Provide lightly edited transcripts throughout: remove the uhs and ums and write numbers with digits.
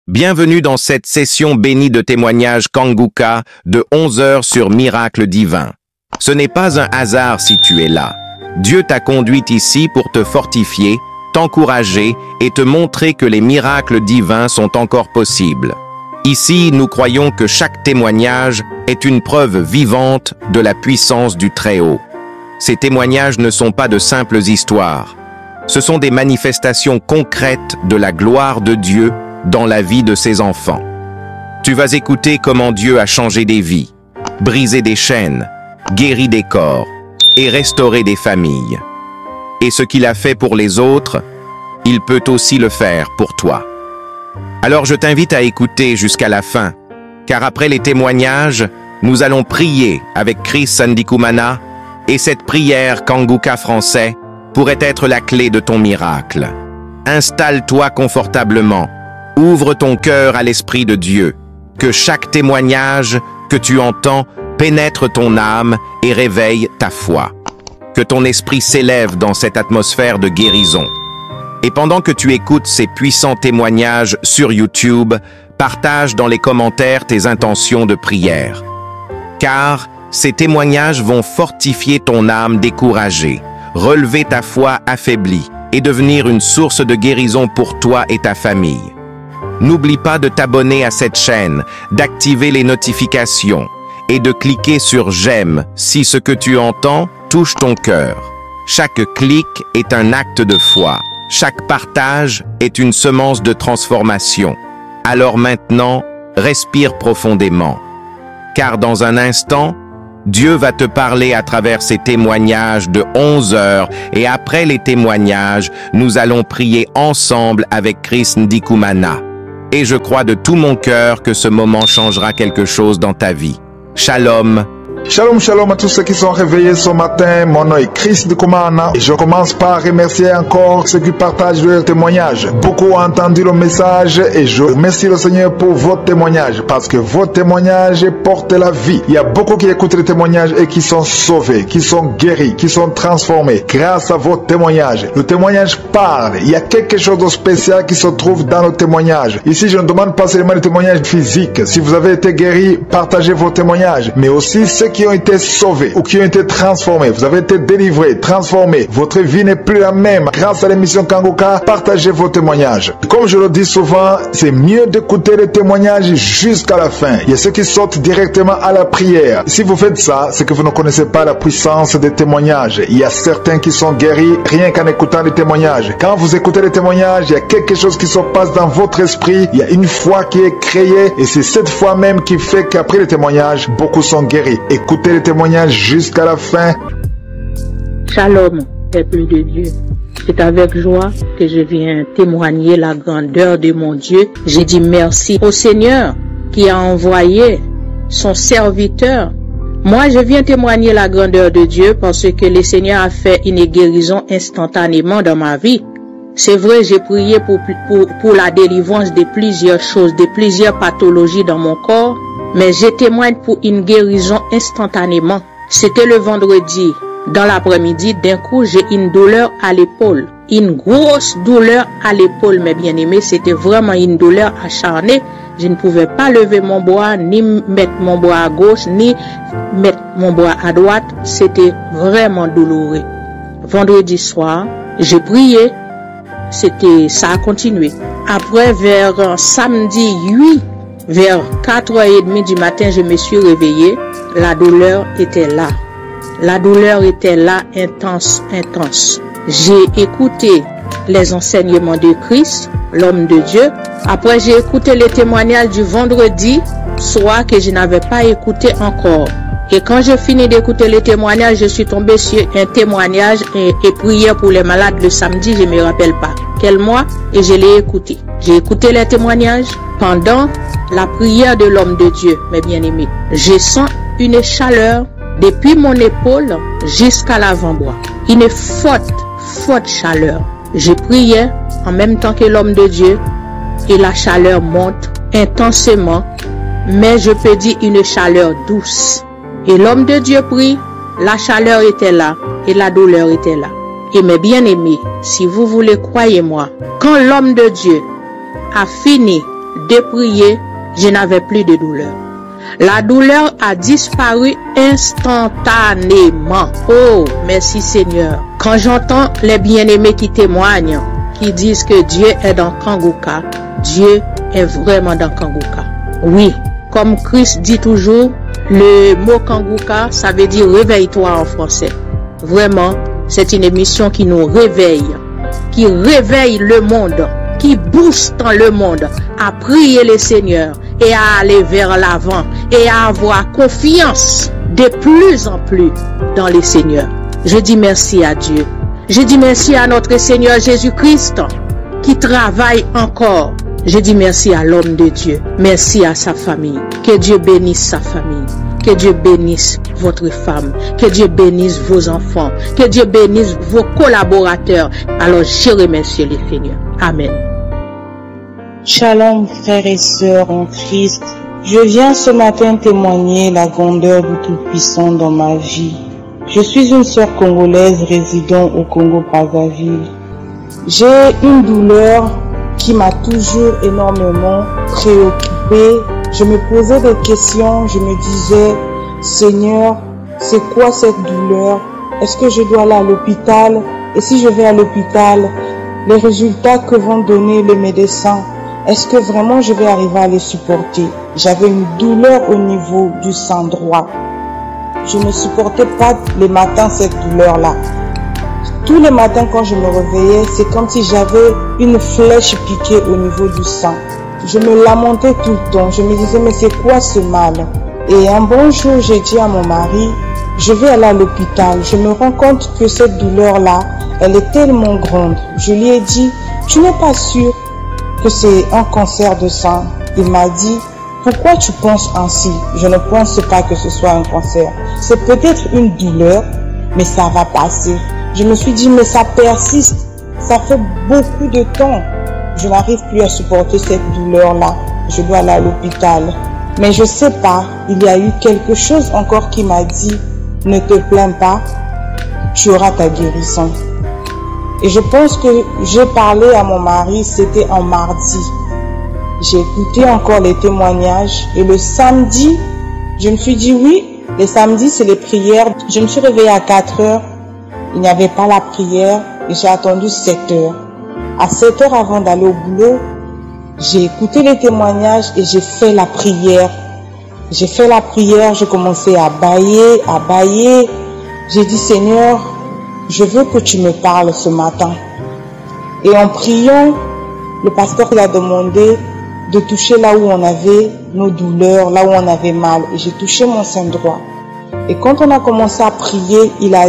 Bienvenue dans cette session bénie de témoignages Kanguka de 11 heures sur Miracle Divin. Ce n'est pas un hasard si tu es là. Dieu t'a conduit ici pour te fortifier, t'encourager et te montrer que les miracles divins sont encore possibles. Ici, nous croyons que chaque témoignage est une preuve vivante de la puissance du Très-Haut. Ces témoignages ne sont pas de simples histoires. Ce sont des manifestations concrètes de la gloire de Dieu dans la vie de ses enfants. Tu vas écouter comment Dieu a changé des vies, brisé des chaînes, guéri des corps et restauré des familles. Et ce qu'il a fait pour les autres, il peut aussi le faire pour toi. Alors je t'invite à écouter jusqu'à la fin, car après les témoignages, nous allons prier avec Chris Sandikumana, et cette prière Kanguka français pourrait être la clé de ton miracle. Installe-toi confortablement. Ouvre ton cœur à l'Esprit de Dieu, que chaque témoignage que tu entends pénètre ton âme et réveille ta foi. Que ton esprit s'élève dans cette atmosphère de guérison. Et pendant que tu écoutes ces puissants témoignages sur YouTube, partage dans les commentaires tes intentions de prière. Car ces témoignages vont fortifier ton âme découragée, relever ta foi affaiblie et devenir une source de guérison pour toi et ta famille. N'oublie pas de t'abonner à cette chaîne, d'activer les notifications et de cliquer sur « J'aime » si ce que tu entends touche ton cœur. Chaque clic est un acte de foi. Chaque partage est une semence de transformation. Alors maintenant, respire profondément. Car dans un instant, Dieu va te parler à travers ces témoignages de 11 heures et après les témoignages, nous allons prier ensemble avec Chris Ndikumana. Et je crois de tout mon cœur que ce moment changera quelque chose dans ta vie. Shalom. Shalom, shalom à tous ceux qui sont réveillés ce matin. Mon nom est Chris Ndikumana et je commence par remercier encore ceux qui partagent leurs témoignages. Beaucoup ont entendu le message et je remercie le Seigneur pour vos témoignages parce que vos témoignages portent la vie. Il y a beaucoup qui écoutent les témoignages et qui sont sauvés, qui sont guéris, qui sont transformés grâce à vos témoignages. Le témoignage parle. Il y a quelque chose de spécial qui se trouve dans le témoignage. Ici, je ne demande pas seulement les témoignages physiques. Si vous avez été guéri, partagez vos témoignages, mais aussi ceux qui ont été sauvés ou qui ont été transformés. Vous avez été délivrés, transformés. Votre vie n'est plus la même. Grâce à l'émission Kanguka, partagez vos témoignages. Comme je le dis souvent, c'est mieux d'écouter les témoignages jusqu'à la fin. Il y a ceux qui sortent directement à la prière. Si vous faites ça, c'est que vous ne connaissez pas la puissance des témoignages. Il y a certains qui sont guéris rien qu'en écoutant les témoignages. Quand vous écoutez les témoignages, il y a quelque chose qui se passe dans votre esprit. Il y a une foi qui est créée et c'est cette foi même qui fait qu'après les témoignages, beaucoup sont guéris. Écoutez les témoignages jusqu'à la fin. Shalom, peuple de Dieu. C'est avec joie que je viens témoigner la grandeur de mon Dieu. J'ai dit merci au Seigneur qui a envoyé son serviteur. Moi, je viens témoigner la grandeur de Dieu parce que le Seigneur a fait une guérison instantanément dans ma vie. C'est vrai, j'ai prié pour la délivrance de plusieurs choses, de plusieurs pathologies dans mon corps. Mais je témoigne pour une guérison instantanément. C'était le vendredi. Dans l'après-midi, d'un coup, j'ai une douleur à l'épaule. Une grosse douleur à l'épaule, mes bien-aimés. C'était vraiment une douleur acharnée. Je ne pouvais pas lever mon bras, ni mettre mon bras à gauche, ni mettre mon bras à droite. C'était vraiment douloureux. Vendredi soir, j'ai prié. Ça a continué. Après, vers samedi 8, vers 4h30 du matin, je me suis réveillée. La douleur était là. La douleur était là, intense, intense. J'ai écouté les enseignements de Christ, l'homme de Dieu. Après, j'ai écouté les témoignages du vendredi soir que je n'avais pas écouté encore. Et quand je finis d'écouter les témoignages, je suis tombée sur un témoignage et prière pour les malades le samedi, je ne me rappelle pas quel mois, et je l'ai écouté. J'ai écouté les témoignages pendant la prière de l'homme de Dieu, mes bien-aimés. Je sens une chaleur depuis mon épaule jusqu'à l'avant-bras. Une forte chaleur. Je priais en même temps que l'homme de Dieu et la chaleur monte intensément, mais je peux dire une chaleur douce. Et l'homme de Dieu prie, la chaleur était là et la douleur était là. Et mes bien-aimés, si vous voulez, croyez-moi, quand l'homme de Dieu a fini de prier, je n'avais plus de douleur. La douleur a disparu instantanément. Oh, merci Seigneur. Quand j'entends les bien-aimés qui témoignent, qui disent que Dieu est dans Kanguka, Dieu est vraiment dans Kanguka. Oui, comme Christ dit toujours, le mot Kanguka, ça veut dire réveille-toi en français. Vraiment, c'est une émission qui nous réveille, qui réveille le monde, qui booste le monde à prier le Seigneur et à aller vers l'avant et à avoir confiance de plus en plus dans le Seigneur. Je dis merci à Dieu. Je dis merci à notre Seigneur Jésus-Christ qui travaille encore. Je dis merci à l'homme de Dieu. Merci à sa famille. Que Dieu bénisse sa famille. Que Dieu bénisse votre femme. Que Dieu bénisse vos enfants. Que Dieu bénisse vos collaborateurs. Alors je remercie le Seigneur. Amen. Shalom frères et sœurs en Christ. Je viens ce matin témoigner la grandeur du Tout-Puissant dans ma vie. Je suis une sœur congolaise résidant au Congo-Brazzaville. J'ai une douleur qui m'a toujours énormément préoccupée. Je me posais des questions, je me disais, Seigneur, c'est quoi cette douleur? Est-ce que je dois aller à l'hôpital? Et si je vais à l'hôpital, les résultats que vont donner les médecins, est-ce que vraiment je vais arriver à les supporter? J'avais une douleur au niveau du sein droit. Je ne supportais pas les matins cette douleur-là. Tous les matins quand je me réveillais, c'est comme si j'avais une flèche piquée au niveau du sein. Je me lamentais tout le temps. Je me disais, mais c'est quoi ce mal? Et un bon jour, j'ai dit à mon mari, je vais aller à l'hôpital. Je me rends compte que cette douleur-là, elle est tellement grande. Je lui ai dit, tu n'es pas sûr que c'est un cancer de sein? Il m'a dit, pourquoi tu penses ainsi? Je ne pense pas que ce soit un cancer. C'est peut-être une douleur, mais ça va passer. Je me suis dit, mais ça persiste. Ça fait beaucoup de temps. Je n'arrive plus à supporter cette douleur-là. Je dois aller à l'hôpital. Mais je sais pas, il y a eu quelque chose encore qui m'a dit, ne te plains pas, tu auras ta guérison. Et je pense que j'ai parlé à mon mari, c'était en mardi. J'ai écouté encore les témoignages et le samedi, je me suis dit oui, les samedis c'est les prières. Je me suis réveillée à 4 heures, il n'y avait pas la prière et j'ai attendu 7 heures. À 7 heures avant d'aller au boulot, j'ai écouté les témoignages et j'ai fait la prière. J'ai fait la prière, j'ai commencé à bâiller. J'ai dit Seigneur, je veux que tu me parles ce matin. Et en priant, le pasteur il a demandé de toucher là où on avait nos douleurs, là où on avait mal. Et j'ai touché mon sein droit. Et quand on a commencé à prier, il a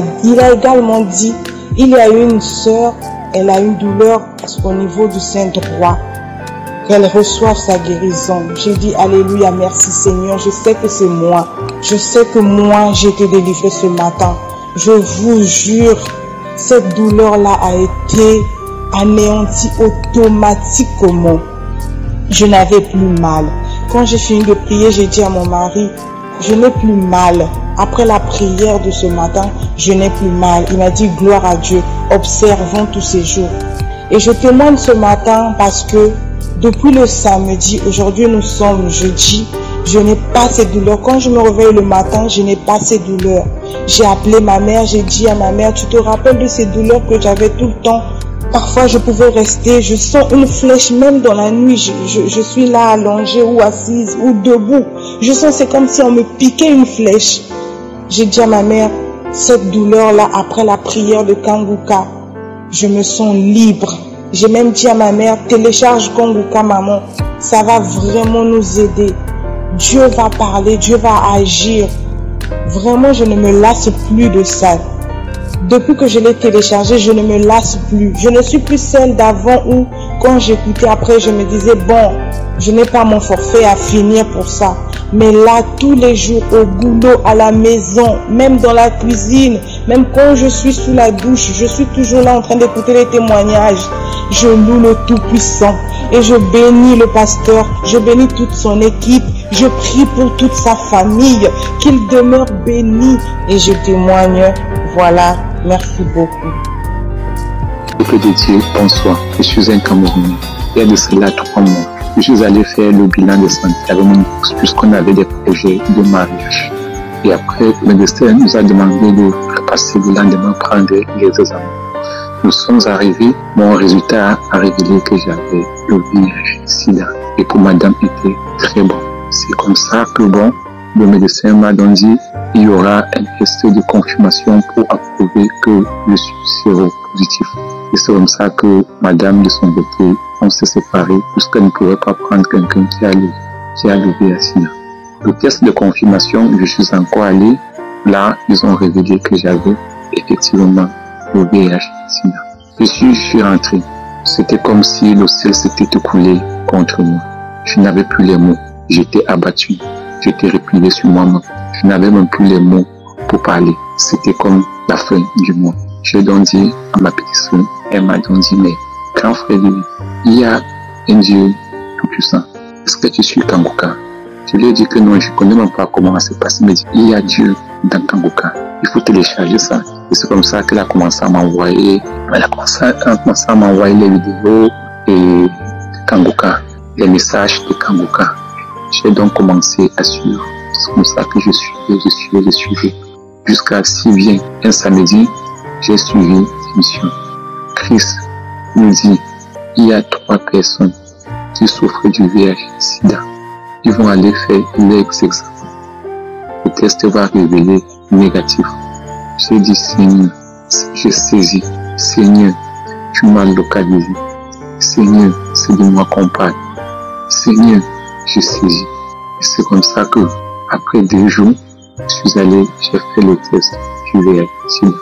également dit, il y a une sœur, elle a une douleur au niveau du sein droit. Qu'elle reçoive sa guérison. J'ai dit, alléluia, merci Seigneur, je sais que c'est moi. Je sais que moi, j'ai été délivré ce matin. Je vous jure, cette douleur-là a été anéantie automatiquement. Je n'avais plus mal. Quand j'ai fini de prier, j'ai dit à mon mari, je n'ai plus mal. Après la prière de ce matin, je n'ai plus mal. Il m'a dit, gloire à Dieu, observons tous ces jours. Et je témoigne ce matin parce que depuis le samedi, aujourd'hui nous sommes jeudi, je n'ai pas ces douleurs. Quand je me réveille le matin, je n'ai pas ces douleurs. J'ai appelé ma mère, j'ai dit à ma mère, tu te rappelles de ces douleurs que j'avais tout le temps? Parfois je pouvais rester, je sens une flèche même dans la nuit, je suis là allongée ou assise ou debout. Je sens c'est comme si on me piquait une flèche. J'ai dit à ma mère, cette douleur-là, après la prière de Kanguka, je me sens libre. J'ai même dit à ma mère, télécharge Kanguka maman, ça va vraiment nous aider. Dieu va parler, Dieu va agir. Vraiment, je ne me lasse plus de ça. Depuis que je l'ai téléchargé, je ne me lasse plus. Je ne suis plus celle d'avant où, quand j'écoutais après, je me disais, bon, je n'ai pas mon forfait à finir pour ça. Mais là, tous les jours, au boulot, à la maison, même dans la cuisine, même quand je suis sous la douche, je suis toujours là en train d'écouter les témoignages. Je loue le Tout-Puissant et je bénis le pasteur, je bénis toute son équipe, je prie pour toute sa famille, qu'il demeure béni et je témoigne. Voilà, merci beaucoup. Peuple de Dieu, bonsoir. Je suis un Camerounais. Il y a de cela 3 mois. Je suis allé faire le bilan de santé avec mon épouse puisqu'on avait des projets de mariage. Et après, le médecin nous a demandé de repasser le lendemain prendre les examens. Nous sommes arrivés, mon résultat a révélé que j'avais le VIH/SIDA. Et pour madame, était très bon. C'est comme ça que le médecin m'a donc dit il y aura un test de confirmation pour approuver que je suis séropositif. Et c'est comme ça que madame de son côté, on s'est séparés puisqu'elle ne pouvait pas prendre quelqu'un qui a le VIH/SIDA. Le test de confirmation, je suis encore allé. Là, ils ont révélé que j'avais effectivement le VIH/SIDA. Je suis rentré. C'était comme si le ciel s'était écoulé contre moi. Je n'avais plus les mots. J'étais abattu. J'étais replié sur moi-même. Je n'avais même plus les mots pour parler. C'était comme la fin du monde. J'ai donc dit à ma petite soeur, elle m'a donc dit, mais grand frère, il y a un Dieu tout-puissant. Est-ce que tu suis Kanguka? Je lui ai dit que non, je ne connais même pas comment ça s'est passé. Mais il y a Dieu dans Kanguka. Il faut télécharger ça. Et c'est comme ça qu'elle a commencé à m'envoyer. Elle a commencé à m'envoyer les vidéos et Kanguka, les messages de Kanguka. J'ai donc commencé à suivre. C'est comme ça que je suivais. Jusqu'à si bien un samedi, j'ai suivi l'émission. Christ nous dit, il y a 3 personnes qui souffrent du VIH/SIDA. Ils vont aller faire les examens. Le test va révéler négatif. J'ai dit, Seigneur, j'ai saisi. Seigneur, tu m'as localisé. Seigneur, c'est de moi qu'on parle. Seigneur, j'ai saisi. Et c'est comme ça que, après 2 jours, je suis allé, j'ai fait le test du VIH/SIDA.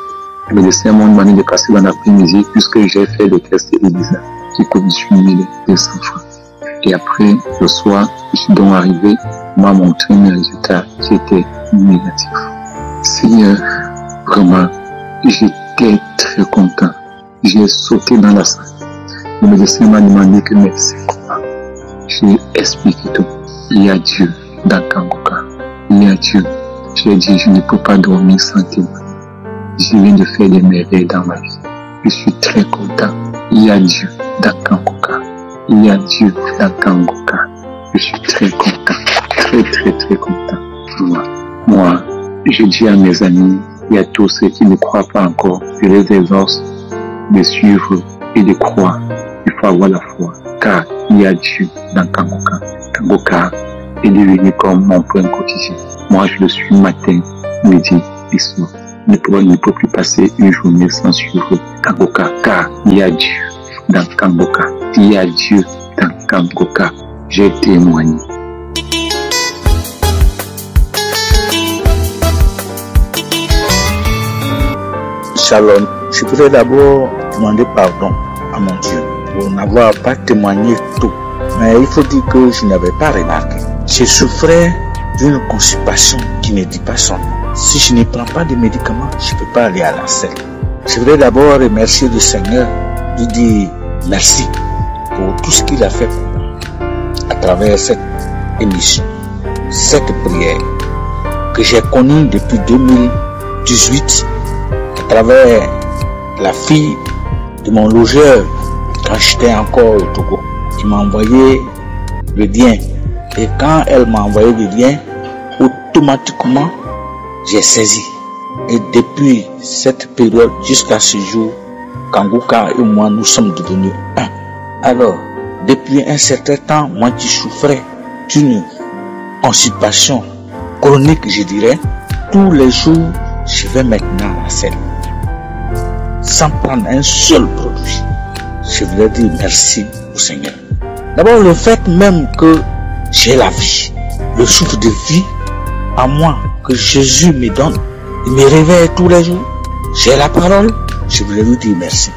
Le médecin m'a demandé de passer dans l'après-midi puisque j'ai fait le test ELISA qui coûte 18 200 francs. Et après, le soir, je suis donc arrivé, m'a montré mes résultats qui étaient négatifs. Seigneur, vraiment, j'étais très content. J'ai sauté dans la salle. Le médecin m'a demandé que mais c'est quoi? J'ai expliqué tout. Il y a Dieu dans Kanguka. Il y a Dieu. J'ai dit, je ne peux pas dormir sans témoin. Je viens de faire des merveilles dans ma vie. Je suis très content. Il y a Dieu dans Kanguka. Il y a Dieu dans Kanguka. Je suis très content. Très, très, très content. Moi, je dis à mes amis et à tous ceux qui ne croient pas encore, je les exhorte de suivre et de croire. Il faut avoir la foi. Car il y a Dieu dans Kanguka. Kanguka est devenu comme mon pain quotidien. Moi, je le suis matin, midi et soir. Je ne peux plus passer une journée sans suivre Kanguka. Car il y a Dieu dans Kanguka. Il y a Dieu dans Kanguka. J'ai témoigné. Shalom. Je voudrais d'abord demander pardon à mon Dieu pour n'avoir pas témoigné tout. Mais il faut dire que je n'avais pas remarqué. Je souffrais d'une constipation qui ne dit pas son nom. Si je ne prends pas de médicaments, je ne peux pas aller à la selle. Je voudrais d'abord remercier le Seigneur, lui dire merci pour tout ce qu'il a fait pour moi à travers cette émission, cette prière que j'ai connue depuis 2018 à travers la fille de mon logeur quand j'étais encore au Togo, qui m'a envoyé le lien. Et quand elle m'a envoyé le lien, automatiquement, j'ai saisi. Et depuis cette période jusqu'à ce jour, Kanguka et moi, nous sommes devenus un. Alors, depuis un certain temps, moi qui souffrais d'une constipation chronique, je dirais, tous les jours, je vais maintenant à la selle. Sans prendre un seul produit. Je voulais dire merci au Seigneur. D'abord, le fait même que j'ai la vie, le souffle de vie à moi que Jésus me donne, il me réveille tous les jours. J'ai la parole, je voulais lui dire merci.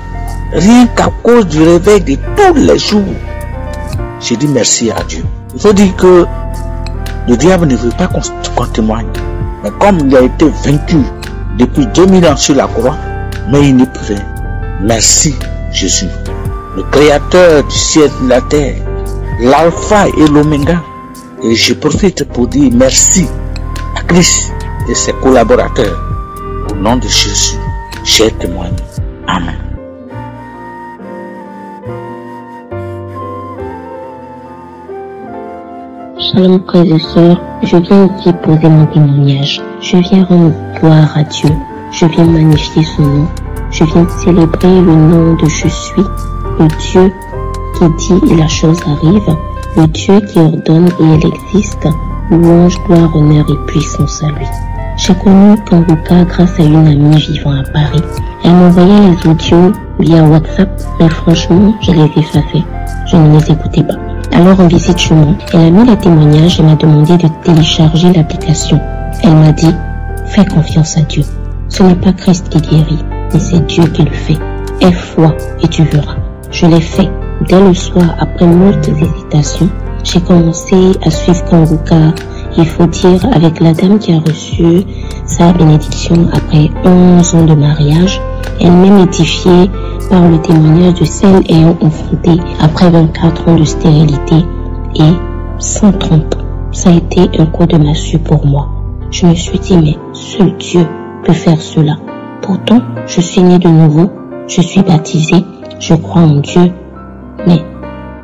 Rien qu'à cause du réveil de tous les jours, j'ai dit merci à Dieu. Il faut dire que le diable ne veut pas qu'on témoigne. Mais comme il a été vaincu depuis 2000 ans sur la croix, mais il ne pouvait. Merci Jésus, le créateur du ciel et de la terre, l'alpha et l'oméga. Et je profite pour dire merci à Christ et ses collaborateurs. Au nom de Jésus, j'ai témoigné. Amen. Shalom frères et sœurs, je viens ici poser mon témoignage. Je viens rendre gloire à Dieu. Je viens magnifier son nom. Je viens célébrer le nom de je suis, le Dieu qui dit et la chose arrive, le Dieu qui ordonne et elle existe. Louange, gloire, honneur et puissance à lui. J'ai connu Kanguka grâce à une amie vivant à Paris. Elle m'envoyait les audios via WhatsApp, mais franchement, je les effaçais. Je ne les écoutais pas. Alors en visite chez moi, elle a mis les témoignages et m'a demandé de télécharger l'application. Elle m'a dit, fais confiance à Dieu. Ce n'est pas Christ qui guérit, mais c'est Dieu qui le fait. Aie foi et tu verras. Je l'ai fait. Dès le soir, après moult hésitations, j'ai commencé à suivre Kanguka. Il faut dire avec la dame qui a reçu sa bénédiction après 11 ans de mariage, elle-même édifiée par le témoignage de celle ayant enfanté après 24 ans de stérilité et sans trompe. Ça a été un coup de massue pour moi. Je me suis dit, mais seul Dieu peut faire cela. Pourtant, je suis née de nouveau, je suis baptisée, je crois en Dieu, mais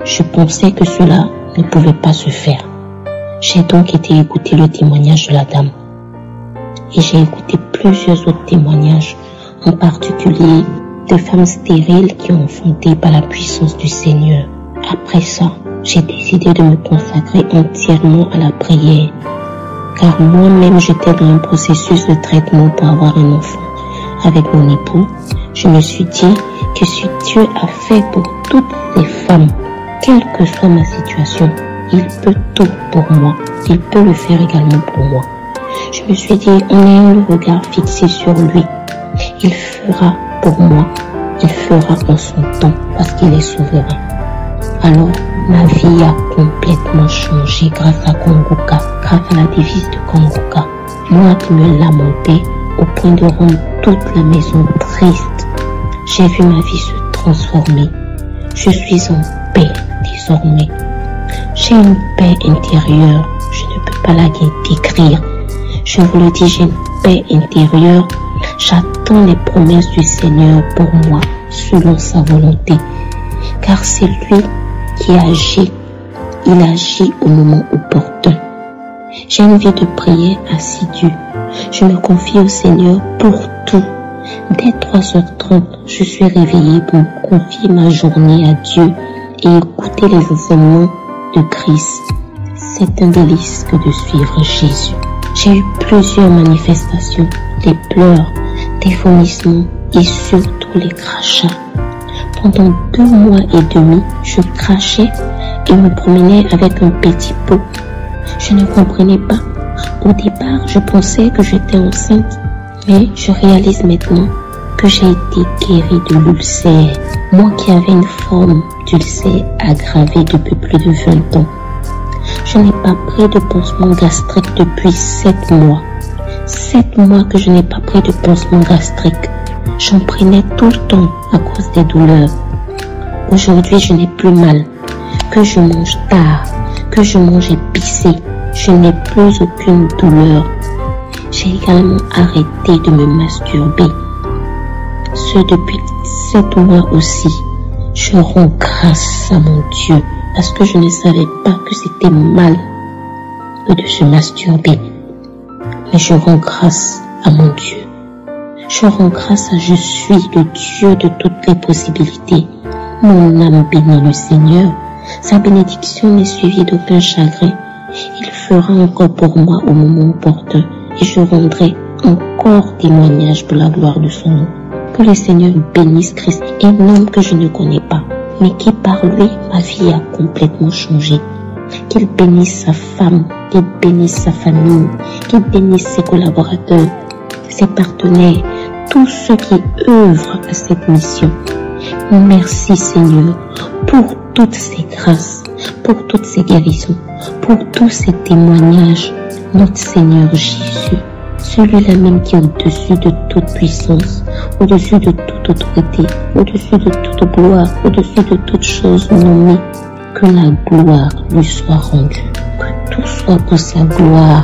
je pensais que cela ne pouvait pas se faire. J'ai donc été écouter le témoignage de la dame. Et j'ai écouté plusieurs autres témoignages, en particulier de femmes stériles qui ont enfanté par la puissance du Seigneur. Après ça, j'ai décidé de me consacrer entièrement à la prière, car moi-même j'étais dans un processus de traitement pour avoir un enfant avec mon époux. Je me suis dit que si Dieu a fait pour toutes ces femmes, quelle que soit ma situation, il peut tout pour moi. Il peut le faire également pour moi. Je me suis dit, en ayant le regard fixé sur lui, il fera pour moi, il fera en son temps parce qu'il est souverain. Alors, ma vie a complètement changé grâce à Kanguka, grâce à la devise de Kanguka. Moi qui me lamentais au point de rendre toute la maison triste, j'ai vu ma vie se transformer. Je suis en paix désormais. J'ai une paix intérieure, je ne peux pas la décrire. Je vous le dis, j'ai une paix intérieure. J'attends les promesses du Seigneur pour moi, selon sa volonté. Car c'est lui qui agit. Il agit au moment opportun. J'ai une vie de prière assidue. Je me confie au Seigneur pour tout. Dès 3h30, je suis réveillée pour confier ma journée à Dieu et écouter les enseignements de Christ. C'est un délice que de suivre Jésus. J'ai eu plusieurs manifestations, des pleurs, des vomissements et surtout les crachats. Pendant 2 mois et demi, je crachais et me promenais avec un petit pot. Je ne comprenais pas. Au départ, je pensais que j'étais enceinte, mais je réalise maintenant que j'ai été guérie de l'ulcère. Moi qui avais une forme d'ulcère aggravée depuis plus de 20 ans. Je n'ai pas pris de pansement gastrique depuis 7 mois. 7 mois que je n'ai pas pris de pansement gastrique. J'en prenais tout le temps à cause des douleurs. Aujourd'hui, je n'ai plus mal. Que je mange tard, que je mange épicé, je n'ai plus aucune douleur. J'ai également arrêté de me masturber. Ce depuis 7 mois aussi. Je rends grâce à mon Dieu parce que je ne savais pas que c'était mal de se masturber. Mais je rends grâce à mon Dieu. Je rends grâce à je suis le Dieu de toutes les possibilités. Mon âme bénit le Seigneur. Sa bénédiction n'est suivie d'aucun chagrin. Il fera encore pour moi au moment opportun et je rendrai encore témoignage pour la gloire de son nom. Que le Seigneur bénisse Christ, un homme que je ne connais pas, mais qui par lui, ma vie a complètement changé. Qu'il bénisse sa femme, qu'il bénisse sa famille, qu'il bénisse ses collaborateurs, ses partenaires, tous ceux qui œuvrent à cette mission. Merci Seigneur pour toutes ces grâces, pour toutes ces guérisons, pour tous ces témoignages. Notre Seigneur Jésus, celui-là même qui est au-dessus de toute puissance, au-dessus de toute autorité, au-dessus de toute gloire, au-dessus de toute chose nommée, que la gloire lui soit rendue, que tout soit pour sa gloire.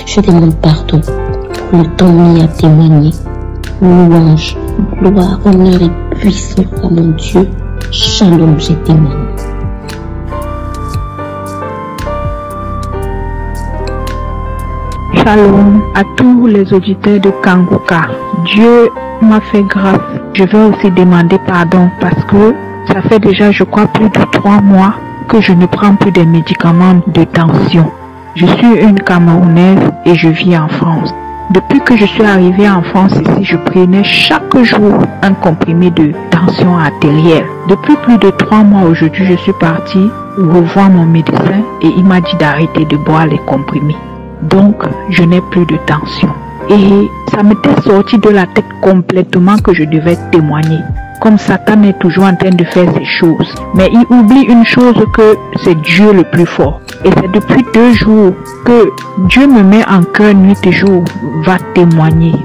Je demande pardon pour le temps mis à témoigner. Louange, gloire, honneur et puissance à mon Dieu. Shalom, j'ai témoigné. Shalom à tous les auditeurs de Kanguka. Dieu m'a fait grâce. Je vais aussi demander pardon parce que ça fait déjà, je crois, plus de 3 mois que je ne prends plus des médicaments de tension. Je suis une Camerounaise et je vis en France. Depuis que je suis arrivée en France ici, je prenais chaque jour un comprimé de tension artérielle. Depuis plus de 3 mois aujourd'hui, je suis partie revoir mon médecin et il m'a dit d'arrêter de boire les comprimés. Donc, je n'ai plus de tension. Et ça m'était sorti de la tête complètement que je devais témoigner. Comme Satan est toujours en train de faire ces choses. Mais il oublie une chose, que c'est Dieu le plus fort. Et c'est depuis 2 jours que Dieu me met en cœur nuit et jour. Va témoigner.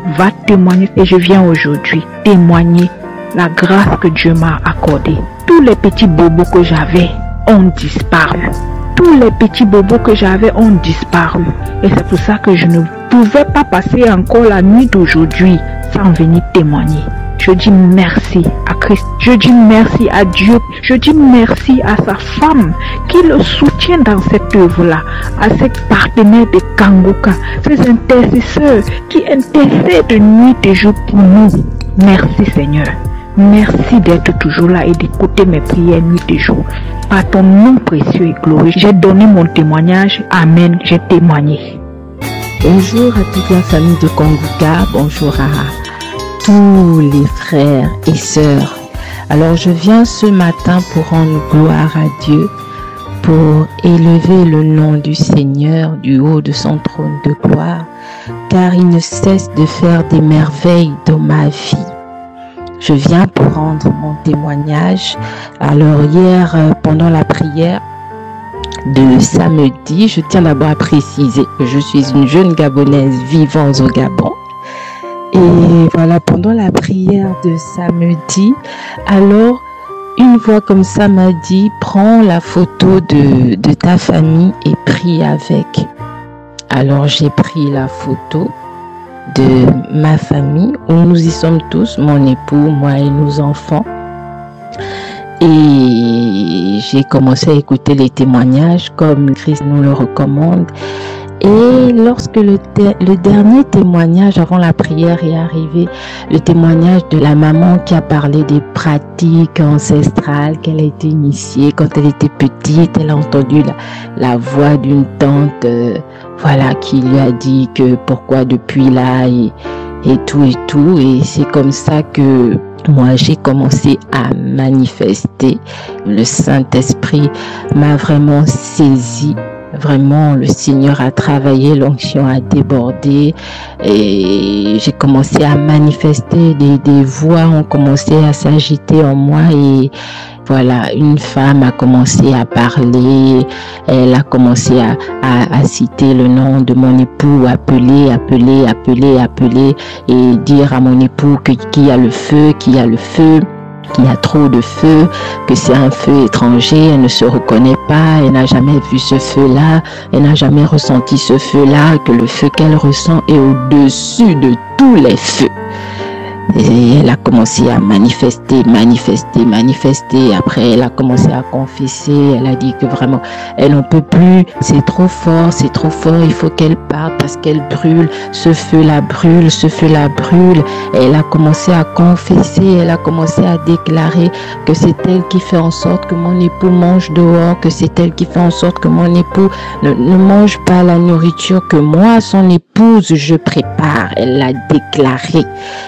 Et je viens aujourd'hui témoigner la grâce que Dieu m'a accordée. Tous les petits bobos que j'avais ont disparu. Tous les petits bobos que j'avais ont disparu. Et c'est pour ça que je ne pouvais pas passer encore la nuit d'aujourd'hui sans venir témoigner. Je dis merci à Christ. Je dis merci à Dieu. Je dis merci à sa femme qui le soutient dans cette œuvre-là. À ses partenaires de Kanguka, ses intercesseurs qui intercèdent nuit et jour pour nous. Merci Seigneur. Merci d'être toujours là et d'écouter mes prières nuit et jour. Par ton nom précieux et glorieux, j'ai donné mon témoignage. Amen. J'ai témoigné. Bonjour à toute la famille de Kanguka. Bonjour à tous les frères et sœurs. Alors je viens ce matin pour rendre gloire à Dieu, pour élever le nom du Seigneur du haut de son trône de gloire, car il ne cesse de faire des merveilles dans ma vie. Je viens pour rendre mon témoignage. Alors hier, pendant la prière de samedi, je tiens d'abord à préciser que je suis une jeune Gabonaise vivant au Gabon. Et voilà, pendant la prière de samedi, alors une voix comme ça m'a dit, prends la photo de ta famille et prie avec. Alors j'ai pris la photo de ma famille où nous y sommes tous, mon époux, moi et nos enfants. Et j'ai commencé à écouter les témoignages comme Christ nous le recommande. Et lorsque le dernier témoignage avant la prière est arrivé, le témoignage de la maman qui a parlé des pratiques ancestrales qu'elle a été initiée quand elle était petite, elle a entendu la voix d'une tante, voilà, qui lui a dit que pourquoi depuis là et tout. Et c'est comme ça que moi j'ai commencé à manifester. Le Saint-Esprit m'a vraiment saisi. Vraiment, le Seigneur a travaillé, l'onction a débordé et j'ai commencé à manifester, des voix ont commencé à s'agiter en moi et voilà, une femme a commencé à parler, elle a commencé à citer le nom de mon époux, appeler et dire à mon époux qu'il y a le feu, qu'il y a trop de feu, que c'est un feu étranger, elle ne se reconnaît pas, elle n'a jamais vu ce feu-là, elle n'a jamais ressenti ce feu-là, que le feu qu'elle ressent est au-dessus de tous les feux. Et elle a commencé à manifester. Après, elle a commencé à confesser. Elle a dit que vraiment, elle n'en peut plus. C'est trop fort. Il faut qu'elle parte parce qu'elle brûle. Ce feu-là brûle. Elle a commencé à confesser. Elle a commencé à déclarer que c'est elle qui fait en sorte que mon époux mange dehors, que c'est elle qui fait en sorte que mon époux ne mange pas la nourriture que moi, son épouse, je prépare. Elle l'a déclaré.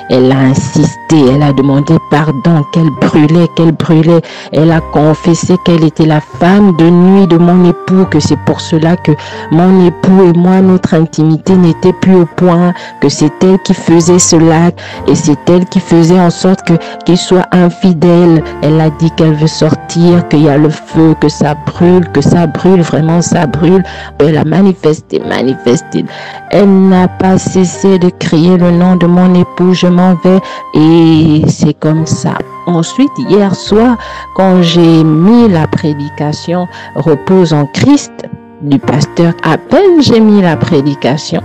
Elle a insisté, elle a demandé pardon, qu'elle brûlait, elle a confessé qu'elle était la femme de nuit de mon époux, que c'est pour cela que mon époux et moi, notre intimité n'était plus au point, que c'est elle qui faisait cela et c'est elle qui faisait en sorte qu'il soit infidèle. Elle a dit qu'elle veut sortir, qu'il y a le feu, que ça brûle, vraiment ça brûle. Elle a manifesté. Elle n'a pas cessé de crier le nom de mon époux, je m'en vais. Et c'est comme ça. Ensuite, hier soir, quand j'ai mis la prédication Repose en Christ du pasteur, à peine j'ai mis la prédication,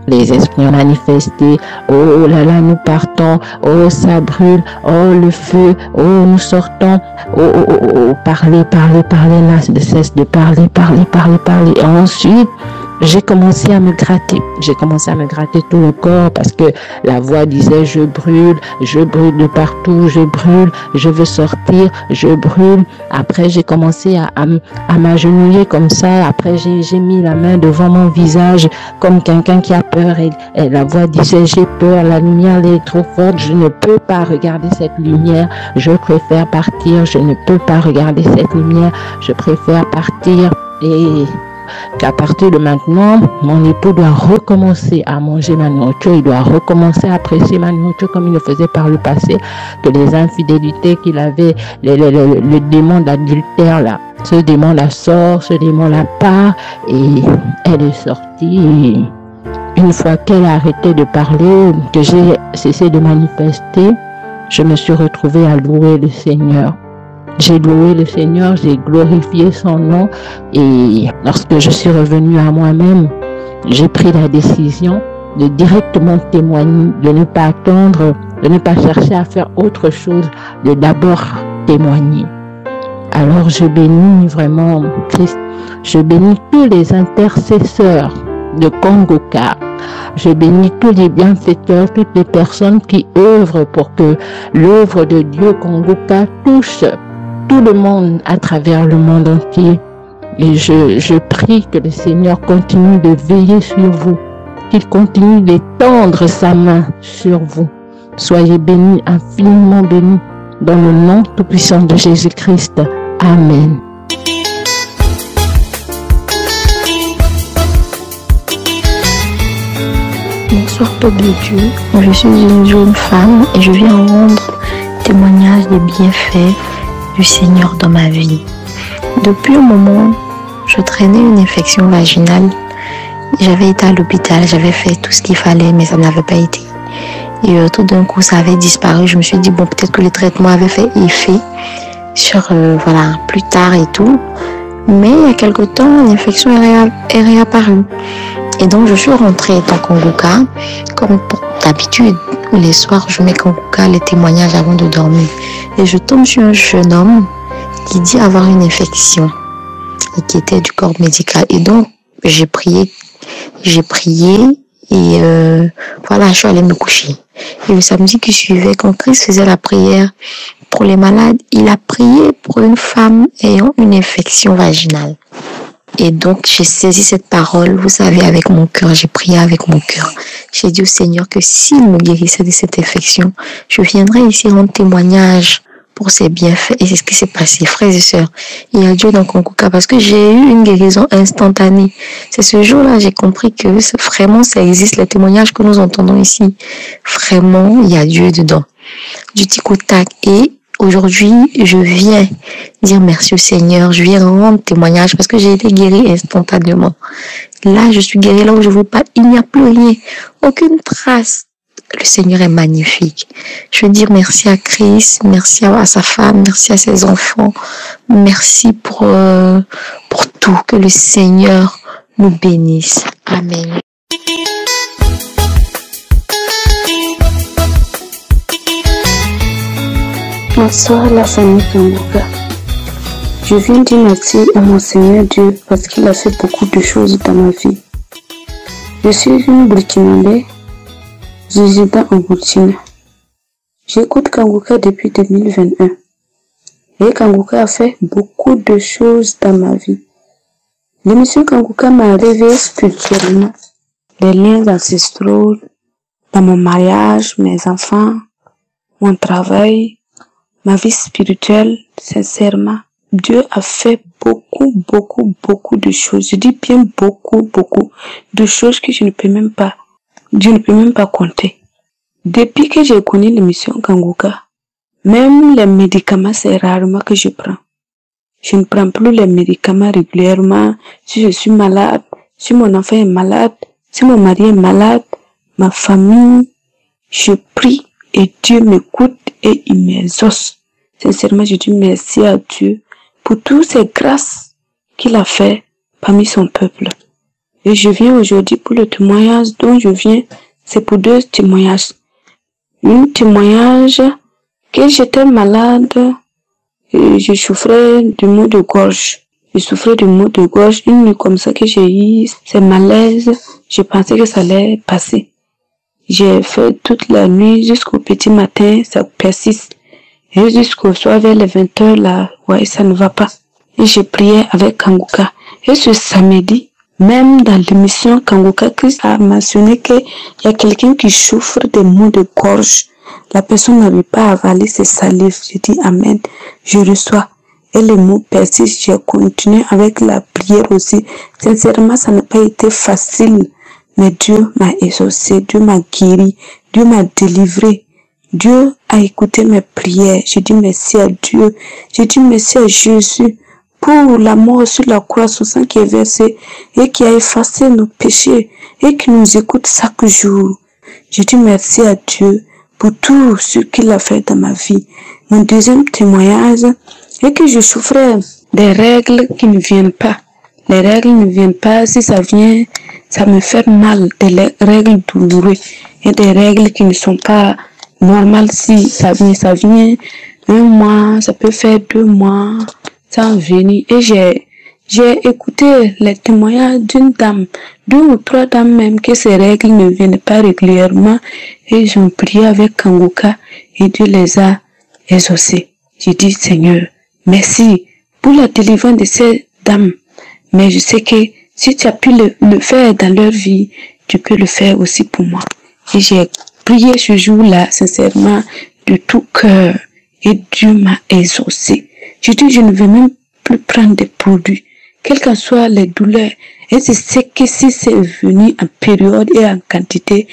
les esprits ont manifesté. Oh là là, nous partons. Oh, ça brûle. Oh, le feu. Oh, nous sortons. Oh, parler, là, ne cesse de parler. Et ensuite, j'ai commencé à me gratter. J'ai commencé à me gratter tout le corps parce que la voix disait je brûle de partout, je brûle, je veux sortir, je brûle. Après, j'ai commencé à m'agenouiller comme ça. Après, j'ai mis la main devant mon visage comme quelqu'un qui a peur et la voix disait j'ai peur, la lumière est trop forte, je ne peux pas regarder cette lumière, je préfère partir, je ne peux pas regarder cette lumière, je préfère partir. Et qu'à partir de maintenant, mon époux doit recommencer à manger ma nourriture, il doit recommencer à apprécier ma nourriture comme il le faisait par le passé, que les infidélités qu'il avait, le démon d'adultère là, ce démon la sort, ce démon la part, et elle est sortie. Et une fois qu'elle a arrêté de parler, que j'ai cessé de manifester, je me suis retrouvée à louer le Seigneur. J'ai loué le Seigneur, j'ai glorifié son nom et lorsque je suis revenue à moi-même, j'ai pris la décision de directement témoigner, de ne pas attendre, de ne pas chercher à faire autre chose, de d'abord témoigner. Alors je bénis vraiment Christ, je bénis tous les intercesseurs de Kongoka. Je bénis tous les bienfaiteurs, toutes les personnes qui œuvrent pour que l'œuvre de Dieu Kongoka touche tout le monde à travers le monde entier. Et je prie que le Seigneur continue de veiller sur vous, qu'il continue d'étendre sa main sur vous. Soyez bénis, infiniment bénis, dans le nom tout-puissant de Jésus-Christ. Amen. Bonsoir peuple de Dieu, je suis une jeune femme et je viens rendre témoignage des bienfaits du Seigneur dans ma vie. Depuis un moment, je traînais une infection vaginale. J'avais été à l'hôpital, j'avais fait tout ce qu'il fallait, mais ça n'avait pas été. Et tout d'un coup, ça avait disparu. Je me suis dit, bon, peut-être que le traitement avait fait effet sur, plus tard et tout. Mais il y a quelque temps, l'infection est réapparue. Et donc, je suis rentrée dans Kongoka, comme d'habitude. Les soirs, je mets Kongoka, les témoignages avant de dormir. Et je tombe sur un jeune homme qui dit avoir une infection et qui était du corps médical. Et donc, j'ai prié et je suis allée me coucher. Et le samedi qui suivait, quand Christ faisait la prière pour les malades, il a prié pour une femme ayant une infection vaginale. Et donc, j'ai saisi cette parole, vous savez, avec mon cœur, j'ai prié avec mon cœur. J'ai dit au Seigneur que s'il me guérissait de cette infection, je viendrais ici rendre témoignage pour ses bienfaits. Et c'est ce qui s'est passé, frères et sœurs. Il y a Dieu dans Kongoka parce que j'ai eu une guérison instantanée. C'est ce jour-là, j'ai compris que vraiment, ça existe, les témoignages que nous entendons ici. Vraiment, il y a Dieu dedans. Du tic au tac. Et aujourd'hui, je viens dire merci au Seigneur, je viens rendre témoignage parce que j'ai été guérie instantanément. Là, je suis guérie là où je veux pas, il n'y a plus rien, aucune trace. Le Seigneur est magnifique. Je veux dire merci à Christ, merci à sa femme, merci à ses enfants, merci pour tout. Que le Seigneur nous bénisse. Amen. Bonsoir la famille Kongoka. Je viens dire merci à mon Seigneur Dieu parce qu'il a fait beaucoup de choses dans ma vie. Je suis une Burkinabé, résident en Burkina. J'écoute Kongoka depuis 2021. Et Kongoka a fait beaucoup de choses dans ma vie. L'émission Kongoka m'a réveillé spirituellement. Les liens ancestraux, dans mon mariage, mes enfants, mon travail, ma vie spirituelle, sincèrement, Dieu a fait beaucoup de choses. Je dis bien beaucoup de choses que Dieu ne peut même pas compter. Depuis que j'ai connu l'émission Kongoka, même les médicaments, c'est rarement que je prends. Je ne prends plus les médicaments régulièrement. Si je suis malade, si mon enfant est malade, si mon mari est malade, ma famille, je prie et Dieu m'écoute et il m'exauce. Sincèrement, je dis merci à Dieu pour toutes ces grâces qu'il a fait parmi son peuple. Et je viens aujourd'hui pour le témoignage dont je viens, c'est pour deux témoignages. Un témoignage que j'étais malade et je souffrais de maux de gorge. Je souffrais de maux de gorge. Une nuit comme ça que j'ai eu ces malaises, je pensais que ça allait passer. J'ai fait toute la nuit jusqu'au petit matin, ça persiste. Et jusqu'au soir vers les 20h là, ouais, ça ne va pas. Et j'ai prié avec Kanguka. Et ce samedi, même dans l'émission, Kanguka Christ a mentionné qu'il y a quelqu'un qui souffre de maux de gorge. La personne n'arrive pas à avaler ses salives. Je dis Amen, je reçois. Et les mots persistent, j'ai continué avec la prière aussi. Sincèrement, ça n'a pas été facile. Mais Dieu m'a exaucé, Dieu m'a guéri, Dieu m'a délivré. Dieu a écouté mes prières. Je dis merci à Dieu. Je dis merci à Jésus pour la mort sur la croix, son sang qui est versé et qui a effacé nos péchés et qui nous écoute chaque jour. Je dis merci à Dieu pour tout ce qu'il a fait dans ma vie. Mon deuxième témoignage est que je souffrais des règles qui ne viennent pas. Les règles ne viennent pas. Si ça vient, ça me fait mal. Des règles douloureuses et des règles qui ne sont pas normales. Si ça vient 1 mois, ça peut faire 2 mois sans venir. Et j'ai écouté les témoignages d'une dame, 2 ou 3 dames même, que ces règles ne viennent pas régulièrement. Et ils ont prié avec Kanguka et Dieu les a exaucés. J'ai dit Seigneur, merci pour la délivrance de ces dames. Mais je sais que si tu as pu le faire dans leur vie, tu peux le faire aussi pour moi. Et j'ai prié ce jour-là, sincèrement, de tout cœur. Et Dieu m'a exaucé. Je dis, je ne veux même plus prendre des produits, quelles que soient les douleurs. Et je sais que si c'est venu en période et en quantité,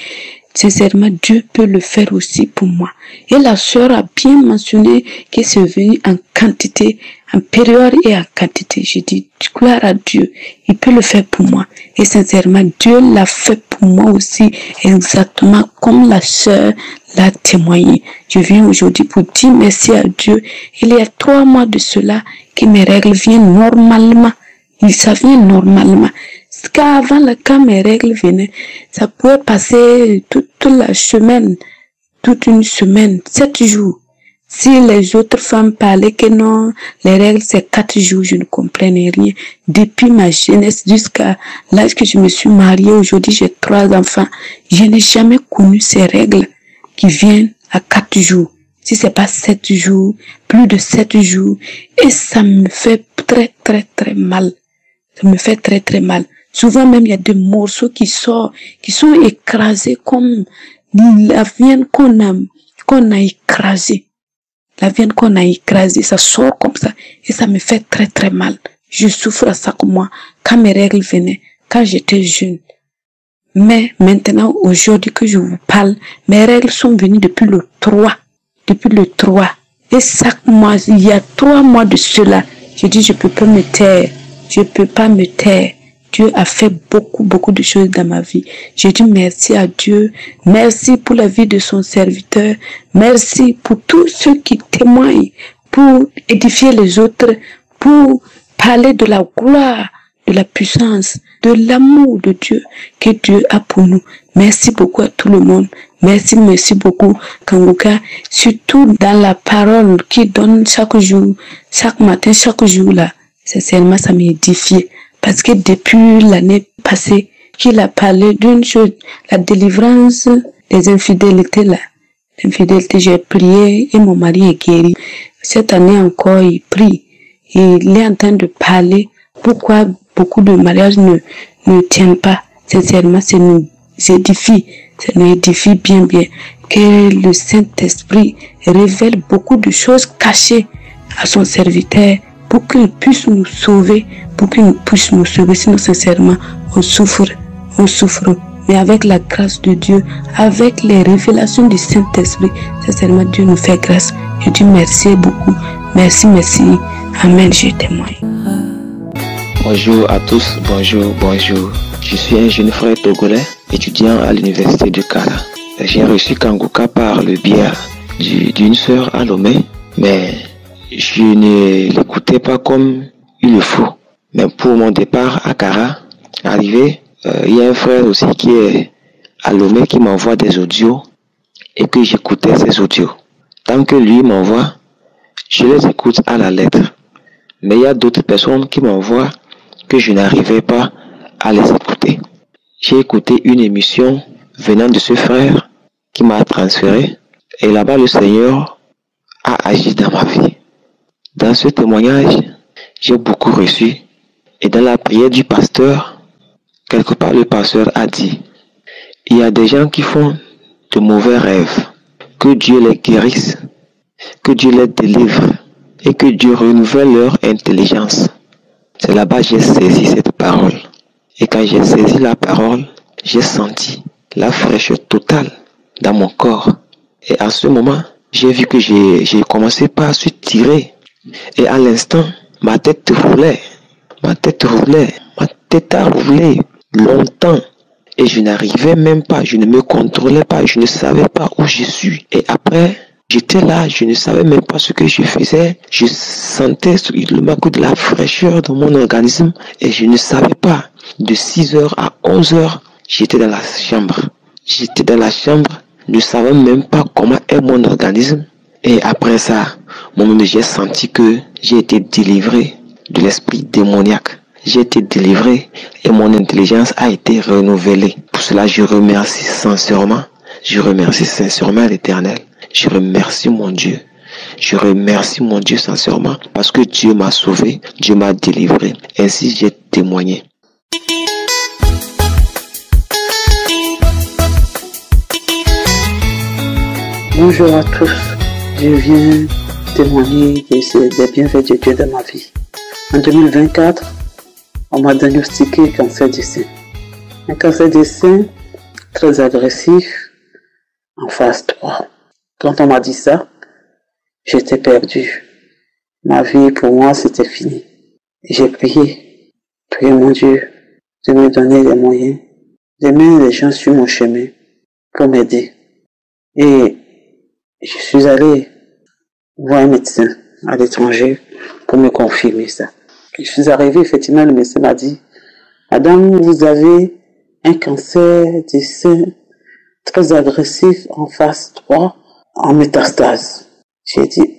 sincèrement, Dieu peut le faire aussi pour moi. Et la sœur a bien mentionné que c'est venu en quantité, en période et en quantité. J'ai dit, gloire à Dieu, il peut le faire pour moi. Et sincèrement, Dieu l'a fait pour moi aussi, exactement comme la sœur l'a témoigné. Je viens aujourd'hui pour dire merci à Dieu. Il y a 3 mois de cela que mes règles viennent normalement. Ça vient normalement. Qu'avant, quand mes règles venaient, ça pouvait passer toute la semaine, toute une semaine, 7 jours. Si les autres femmes parlaient que non, les règles c'est 4 jours, je ne comprenais rien. Depuis ma jeunesse jusqu'à l'âge que je me suis mariée, aujourd'hui j'ai 3 enfants, je n'ai jamais connu ces règles qui viennent à 4 jours. Si c'est pas 7 jours, plus de 7 jours, et ça me fait très très très mal. Ça me fait très très mal. Souvent même il y a des morceaux qui sortent, qui sont écrasés comme la viande qu'on a écrasée. La viande qu'on a écrasée, ça sort comme ça et ça me fait très très mal. Je souffre à ça comme moi quand mes règles venaient, quand j'étais jeune. Mais maintenant, aujourd'hui que je vous parle, mes règles sont venues depuis le 3. Depuis le 3. Et chaque mois, il y a 3 mois de cela, je dis je peux pas me taire. Je peux pas me taire. Dieu a fait beaucoup de choses dans ma vie. Je dis merci à Dieu. Merci pour la vie de son serviteur. Merci pour tous ceux qui témoignent, pour édifier les autres, pour parler de la gloire, de la puissance, de l'amour de Dieu que Dieu a pour nous. Merci beaucoup à tout le monde. Merci beaucoup, Kanguka. Surtout dans la parole qui donne chaque jour, chaque matin, chaque jour là. Sincèrement, ça m'édifie. Parce que depuis l'année passée, qu'il a parlé d'une chose, la délivrance des infidélités là. L'infidélité, j'ai prié et mon mari est guéri. Cette année encore, il prie. Il est en train de parler pourquoi beaucoup de mariages ne tiennent pas. Sincèrement, ça nous édifie. Ça nous édifie bien. Que le Saint-Esprit révèle beaucoup de choses cachées à son serviteur pour qu'il puisse nous sauver, sinon sincèrement, on souffre. Mais avec la grâce de Dieu, avec les révélations du Saint-Esprit, sincèrement, Dieu nous fait grâce. Je dis merci beaucoup. Merci. Amen, je témoigne. Bonjour à tous, bonjour. Je suis un jeune frère togolais, étudiant à l'université de Kara. J'ai reçu Kanguka par le biais d'une sœur à Lomé, mais je ne l'écoutais pas comme il le faut. Mais pour mon départ à Kara, arrivé, il y a un frère aussi qui est à Lomé qui m'envoie des audios et que j'écoutais ces audios. Tant que lui m'envoie, je les écoute à la lettre. Mais il y a d'autres personnes qui m'envoient que je n'arrivais pas à les écouter. J'ai écouté une émission venant de ce frère qui m'a transféré et là-bas le Seigneur a agi dans ma vie. Dans ce témoignage, j'ai beaucoup reçu et dans la prière du pasteur, quelque part le pasteur a dit, il y a des gens qui font de mauvais rêves, que Dieu les guérisse, que Dieu les délivre et que Dieu renouvelle leur intelligence. C'est là-bas que j'ai saisi cette parole. Et quand j'ai saisi la parole, j'ai senti la fraîcheur totale dans mon corps. Et à ce moment, j'ai vu que j'ai commencé par se tirer. Et à l'instant, ma tête roulait. Ma tête a roulé longtemps. Et je n'arrivais même pas, je ne me contrôlais pas, je ne savais pas où je suis. Et après, j'étais là, je ne savais même pas ce que je faisais. Je sentais le manque de la fraîcheur dans mon organisme et je ne savais pas. De 6h à 11h, j'étais dans la chambre. J'étais dans la chambre, ne savais même pas comment est mon organisme. Et après ça, moi-même j'ai senti que j'ai été délivré de l'esprit démoniaque. J'ai été délivré et mon intelligence a été renouvelée. Pour cela, je remercie sincèrement l'Éternel. Je remercie mon Dieu. Je remercie mon Dieu sincèrement parce que Dieu m'a sauvé, Dieu m'a délivré. Ainsi, j'ai témoigné. Bonjour à tous. Je viens témoigner des bienfaits de Dieu dans ma vie. En 2024, on m'a diagnostiqué cancer du sein. Un cancer du sein très agressif en phase 3. Quand on m'a dit ça, j'étais perdu. Ma vie pour moi c'était fini. J'ai prié mon Dieu de me donner les moyens, de mettre les gens sur mon chemin pour m'aider. Et je suis allé voir un médecin à l'étranger pour me confirmer ça. Je suis arrivé, effectivement, le médecin m'a dit, Madame, vous avez un cancer du sein très agressif en phase 3, en métastase. J'ai dit,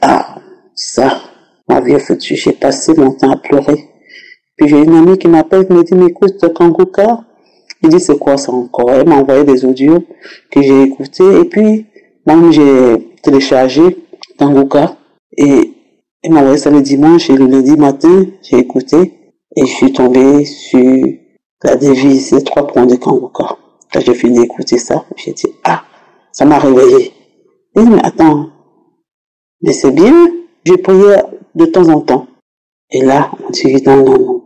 ça, ma vie est foutue. J'ai passé mon temps à pleurer. Puis j'ai une amie qui m'appelle, qui me dit, mais écoute, Kanguka. Il dit, c'est quoi ça encore? Elle m'a envoyé des audios que j'ai écoutés. Et puis, moi, j'ai téléchargé Kanguka. Et elle m'a envoyé ça le dimanche et le lundi matin, j'ai écouté et je suis tombé sur la devise, les 3 points de Kanguka. Quand j'ai fini d'écouter ça, j'ai dit, ça m'a réveillé. Et mais attends, mais c'est bien, j'ai prié de temps en temps. Et là, on dit, non.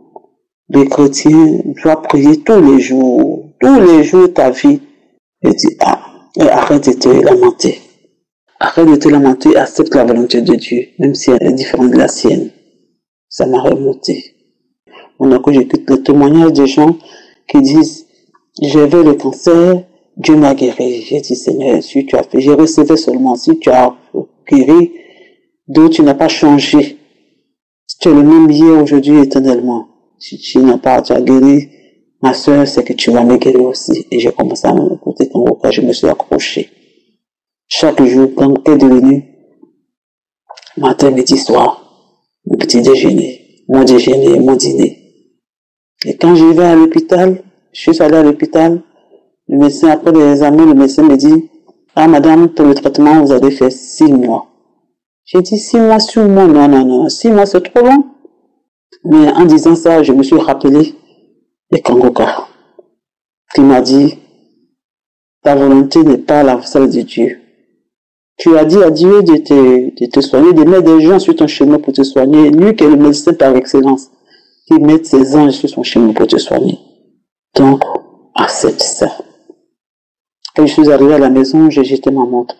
Le chrétien doit prier tous les jours ta vie. J'ai dit, arrête de te lamenter. Arrête de te lamenter, accepte la volonté de Dieu, même si elle est différente de la sienne. Ça m'a remonté. Donc, j'écoute le témoignage des gens qui disent, j'avais le cancer, Dieu m'a guéri. J'ai dit, Seigneur, si tu as fait, j'ai recevé seulement, si tu as guéri, donc tu n'as pas changé. Si tu es le même hier, aujourd'hui, éternellement. Si tu n'as pas, tu as guéri, ma soeur, c'est que tu vas me guérir aussi. Et j'ai commencé à m'écouter ton vocal, je me suis accroché. Chaque jour, quand elle est devenue, matin, midi, soir, mon petit déjeuner, mon dîner. Et quand je vais à l'hôpital, je suis allé à l'hôpital, le médecin, après les examens, le médecin me dit, madame, pour le traitement, vous avez fait 6 mois. J'ai dit 6 mois sur moi, non, 6 mois c'est trop long. Mais en disant ça, je me suis rappelé de Kanguka, qui m'a dit, ta volonté n'est pas la celle de Dieu. Tu as dit à Dieu de te soigner, de mettre des gens sur ton chemin pour te soigner. Lui qui est le médecin par excellence, qui met ses anges sur son chemin pour te soigner. Donc, accepte ça. Quand je suis arrivé à la maison, j'ai jeté ma montre.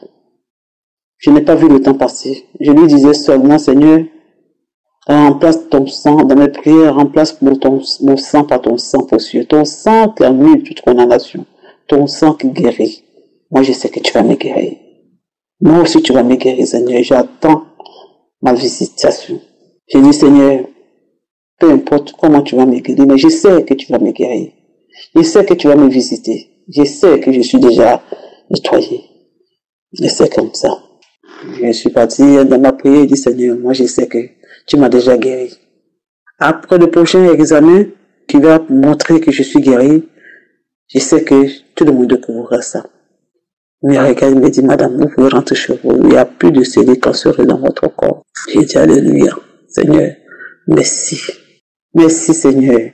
Je n'ai pas vu le temps passer. Je lui disais seulement, Seigneur, remplace ton sang, dans mes prières, remplace mon sang par ton sang précieux. Ton sang qui annule toute condamnation. Ton sang qui guérit. Moi, je sais que tu vas me guérir. Moi aussi, tu vas me guérir, Seigneur. J'attends ma visitation. J'ai dit, Seigneur, peu importe comment tu vas me guérir, mais je sais que tu vas me guérir. Je sais que tu vas me visiter. Je sais que je suis déjà nettoyé. Et c'est comme ça. Je suis parti dans ma prière et dit, Seigneur, moi je sais que tu m'as déjà guéri. Après le prochain examen qui va montrer que je suis guérie, je sais que tout le monde découvrira ça. Mais regarde, il me dit, madame, vous pouvez rentrer chez vous. Il n'y a plus de cellules cancéreuses dans votre corps. J'ai dit, alléluia. Seigneur, merci. Merci, Seigneur.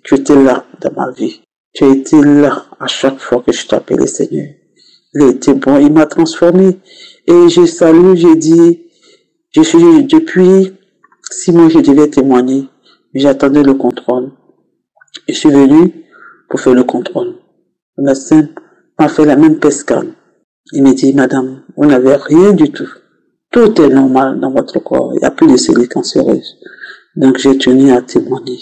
Tu étais là dans ma vie. Tu as été là à chaque fois que je t'appelais, Seigneur. Il a été bon, il m'a transformé. Et je salue, j'ai dit, depuis 6 mois, je devais témoigner. J'attendais le contrôle. Je suis venu pour faire le contrôle. Le médecin m'a fait la même pescane. Il me dit, madame, vous n'avez rien du tout. Tout est normal dans votre corps. Il n'y a plus de cellules cancéreuses. Donc, j'ai tenu à témoigner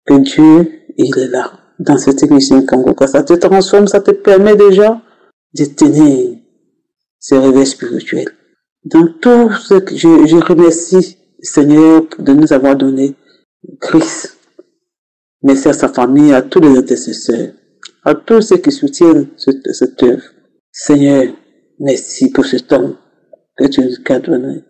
que Dieu, il est là. Dans cette émission Kanguka, ça te transforme, ça te permet déjà de tenir ce réveil spirituel. Donc, tout ce que je remercie le Seigneur de nous avoir donné Christ. Merci à sa famille, à tous les intercesseurs, à tous ceux qui soutiennent cette œuvre. Seigneur, merci pour ce temps que tu nous as donné.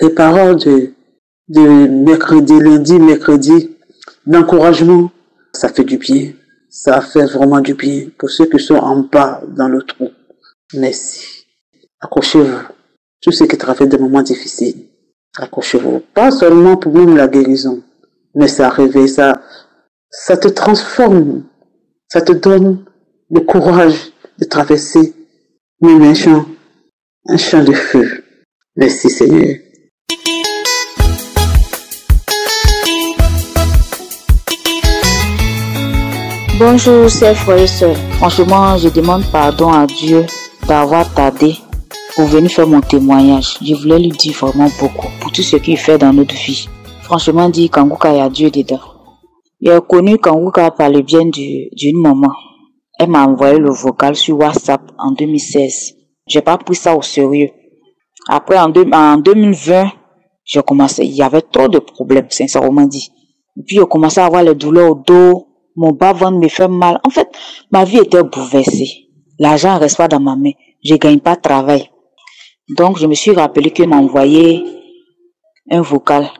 Les paroles de mercredi, lundi, mercredi, d'encouragement, ça fait du bien. Ça fait vraiment du bien pour ceux qui sont en bas dans le trou. Merci. Accrochez-vous. Tous ceux qui traversent des moments difficiles, accrochez-vous. Pas seulement pour même la guérison, mais ça réveille, ça te transforme. Ça te donne le courage de traverser même un champ de feu. Merci Seigneur. Bonjour, chers frères et sœurs. Franchement, je demande pardon à Dieu d'avoir tardé pour venir faire mon témoignage. Je voulais lui dire vraiment beaucoup pour tout ce qu'il fait dans notre vie. Franchement, dit Kanguka, il y a Dieu dedans. J'ai connu Kanguka par le bien d'une maman. Elle m'a envoyé le vocal sur WhatsApp en 2016. J'ai pas pris ça au sérieux. Après, en 2020, j'ai commencé, il y avait trop de problèmes, sincèrement dit. Et puis, j'ai commencé à avoir les douleurs au dos. Mon bas-ventre me fait mal. En fait, ma vie était bouleversée. L'argent ne reste pas dans ma main. Je ne gagne pas de travail. Donc, je me suis rappelé qu'il m'a envoyé un vocal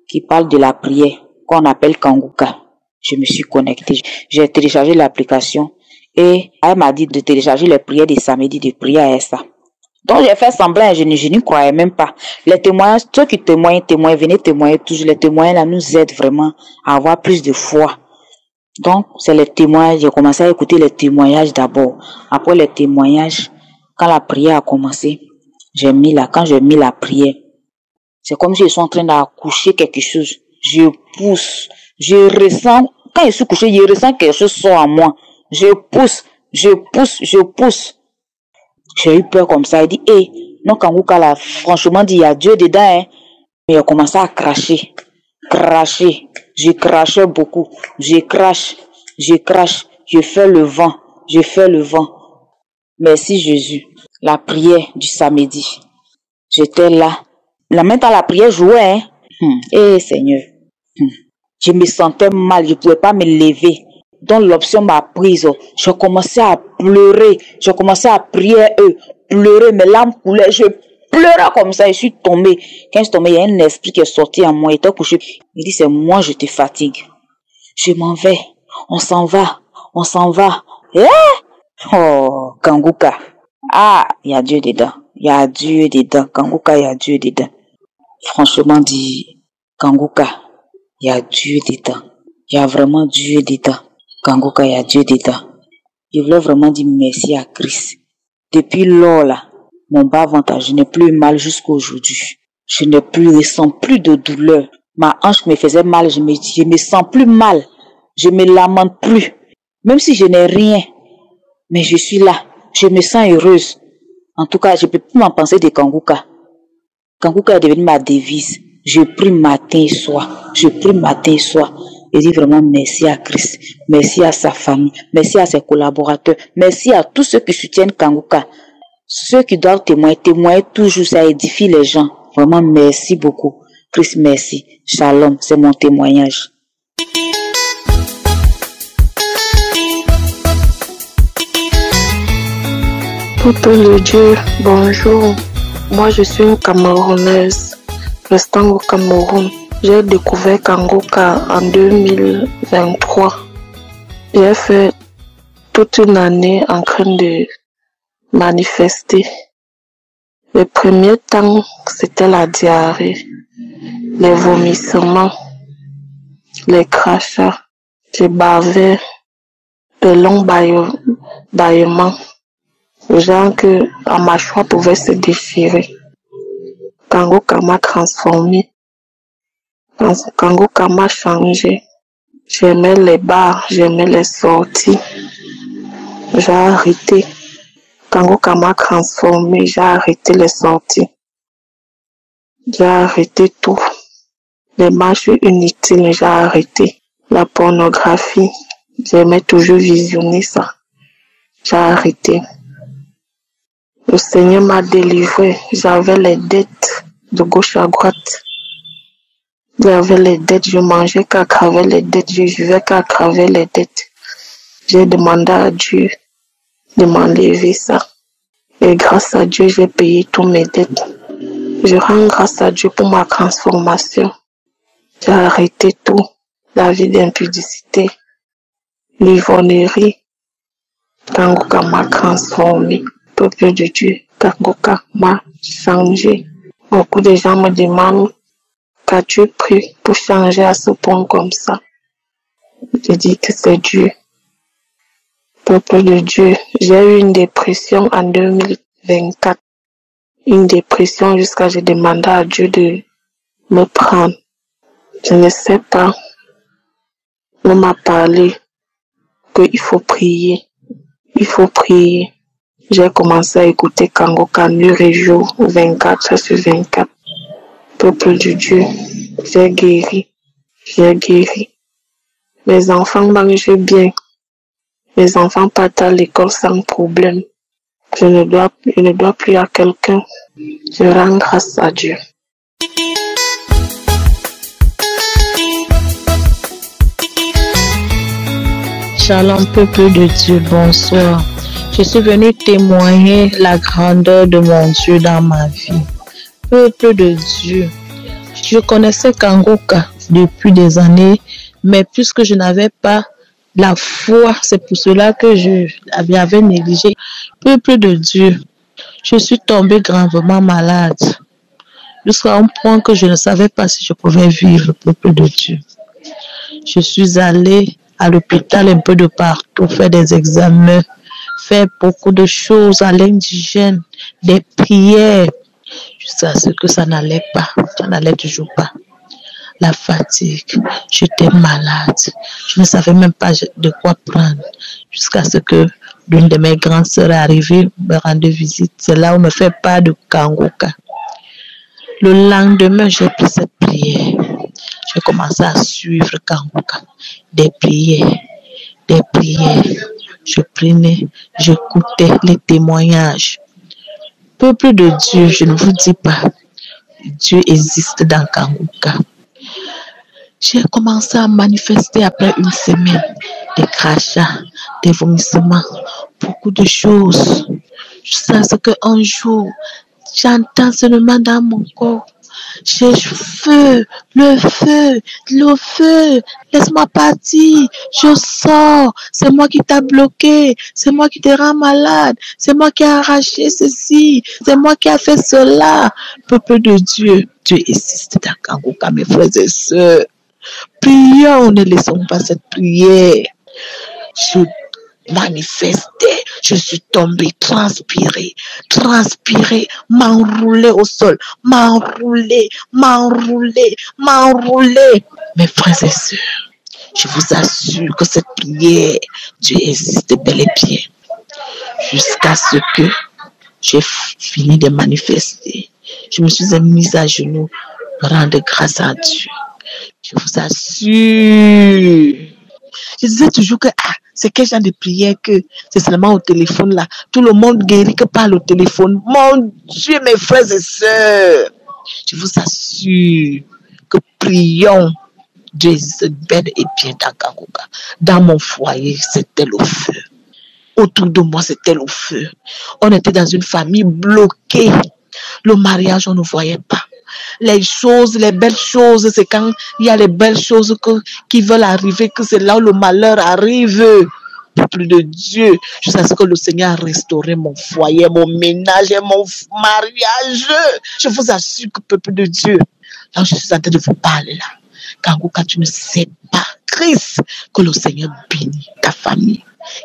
qui parle de la prière qu'on appelle Kanguka. Je me suis connectée. J'ai téléchargé l'application et elle m'a dit de télécharger les prières des samedis, de prier à ça. Donc, j'ai fait semblant et je n'y croyais même pas. Les témoignages, ceux qui témoignent, venez témoigner toujours. Les témoignages là nous aident vraiment à avoir plus de foi. Donc, c'est les témoignages. J'ai commencé à écouter les témoignages d'abord. Après les témoignages, quand la prière a commencé, quand j'ai mis la prière, c'est comme si je suis en train d'accoucher quelque chose. Je pousse, je ressens, quand je suis couché, je ressens quelque chose sort en moi. Je pousse. J'ai eu peur comme ça. Il dit, non, Kanguka là, franchement, dit, il y a Dieu dedans, hein. Mais il a commencé à cracher. Je crachais beaucoup. Je crache. Je fais le vent. Merci Jésus. La prière du samedi. J'étais là. La main dans la prière jouait, hein. Seigneur. Je me sentais mal. Je pouvais pas me lever. Donc l'option m'a prise. J'ai commencé à pleurer. J'ai commencé à prier pleurer. Mes larmes coulaient. Je pleurais comme ça. Je suis tombée. Quand je suis tombée, il y a un esprit qui est sorti en moi. Il était couché. Il dit, c'est moi, je te fatigue. Je m'en vais. On s'en va. Oh, Kanguka. Ah, il y a Dieu dedans. Kanguka, il y a Dieu dedans. Franchement dit, Kanguka, il y a Dieu dedans. Il y a vraiment Dieu dedans. Kanguka, il y a Dieu dedans. Je voulais vraiment dire merci à Christ. Depuis lors là, mon bas-ventre, je n'ai plus mal jusqu'à aujourd'hui. Je ressens plus de douleur. Ma hanche me faisait mal, je me sens plus mal. Je me lamente plus. Même si je n'ai rien. Mais je suis là. Je me sens heureuse. En tout cas, je ne peux plus m'en penser de Kanguka. Kanguka est devenu ma devise. Je prie matin et soir. Je dis vraiment merci à Christ. Merci à sa famille. Merci à ses collaborateurs. Merci à tous ceux qui soutiennent Kanguka. Ceux qui doivent témoigner toujours, ça édifie les gens. Vraiment, merci beaucoup. Christ, merci. Shalom, c'est mon témoignage. Peuple de Dieu, bonjour. Moi, je suis une Camerounaise, restant au Cameroun. J'ai découvert Kangoka en 2023. J'ai fait toute une année en train de manifester. Le premier temps, c'était la diarrhée, les vomissements, les crachats. Je bavais, de longs bâillements, genre que la mâchoire pouvait se déchirer. Kangoka m'a transformé. Kangoka m'a changé. J'aimais les bars, j'aimais les sorties. J'ai arrêté. Kangoka m'a transformé, j'ai arrêté les sorties. J'ai arrêté tout. Les marches inutiles, j'ai arrêté. La pornographie, j'aimais toujours visionner ça. J'ai arrêté. Le Seigneur m'a délivré. J'avais les dettes de gauche à droite. J'avais les dettes, je mangeais qu'à travers les dettes, je vivais qu'à travers les dettes. J'ai demandé à Dieu de m'enlever ça. Et grâce à Dieu, j'ai payé tous mes dettes. Je rends grâce à Dieu pour ma transformation. J'ai arrêté tout. La vie d'impudicité, l'ivonnerie. Kangoka m'a transformé. Peuple de Dieu, Kangoka m'a changé. Beaucoup de gens me demandent qu'as-tu pris pour changer à ce point comme ça? Je dis que c'est Dieu. Peuple de Dieu, j'ai eu une dépression en 2024. Une dépression jusqu'à j'ai demandé à Dieu de me prendre. Je ne sais pas. On m'a parlé qu'il faut prier. Il faut prier. J'ai commencé à écouter Kangoka nuit et jour, 24 sur 24. Peuple de Dieu, j'ai guéri. J'ai guéri. Mes enfants mangent bien. Mes enfants partent à l'école sans problème. Je ne dois plus à quelqu'un. Je rends grâce à Dieu. Shalom, peuple de Dieu, bonsoir. Je suis venu témoigner la grandeur de mon Dieu dans ma vie. Peuple de Dieu, je connaissais Kangoka depuis des années, mais puisque je n'avais pas la foi, c'est pour cela que je l'avais négligé. Peuple de Dieu, je suis tombée gravement malade, jusqu'à un point que je ne savais pas si je pouvais vivre, peuple de Dieu. Je suis allée à l'hôpital un peu de partout, faire des examens, faire beaucoup de choses à l'indigène, des prières, jusqu'à ce que ça n'allait pas, ça n'allait toujours pas. La fatigue, j'étais malade, je ne savais même pas de quoi prendre, jusqu'à ce que l'une de mes grandes sœurs est arrivée, me rendre visite. C'est là où on me fait part de Kangoka. Le lendemain, j'ai pris cette prière. J'ai commencé à suivre Kangoka. Des prières. Je prenais, j'écoutais les témoignages. Peuple de Dieu, je ne vous dis pas, Dieu existe dans Kangoka. J'ai commencé à manifester après une semaine, des crachats, des vomissements, beaucoup de choses. Jusqu'à ce qu'un jour, j'entends seulement dans mon corps, j'ai le feu, laisse-moi partir, je sors, c'est moi qui t'a bloqué, c'est moi qui te rend malade, c'est moi qui ai arraché ceci, c'est moi qui a fait cela. Peuple de Dieu, Dieu existe dans Kangoka, mes frères et sœurs. Prions, ne laissons pas cette prière. Je manifestais, je suis tombée, transpirée, m'enrouler au sol, m'enrouler. Mes frères et sœurs, je vous assure que cette prière, Dieu existe bel et bien. Jusqu'à ce que j'ai fini de manifester, je me suis mise à genoux, rendre grâce à Dieu. Je vous assure. Je disais toujours que c'est quel genre de prière que c'est seulement au téléphone là. Tout le monde guérit que par le téléphone. Mon Dieu, mes frères et sœurs. Je vous assure que prions. Dieu existe bel et bien dans Kangoka. Dans mon foyer, c'était le feu. Autour de moi, c'était le feu. On était dans une famille bloquée. Le mariage, on ne voyait pas. Les belles choses, c'est quand il y a les belles choses qui veulent arriver, que c'est là où le malheur arrive. Peuple de Dieu, jusqu'à ce que le Seigneur a restauré mon foyer, mon ménage et mon mariage. Je vous assure que, peuple de Dieu, là où je suis en train de vous parler là, Kanguka, tu ne sais pas, Christ, que le Seigneur bénit ta famille,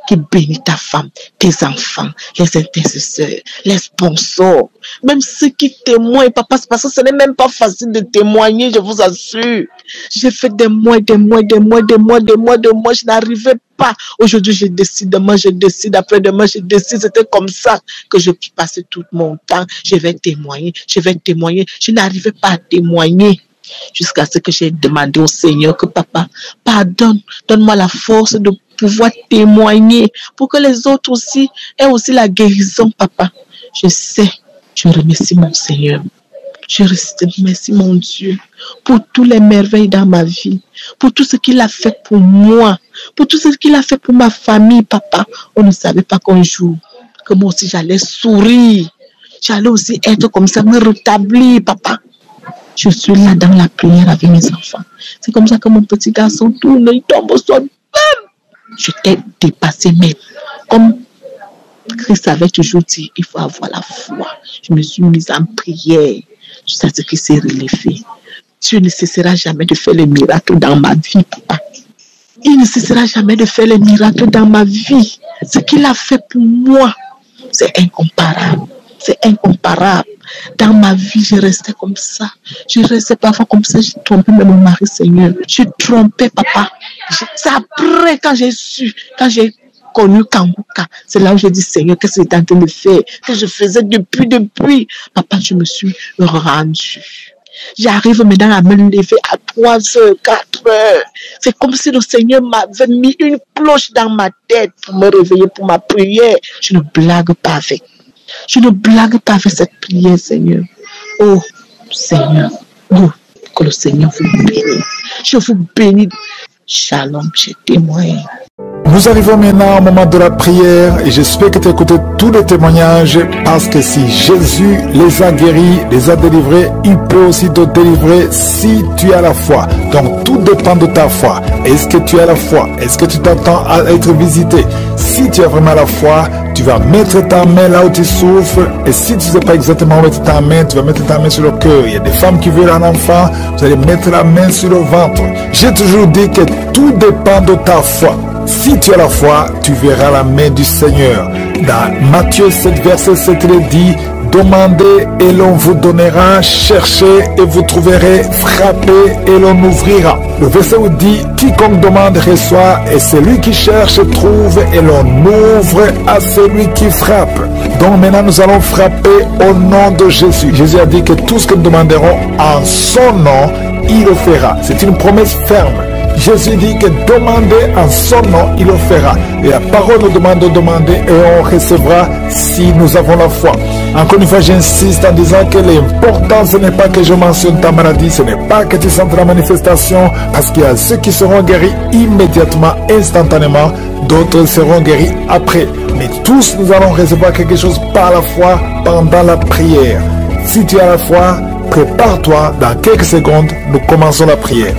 qui bénit ta femme, tes enfants, les intercesseurs, les sponsors, même ceux qui témoignent, papa, c'est parce que ce n'est même pas facile de témoigner, je vous assure. J'ai fait des mois, je n'arrivais pas. Aujourd'hui, je décide, demain, je décide, après-demain, je décide. C'était comme ça que je passais tout mon temps. Je vais témoigner. Je n'arrivais pas à témoigner. Jusqu'à ce que j'ai demandé au Seigneur que papa, pardonne, donne-moi la force de pouvoir témoigner pour que les autres aussi aient aussi la guérison, papa. Je sais, je remercie mon Seigneur. Je remercie mon Dieu pour tous les merveilles dans ma vie, pour tout ce qu'il a fait pour moi, pour tout ce qu'il a fait pour ma famille, papa. On ne savait pas qu'un jour, que moi aussi j'allais sourire, j'allais aussi être comme ça, me rétablir, papa. Je suis là dans la prière avec mes enfants. C'est comme ça que mon petit garçon tourne, il tombe au sol. Je t'ai dépassé même. Comme Christ avait toujours dit, il faut avoir la foi. Je me suis mise en prière jusqu'à ce qu'il s'est relevé. Dieu ne cessera jamais de faire les miracles dans ma vie, papa. Il ne cessera jamais de faire les miracles dans ma vie. Ce qu'il a fait pour moi, c'est incomparable. C'est incomparable. Dans ma vie, je restais comme ça. Je restais parfois comme ça. J'ai trompé même mon mari, Seigneur. Je trompais, papa. C'est après, quand j'ai connu Kanguka, c'est là où j'ai dit, Seigneur, qu'est-ce que tu es en train de faire? Que je faisais depuis. Papa, je me suis rendu. J'arrive maintenant à me lever à 3h, 4h. C'est comme si le Seigneur m'avait mis une cloche dans ma tête pour me réveiller pour ma prière. Je ne blague pas avec. Je ne blague pas avec cette prière, Seigneur. Oh, Seigneur. Oh, que le Seigneur vous bénisse. Je vous bénis. Shalom, je témoigne. Nous arrivons maintenant au moment de la prière et j'espère que tu as écouté tous les témoignages parce que si Jésus les a guéris, les a délivrés, il peut aussi te délivrer si tu as la foi. Donc tout dépend de ta foi. Est-ce que tu as la foi? Est-ce que tu t'attends à être visité? Si tu as vraiment la foi, tu vas mettre ta main là où tu souffres et si tu ne sais pas exactement où mettre ta main, tu vas mettre ta main sur le cœur. Il y a des femmes qui veulent un enfant, vous allez mettre la main sur le ventre. J'ai toujours dit que tout dépend de ta foi. Si tu as la foi, tu verras la main du Seigneur. Dans Matthieu 7, verset 7, il dit, demandez et l'on vous donnera, cherchez et vous trouverez, frappez et l'on ouvrira. Le verset où dit, quiconque demande reçoit et celui qui cherche trouve et l'on ouvre à celui qui frappe. Donc maintenant nous allons frapper au nom de Jésus. Jésus a dit que tout ce que nous demanderons en son nom, il le fera. C'est une promesse ferme. Jésus dit que demandez en son nom, il le fera. Et la parole nous demande de demander et on recevra si nous avons la foi. Encore une fois, j'insiste en disant que l'important, ce n'est pas que je mentionne ta maladie, ce n'est pas que tu sentes la manifestation, parce qu'il y a ceux qui seront guéris immédiatement, instantanément, d'autres seront guéris après. Mais tous, nous allons recevoir quelque chose par la foi pendant la prière. Si tu as la foi, prépare-toi, dans quelques secondes, nous commençons la prière.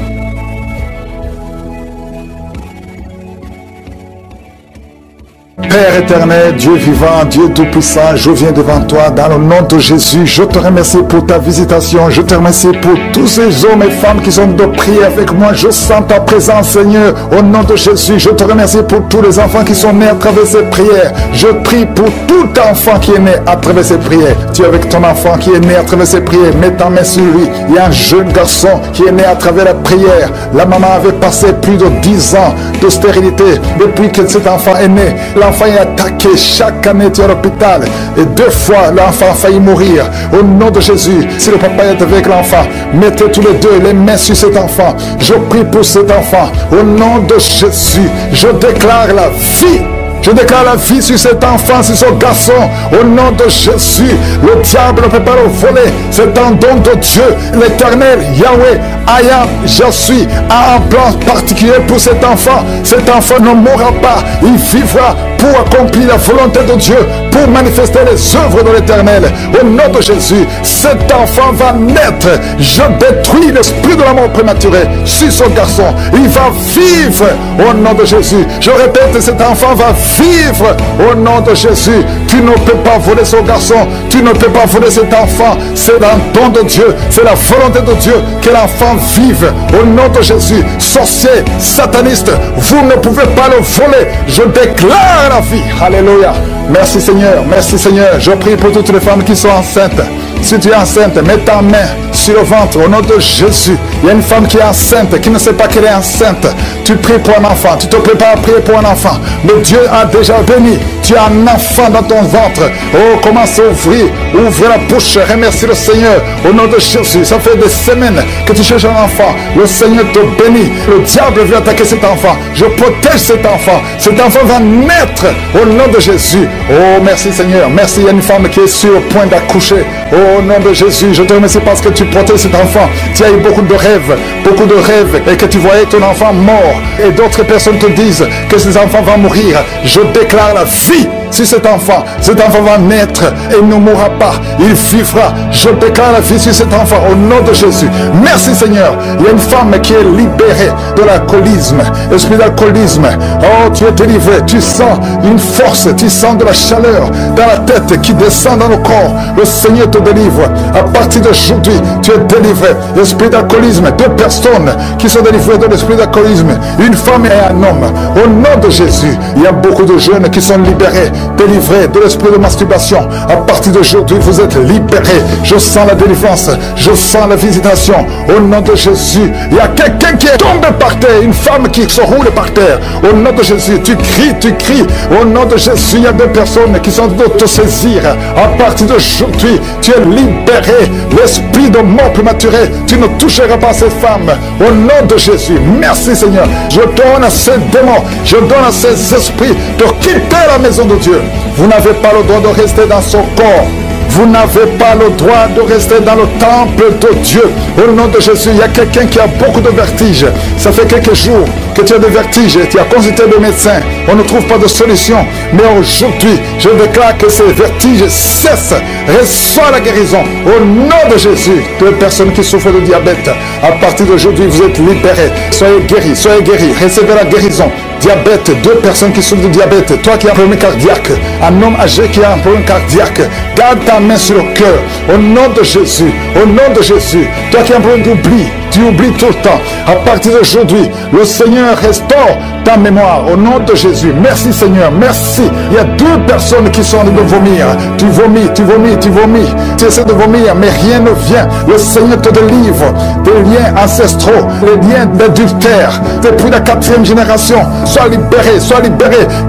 Père éternel, Dieu vivant, Dieu tout-puissant, je viens devant toi dans le nom de Jésus. Je te remercie pour ta visitation. Je te remercie pour tous ces hommes et femmes qui sont de prier avec moi. Je sens ta présence, Seigneur, au nom de Jésus. Je te remercie pour tous les enfants qui sont nés à travers ces prières. Je prie pour tout enfant qui est né à travers ces prières. Tu es avec ton enfant qui est né à travers ces prières. Mets ta main sur lui. Il y a un jeune garçon qui est né à travers la prière. La maman avait passé plus de 10 ans de stérilité depuis que cet enfant est né. L'enfant est attaqué chaque année, tu es à l'hôpital. Et 2 fois, l'enfant a failli mourir. Au nom de Jésus, si le papa est avec l'enfant, mettez tous les deux les mains sur cet enfant. Je prie pour cet enfant. Au nom de Jésus, je déclare la vie. Je déclare la vie sur cet enfant, sur ce garçon. Au nom de Jésus, le diable ne peut pas le voler. C'est un don de Dieu. L'Éternel, Yahweh, Ayam, je suis, a un plan particulier pour cet enfant. Cet enfant ne mourra pas. Il vivra pour accomplir la volonté de Dieu, pour manifester les œuvres de l'Éternel. Au nom de Jésus, cet enfant va naître. Je détruis l'esprit de la mort prématurée sur ce garçon. Il va vivre au nom de Jésus. Je répète, cet enfant va vivre au nom de Jésus. Tu ne peux pas voler ce garçon. Tu ne peux pas voler cet enfant. C'est un don de Dieu. C'est la volonté de Dieu que l'enfant vive au nom de Jésus. Sorcier, sataniste, vous ne pouvez pas le voler. Je déclare la vie. Alléluia. Merci Seigneur, merci Seigneur. Je prie pour toutes les femmes qui sont enceintes. Si tu es enceinte, mets ta main sur le ventre au nom de Jésus. Il y a une femme qui est enceinte, qui ne sait pas qu'elle est enceinte. Tu pries pour un enfant, tu te prépares à prier pour un enfant. Mais Dieu a déjà béni. Tu as un enfant dans ton ventre. Oh, commence à ouvrir la bouche, remercie le Seigneur au nom de Jésus. Ça fait des semaines que tu cherches un enfant. Le Seigneur te bénit. Le diable veut attaquer cet enfant. Je protège cet enfant. Cet enfant va naître au nom de Jésus. Oh, merci Seigneur. Merci. Il y a une femme qui est sur le point d'accoucher. Oh, au nom de Jésus, je te remercie parce que tu protèges cet enfant. Tu as eu beaucoup de rêves, et que tu voyais ton enfant mort. Et d'autres personnes te disent que cet enfant va mourir. Je déclare la vie sur cet enfant. Cet enfant va naître et il ne mourra pas. Il vivra. Je déclare la vie sur cet enfant au nom de Jésus. Merci Seigneur. Il y a une femme qui est libérée de l'alcoolisme, esprit d'alcoolisme. Oh, tu es délivré. Tu sens une force, tu sens de la chaleur dans la tête qui descend dans le corps. Le Seigneur te délivre. À partir d'aujourd'hui, tu es délivré. L'esprit d'alcoolisme, 2 personnes qui sont délivrées de l'esprit d'alcoolisme, une femme et un homme. Au nom de Jésus, il y a beaucoup de jeunes qui sont libérés, délivrés de l'esprit de masturbation. À partir d'aujourd'hui, vous êtes libérés. Je sens la délivrance, je sens la visitation. Au nom de Jésus, il y a quelqu'un qui est tombé par terre, une femme qui se roule par terre. Au nom de Jésus, tu cries. Au nom de Jésus, il y a 2 personnes qui sont de te saisir. À partir d'aujourd'hui, tu es libéré. L'esprit de mort prématurée, tu ne toucheras pas ces femmes. Au nom de Jésus, merci Seigneur. Je donne à ces démons, je donne à ces esprits de quitter la maison de Dieu. Vous n'avez pas le droit de rester dans son corps. Vous n'avez pas le droit de rester dans le temple de Dieu. Au nom de Jésus, il y a quelqu'un qui a beaucoup de vertiges. Ça fait quelques jours que tu as des vertiges. Tu as consulté le médecin. On ne trouve pas de solution. Mais aujourd'hui, je déclare que ces vertiges cessent. Reçois la guérison. Au nom de Jésus, toutes les personnes qui souffrent de diabète, à partir d'aujourd'hui, vous êtes libérés. Soyez guéris, recevez la guérison. Diabète, 2 personnes qui souffrent de diabète, toi qui as un problème cardiaque, un homme âgé qui a un problème cardiaque, garde ta main sur le cœur, au nom de Jésus, au nom de Jésus. Toi qui as un problème d'oubli, tu oublies tout le temps. À partir d'aujourd'hui, le Seigneur restaure ta mémoire au nom de Jésus. Merci Seigneur, merci. Il y a 2 personnes qui sont en train de vomir. Tu vomis. Tu essaies de vomir, mais rien ne vient. Le Seigneur te délivre des liens ancestraux, les liens d'adultère, depuis la 4e génération. Sois libéré.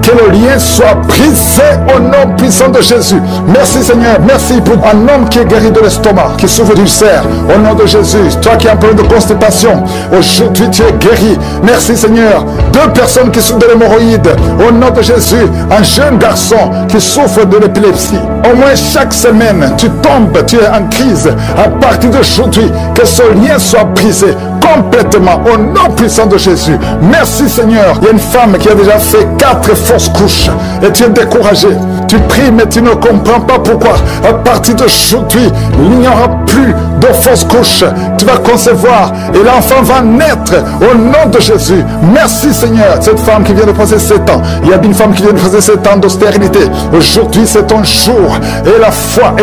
Que le lien soit brisé au nom puissant de Jésus. Merci Seigneur, merci pour un homme qui est guéri de l'estomac, qui souffre d'ulcère. Au nom de Jésus, toi qui as un problème de constipation, aujourd'hui tu es guéri. Merci Seigneur. 2 personnes qui souffrent de l'hémorroïde. Au nom de Jésus, un jeune garçon qui souffre de l'épilepsie. Au moins chaque semaine, tu tombes, tu es en crise. À partir d'aujourd'hui, que ce lien soit brisé complètement au nom puissant de Jésus. Merci Seigneur. Il y a une femme qui a déjà fait 4 fausses couches et tu es découragé. Tu pries mais tu ne comprends pas pourquoi. À partir d'aujourd'hui, il n'y aura plus de fausses couches. Tu vas concevoir et l'enfant va naître au nom de Jésus. Merci Seigneur. Cette femme qui vient de passer 7 ans, il y a une femme qui vient de passer 7 ans d'austérité. Aujourd'hui c'est ton jour. Et la foi.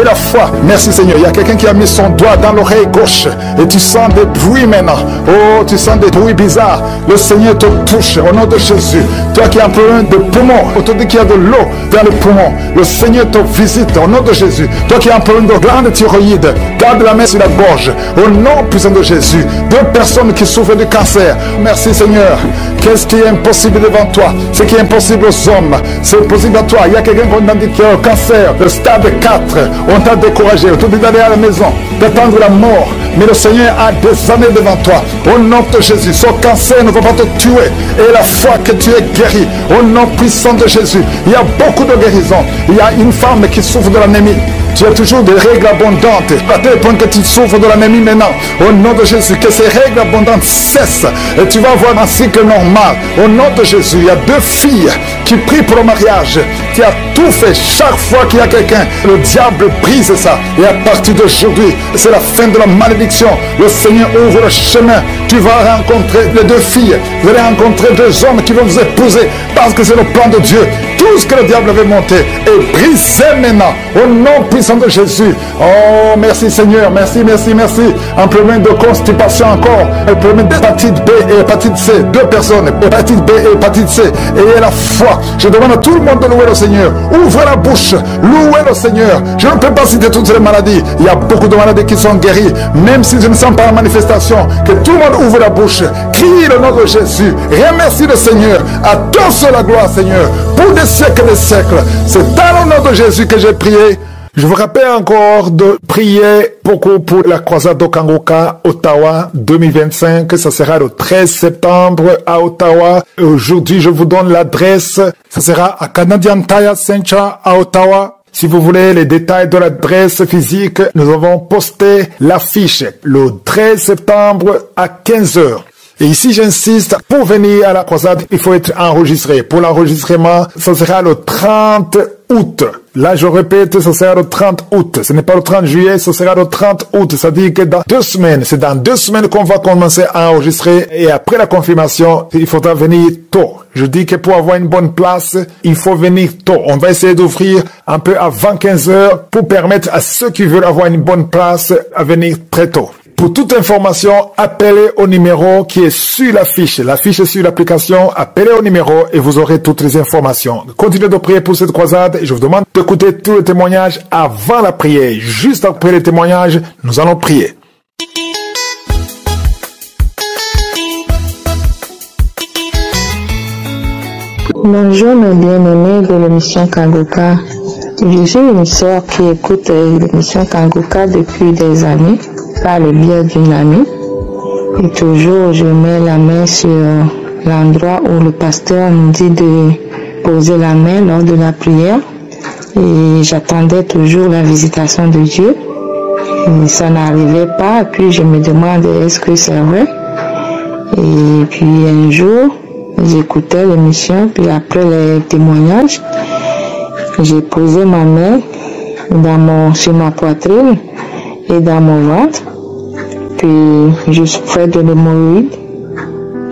Merci Seigneur. Il y a quelqu'un qui a mis son doigt dans l'oreille gauche et tu sens des bruits maintenant. Oh, tu sens des bruits bizarres. Le Seigneur te touche au nom de Jésus. Toi qui as un problème de poumon, on te dit qu'il y a de l'eau dans le poumon. Le Seigneur te visite au nom de Jésus. Toi qui as un problème de glande thyroïde, garde la main sur la gorge au nom puissant de Jésus. 2 personnes qui souffrent de cancer. Merci Seigneur. Qu'est-ce qui est impossible devant toi? Ce qui est impossible aux hommes, c'est possible à toi. Il y a quelqu'un qui t'a dit qu'il y a un cancer, le stade 4. On t'a découragé, on t'a dit d'aller à la maison, d'attendre la mort. Mais le Seigneur a des années devant toi. Au nom de Jésus, ce cancer ne va pas te tuer. Et la foi que tu es guéri, au nom puissant de Jésus. Il y a beaucoup de guérisons. Il y a une femme qui souffre de l'anémie. Tu as toujours des règles abondantes, à tel point que tu souffres de l'anémie maintenant. Au nom de Jésus, que ces règles abondantes cessent et tu vas avoir un cycle normal. Au nom de Jésus, il y a 2 filles qui prient pour le mariage. Tu as tout fait. Chaque fois qu'il y a quelqu'un, le diable brise ça. Et à partir d'aujourd'hui, c'est la fin de la malédiction. Le Seigneur ouvre le chemin. Tu vas rencontrer les 2 filles. Vous allez rencontrer 2 hommes qui vont vous épouser parce que c'est le plan de Dieu. Tout ce que le diable avait monté est brisé maintenant. Au nom puissant de Jésus. Oh, merci Seigneur. Merci, merci, merci. Un problème de constipation encore. Un problème d'hépatite B et hépatite C. 2 personnes. Hépatite B et hépatite C. Ayez la foi. Je demande à tout le monde de louer le Seigneur. Ouvrez la bouche. Louez le Seigneur. Je ne peux pas citer toutes les maladies. Il y a beaucoup de maladies qui sont guéries. Même si je ne sens pas la manifestation. Que tout le monde ouvre la bouche. Crie le nom de Jésus. Remercie le Seigneur. À toi seul la gloire, Seigneur. Pour des siècles et des siècles. C'est dans le nom de Jésus que j'ai prié. Je vous rappelle encore de prier beaucoup pour la croisade de Kanguka, Ottawa 2025. Ça sera le 13 septembre à Ottawa. Aujourd'hui, je vous donne l'adresse. Ça sera à Canadian Tire Center à Ottawa. Si vous voulez les détails de l'adresse physique, nous avons posté l'affiche le 13 septembre à 15h. Et ici, j'insiste, pour venir à la croisade, il faut être enregistré. Pour l'enregistrement, ça sera le 30 août. Là, je répète, ce sera le 30 août. Ce n'est pas le 30 juillet, ce sera le 30 août. C'est-à-dire que dans 2 semaines, c'est dans 2 semaines qu'on va commencer à enregistrer. Et après la confirmation, il faudra venir tôt. Je dis que pour avoir une bonne place, il faut venir tôt. On va essayer d'ouvrir un peu avant 15h pour permettre à ceux qui veulent avoir une bonne place à venir très tôt. Pour toute information, appelez au numéro qui est sur l'affiche. L'affiche est sur l'application. Appelez au numéro et vous aurez toutes les informations. Continuez de prier pour cette croisade et je vous demande d'écouter tous les témoignages avant la prière. Juste après les témoignages, nous allons prier. Bonjour mes bien-aimés de l'émission Kanguka. Je suis une sœur qui écoute l'émission Kanguka depuis des années. Par le biais d'une amie. Et toujours, je mets la main sur l'endroit où le pasteur nous dit de poser la main lors de la prière. Et j'attendais toujours la visitation de Dieu. Et ça n'arrivait pas. Et puis je me demandais est-ce que c'est vrai. Et puis un jour, j'écoutais l'émission. Puis après les témoignages, j'ai posé ma main sur ma poitrine et dans mon ventre. Puis je souffrais de l'hémorroïde.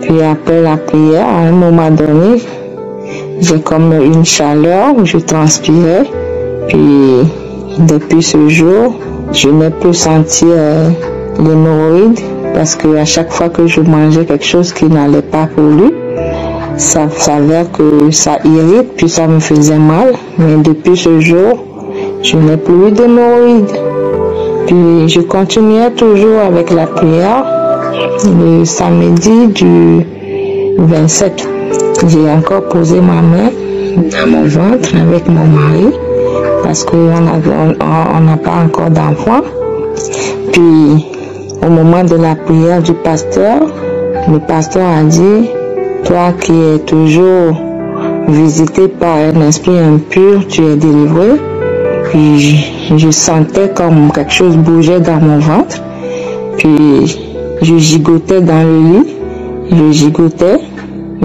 Puis après la prière, à un moment donné, j'ai comme une chaleur, je transpirais. Puis depuis ce jour, je n'ai plus senti l'hémorroïde parce que à chaque fois que je mangeais quelque chose qui n'allait pas pour lui, ça s'avère que ça irrite, puis ça me faisait mal. Mais depuis ce jour, je n'ai plus d'hémorroïde. Puis je continuais toujours avec la prière. Le samedi du 27, j'ai encore posé ma main dans mon ventre avec mon mari parce qu'on n'a pas encore d'enfant. Puis au moment de la prière du pasteur, le pasteur a dit « Toi qui es toujours visité par un esprit impur, tu es délivré. » Puis je sentais comme quelque chose bougeait dans mon ventre. Puis je gigotais dans le lit. Je gigotais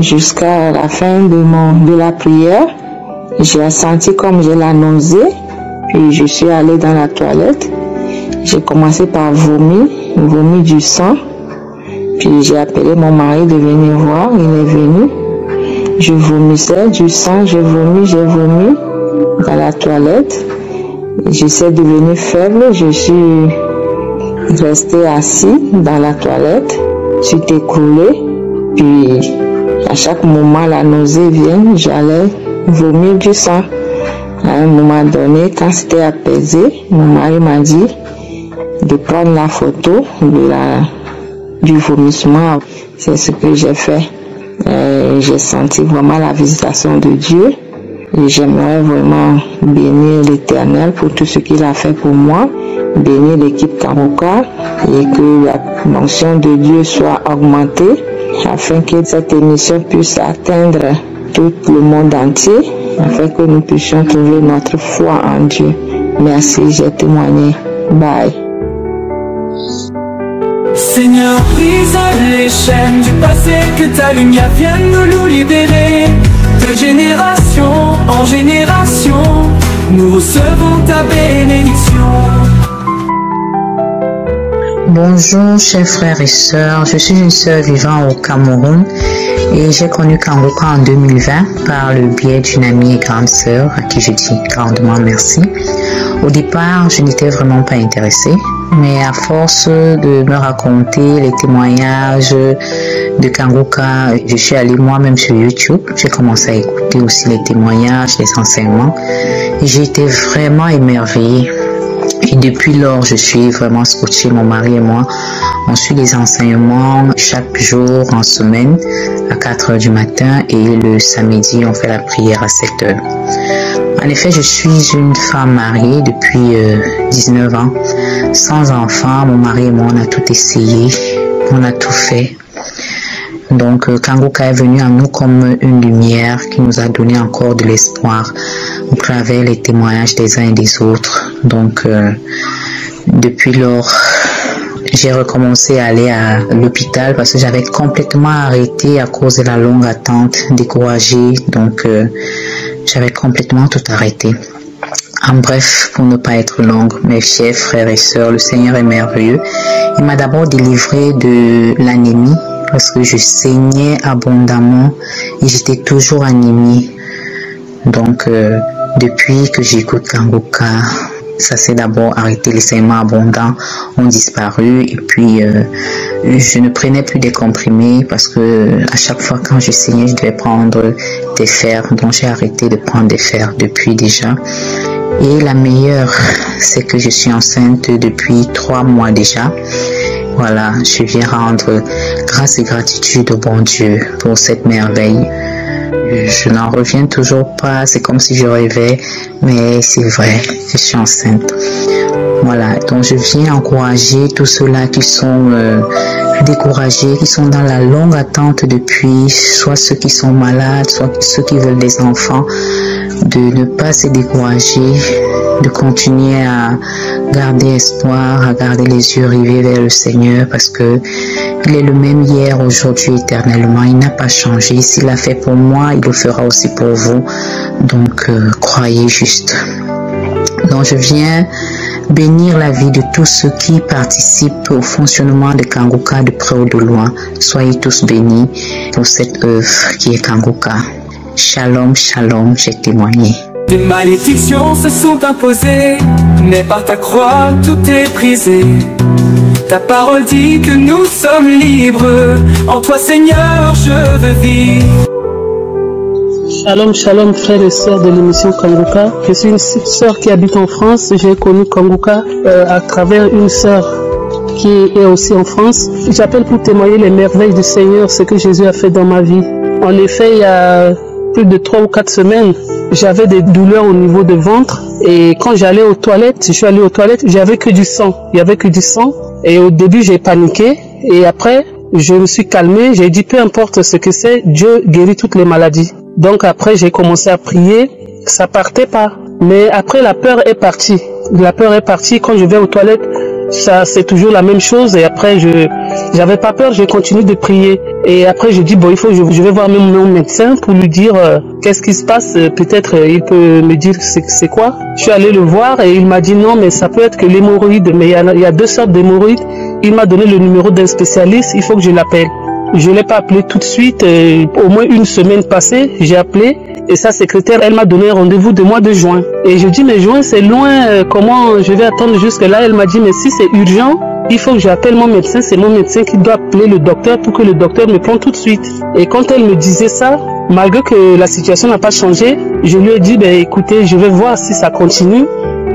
jusqu'à la fin de la prière. J'ai senti comme j'ai la nausée. Puis je suis allée dans la toilette. J'ai commencé par vomir du sang. Puis j'ai appelé mon mari de venir voir. Il est venu. Je vomissais du sang. J'ai vomi dans la toilette. J'essaie de devenir faible, je suis resté assis dans la toilette, je suis écroulé, puis à chaque moment la nausée vient, j'allais vomir du sang. À un moment donné, quand c'était apaisé, mon mari m'a dit de prendre la photo du vomissement. C'est ce que j'ai fait. J'ai senti vraiment la visitation de Dieu. Et j'aimerais vraiment bénir l'Éternel pour tout ce qu'il a fait pour moi, bénir l'équipe Kanguka et que la mention de Dieu soit augmentée afin que cette émission puisse atteindre tout le monde entier, afin que nous puissions trouver notre foi en Dieu. Merci, j'ai témoigné. Bye. Seigneur, brise les chaînes du passé, que ta lumière vienne nous libérer. De génération en génération, nous recevons ta bénédiction. Bonjour chers frères et sœurs, je suis une sœur vivant au Cameroun et j'ai connu Kangoka en 2020 par le biais d'une amie et grande sœur à qui je dis grandement merci. Au départ, je n'étais vraiment pas intéressée, mais à force de me raconter les témoignages de Kangoka, je suis allée moi-même sur YouTube, j'ai commencé à écouter aussi les témoignages, les enseignements et j'ai été vraiment émerveillée. Et depuis lors, je suis vraiment scotchée, mon mari et moi. On suit les enseignements chaque jour en semaine à 4 h du matin et le samedi, on fait la prière à 7 h. En effet, je suis une femme mariée depuis 19 ans, sans enfant. Mon mari et moi, on a tout essayé, on a tout fait. Donc, Kangoka est venu à nous comme une lumière qui nous a donné encore de l'espoir au travers les témoignages des uns et des autres. Donc, depuis lors, j'ai recommencé à aller à l'hôpital parce que j'avais complètement arrêté à cause de la longue attente, découragée. Donc, j'avais complètement tout arrêté. En bref, pour ne pas être longue, mes chers frères et sœurs, le Seigneur est merveilleux. Il m'a d'abord délivré de l'anémie parce que je saignais abondamment et j'étais toujours anémie. Donc, depuis que j'écoute Kangoka, ça s'est d'abord arrêté, les saignements abondants ont disparu et puis je ne prenais plus des comprimés parce que à chaque fois quand je saignais, je devais prendre des fers. Donc, j'ai arrêté de prendre des fers depuis déjà. Et la meilleure, c'est que je suis enceinte depuis 3 mois déjà. Voilà, je viens rendre grâce et gratitude au bon Dieu pour cette merveille. Je n'en reviens toujours pas, c'est comme si je rêvais, mais c'est vrai, je suis enceinte. Voilà, donc je viens encourager tous ceux-là qui sont découragés, qui sont dans la longue attente depuis, soit ceux qui sont malades, soit ceux qui veulent des enfants, de ne pas se décourager, de continuer à garder espoir, à garder les yeux rivés vers le Seigneur parce que il est le même hier, aujourd'hui, éternellement. Il n'a pas changé. S'il l'a fait pour moi, il le fera aussi pour vous. Donc, croyez juste. Donc, je viens bénir la vie de tous ceux qui participent au fonctionnement de Kangoka de près ou de loin. Soyez tous bénis pour cette œuvre qui est Kangoka. Shalom, shalom, j'ai témoigné. Des malédictions se sont imposées, mais par ta croix tout est brisé. Ta parole dit que nous sommes libres, en toi Seigneur je veux vivre. Shalom, shalom frères et sœurs de l'émission Kangoka. Je suis une sœur qui habite en France. J'ai connu Kangoka à travers une sœur qui est aussi en France. J'appelle pour témoigner les merveilles du Seigneur, ce que Jésus a fait dans ma vie. En effet, il y a plus de 3 ou 4 semaines, j'avais des douleurs au niveau du ventre et quand j'allais aux toilettes, je suis allé aux toilettes, j'avais que du sang. Il y avait que du sang et au début j'ai paniqué et après je me suis calmé, j'ai dit peu importe ce que c'est, Dieu guérit toutes les maladies. Donc après j'ai commencé à prier, ça partait pas. Mais après la peur est partie. La peur est partie, quand je vais aux toilettes, ça c'est toujours la même chose et après j'avais pas peur, j'ai continué de prier et après je dis bon il faut je vais voir même mon médecin pour lui dire qu'est-ce qui se passe, peut-être il peut me dire c'est quoi. Je suis allé le voir et il m'a dit non mais ça peut être que l'hémorroïde, mais il y a 2 sortes d'hémorroïdes. Il m'a donné le numéro d'un spécialiste, il faut que je l'appelle. Je l'ai pas appelé tout de suite, au moins une semaine passée, j'ai appelé et sa secrétaire, elle m'a donné un rendez-vous de mois de juin. Et je dis mais juin c'est loin, comment je vais attendre jusque là? Elle m'a dit mais si c'est urgent, il faut que j'appelle mon médecin, c'est mon médecin qui doit appeler le docteur pour que le docteur me prenne tout de suite. Et quand elle me disait ça, malgré que la situation n'a pas changé, je lui ai dit ben écoutez, je vais voir si ça continue,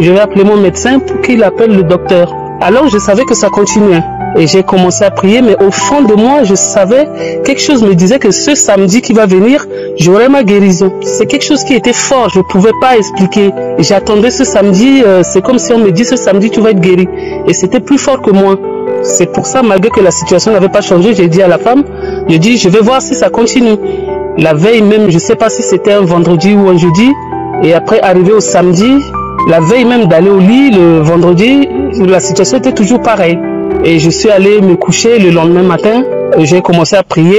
je vais appeler mon médecin pour qu'il appelle le docteur. Alors je savais que ça continuait. Et j'ai commencé à prier, mais au fond de moi, je savais, quelque chose me disait que ce samedi qui va venir, j'aurai ma guérison. C'est quelque chose qui était fort, je ne pouvais pas expliquer. J'attendais ce samedi, c'est comme si on me dit ce samedi tu vas être guéri. Et c'était plus fort que moi. C'est pour ça, malgré que la situation n'avait pas changé, j'ai dit à la femme, je dis je vais voir si ça continue. La veille même, je ne sais pas si c'était un vendredi ou un jeudi. Et après, arrivé au samedi, La veille même d'aller au lit, le vendredi, la situation était toujours pareille. Et je suis allé me coucher le lendemain matin. J'ai commencé à prier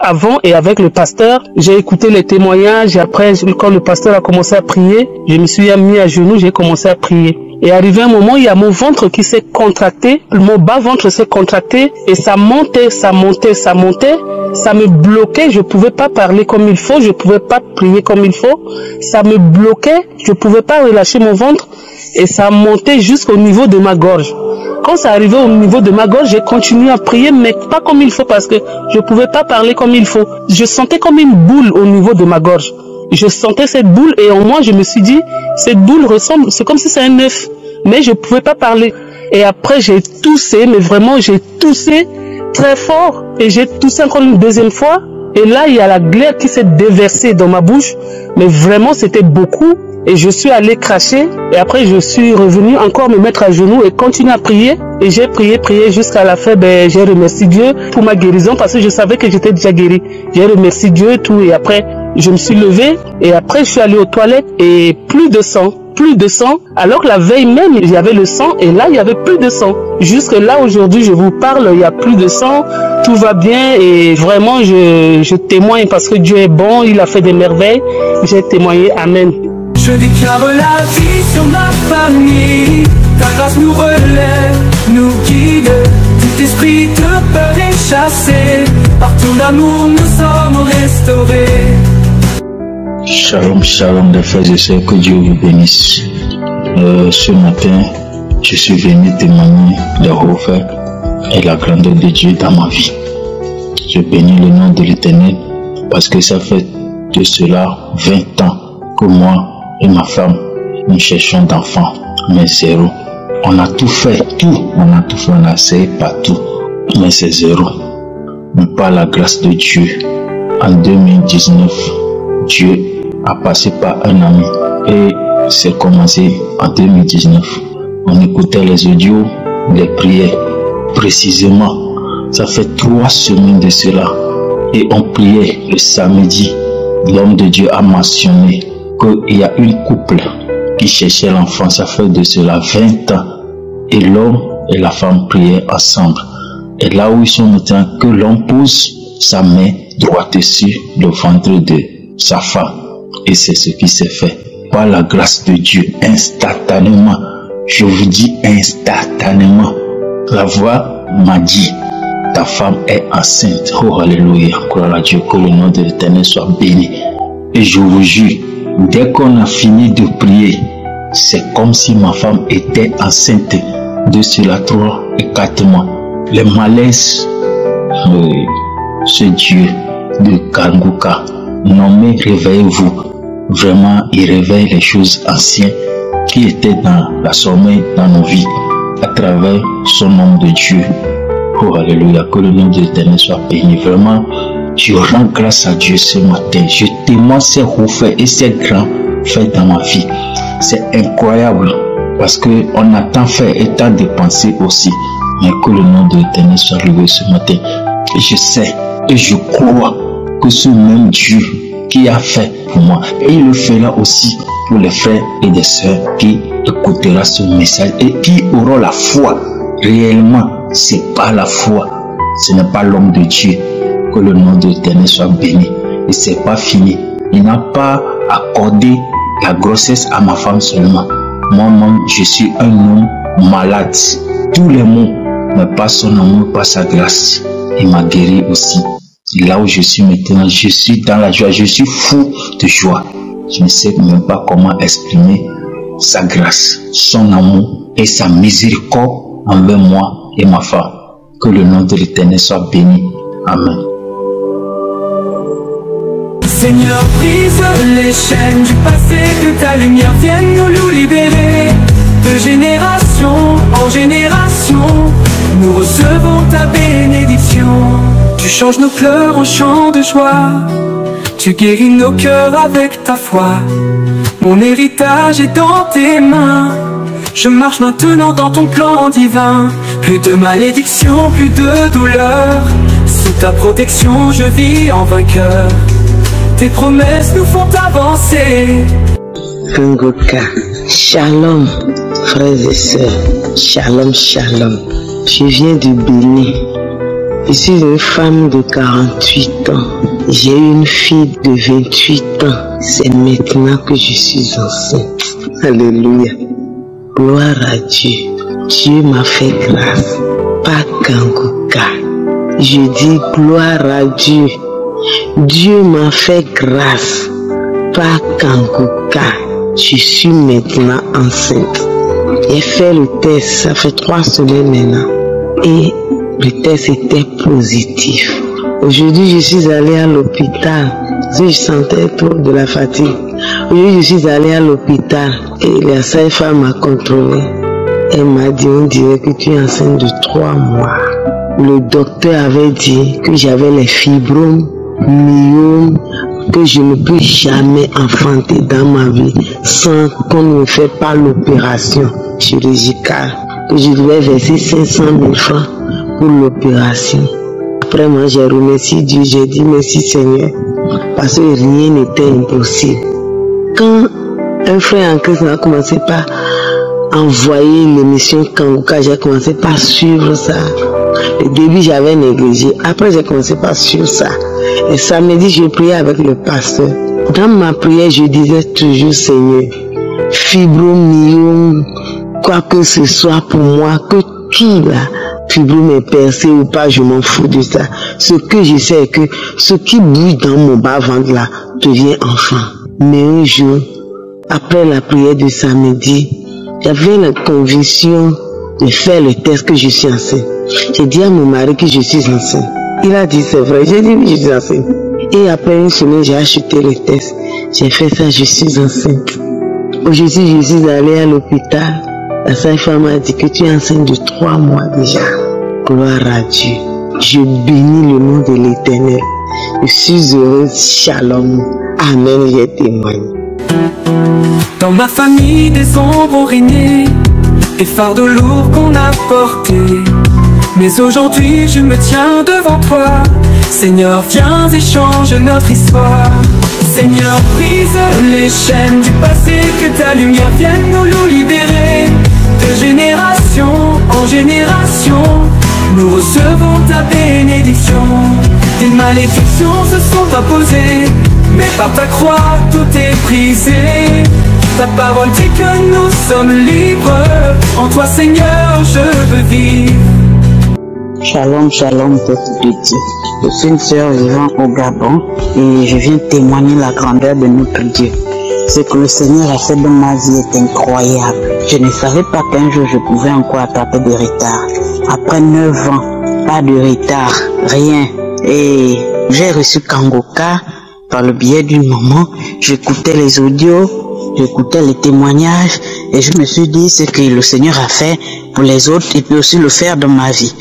avant et avec le pasteur. J'ai écouté les témoignages. Et après, quand le pasteur a commencé à prier, je me suis mis à genoux, j'ai commencé à prier. Et arrivé un moment, il y a mon ventre qui s'est contracté. Mon bas-ventre s'est contracté et ça montait, ça montait, ça montait. Ça me bloquait, je pouvais pas parler comme il faut, je pouvais pas prier comme il faut. Ça me bloquait, je pouvais pas relâcher mon ventre et ça montait jusqu'au niveau de ma gorge. Quand ça arrivait au niveau de ma gorge, j'ai continué à prier, mais pas comme il faut parce que je pouvais pas parler comme il faut. Je sentais comme une boule au niveau de ma gorge. Je sentais cette boule et en moi, je me suis dit, cette boule ressemble, c'est comme si c'est un œuf, mais je pouvais pas parler. Et après, j'ai toussé, mais vraiment, j'ai toussé très fort et j'ai toussé encore une deuxième fois. Et là, il y a la glaire qui s'est déversée dans ma bouche, mais vraiment, c'était beaucoup. Et je suis allé cracher et après je suis revenu encore me mettre à genoux et continuer à prier. Et j'ai prié jusqu'à la fin. J'ai remercié Dieu pour ma guérison parce que je savais que j'étais déjà guéri. J'ai remercié Dieu et tout. Et après, je me suis levé et après je suis allé aux toilettes et plus de sang. Alors que la veille même, il y avait le sang et là, il y avait plus de sang. Jusque là, aujourd'hui, je vous parle, il n'y a plus de sang, tout va bien et vraiment, je témoigne parce que Dieu est bon, il a fait des merveilles. J'ai témoigné, amen. Je déclare la vie sur ma famille. Ta grâce nous relève, nous guide. Tout esprit de peur est chassé. Par ton amour nous sommes restaurés. Shalom, shalom les frères et sœurs, que Dieu vous bénisse. Ce matin, je suis venu témoigner le refait et la grandeur de Dieu dans ma vie. Je bénis le nom de l'Éternel parce que ça fait de cela 20 ans que moi et ma femme, nous cherchons d'enfants, mais zéro. On a tout fait, on a essayé partout, mais c'est zéro. Mais par la grâce de Dieu, en 2019, Dieu a passé par un ami et c'est commencé en 2019. On écoutait les audios, les prières, précisément. Ça fait 3 semaines de cela et on priait le samedi. L'homme de Dieu a mentionné qu'il y a une couple qui cherchait l'enfant, ça fait de cela 20 ans. Et l'homme et la femme priaient ensemble. Et là où ils sont maintenant, que l'homme pose sa main droite sur le ventre de sa femme. Et c'est ce qui s'est fait. Par la grâce de Dieu, instantanément, je vous dis instantanément, la voix m'a dit, ta femme est enceinte. Oh alléluia, gloire à Dieu, que le nom de l'Éternel soit béni. Et je vous jure, dès qu'on a fini de prier, c'est comme si ma femme était enceinte de cela 3 et 4 mois. Les malaises, ce Dieu de Kanguka, nommé réveillez-vous. Vraiment, il réveille les choses anciennes qui étaient dans la sommeil dans nos vies à travers son nom de Dieu. Oh alléluia, que le nom de l'Éternel soit béni. Vraiment, je rends grâce à Dieu ce matin. Je témoigne ses hauts faits et ses grands faits dans ma vie. C'est incroyable parce qu'on a tant fait et tant dépensé aussi. Mais que le nom de l'Éternel soit loué ce matin. Et je sais et je crois que ce même Dieu qui a fait pour moi, et il le fera aussi pour les frères et les sœurs qui écouteront ce message et qui auront la foi. Réellement, c'est pas la foi, ce n'est pas l'homme de Dieu. Que le nom de l'Éternel soit béni. Et c'est pas fini. Il n'a pas accordé la grossesse à ma femme seulement. Moi-même, je suis un homme malade. Tous les mots, mais pas son amour, pas sa grâce. Il m'a guéri aussi. Et là où je suis maintenant, je suis dans la joie. Je suis fou de joie. Je ne sais même pas comment exprimer sa grâce, son amour et sa miséricorde envers moi et ma femme. Que le nom de l'Éternel soit béni. Amen. Seigneur, brise les chaînes du passé, que ta lumière vienne nous libérer. De génération en génération, nous recevons ta bénédiction. Tu changes nos pleurs en chants de joie, tu guéris nos cœurs avec ta foi. Mon héritage est dans tes mains, je marche maintenant dans ton plan divin. Plus de malédiction, plus de douleur, sous ta protection je vis en vainqueur. Tes promesses nous font avancer. Kanguka, Shalom, frères et sœurs. Shalom, shalom. Je viens du Bénin. Je suis une femme de 48 ans. J'ai une fille de 28 ans. C'est maintenant que je suis enceinte. Alléluia. Gloire à Dieu. Dieu m'a fait grâce. Pas Kanguka. Je dis gloire à Dieu. Dieu m'a fait grâce. Pas Kanguka. Je suis maintenant enceinte. J'ai fait le test, ça fait 3 semaines maintenant. Et le test était positif. Aujourd'hui, je suis allée à l'hôpital. Je sentais trop de la fatigue. Aujourd'hui, je suis allée à l'hôpital et la sage-femme m'a contrôlé. Elle m'a dit, on dirait que tu es enceinte de 3 mois. Le docteur avait dit que j'avais les fibromes, myomes, que je ne peux jamais enfanter dans ma vie sans qu'on ne me fasse pas l'opération chirurgicale. Que je devais verser 500 000 francs pour l'opération. Après moi, j'ai remercié Dieu, j'ai dit merci Seigneur, parce que rien n'était impossible. Quand un frère en Christ a commencé par envoyer l'émission Kanguka, j'ai commencé par suivre ça. Au début, j'avais négligé. Après, j'ai commencé par suivre ça. Et samedi, je priais avec le pasteur. Dans ma prière, je disais toujours, Seigneur, fibromyome, quoi que ce soit pour moi, que tout là, fibrome est percé ou pas, je m'en fous de ça. Ce que je sais est que ce qui bouge dans mon bas-ventre là devient enfant. Mais un jour, après la prière de samedi, j'avais la conviction de faire le test que je suis enceinte. J'ai dit à mon mari que je suis enceinte. Il a dit c'est vrai. J'ai dit oui, je suis enceinte. Et après une semaine, j'ai acheté le test. J'ai fait ça, je suis enceinte. Aujourd'hui, je suis allée à l'hôpital. La sage-femme m'a dit que tu es enceinte de 3 mois déjà. Gloire à Dieu. Je bénis le nom de l'Éternel. Je suis heureuse. Shalom. Amen. J'ai témoigné. Dans ma famille, des ombres ont régné et fardeaux lourds qu'on a portés. Mais aujourd'hui, je me tiens devant toi. Seigneur, viens et change notre histoire. Seigneur, brise les chaînes du passé, que ta lumière vienne nous libérer. De génération en génération, nous recevons ta bénédiction. Des malédictions se sont imposées, mais par ta croix tout est brisé. Ta parole dit que nous sommes libres. En toi, Seigneur, je veux vivre. Shalom, shalom, peuple de Dieu. Je suis une sœur vivant au Gabon et je viens témoigner la grandeur de notre Dieu. Ce que le Seigneur a fait dans ma vie est incroyable. Je ne savais pas qu'un jour je pouvais encore attraper des retards. Après 9 ans, pas de retard, rien. Et j'ai reçu Kanguka par le biais d'une maman. J'écoutais les audios, j'écoutais les témoignages et je me suis dit ce que le Seigneur a fait pour les autres, il peut aussi le faire dans ma vie.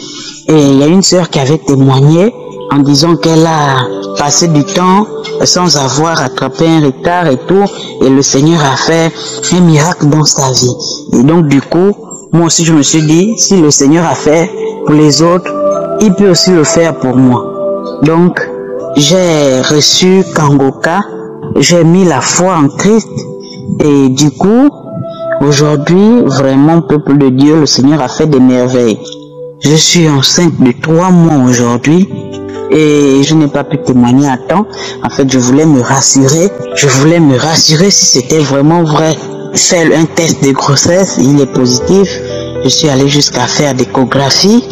Et il y a une sœur qui avait témoigné en disant qu'elle a passé du temps sans avoir attrapé un retard et tout, et le Seigneur a fait un miracle dans sa vie. Et donc du coup, moi aussi je me suis dit, si le Seigneur a fait pour les autres, il peut aussi le faire pour moi. Donc j'ai reçu Kanguka, j'ai mis la foi en Christ, et du coup, aujourd'hui, vraiment, peuple de Dieu, le Seigneur a fait des merveilles. Je suis enceinte de 3 mois aujourd'hui et je n'ai pas pu témoigner à temps. En fait, je voulais me rassurer. Je voulais me rassurer si c'était vraiment vrai. Faire un test de grossesse, il est positif. Je suis allée jusqu'à faire d'échographie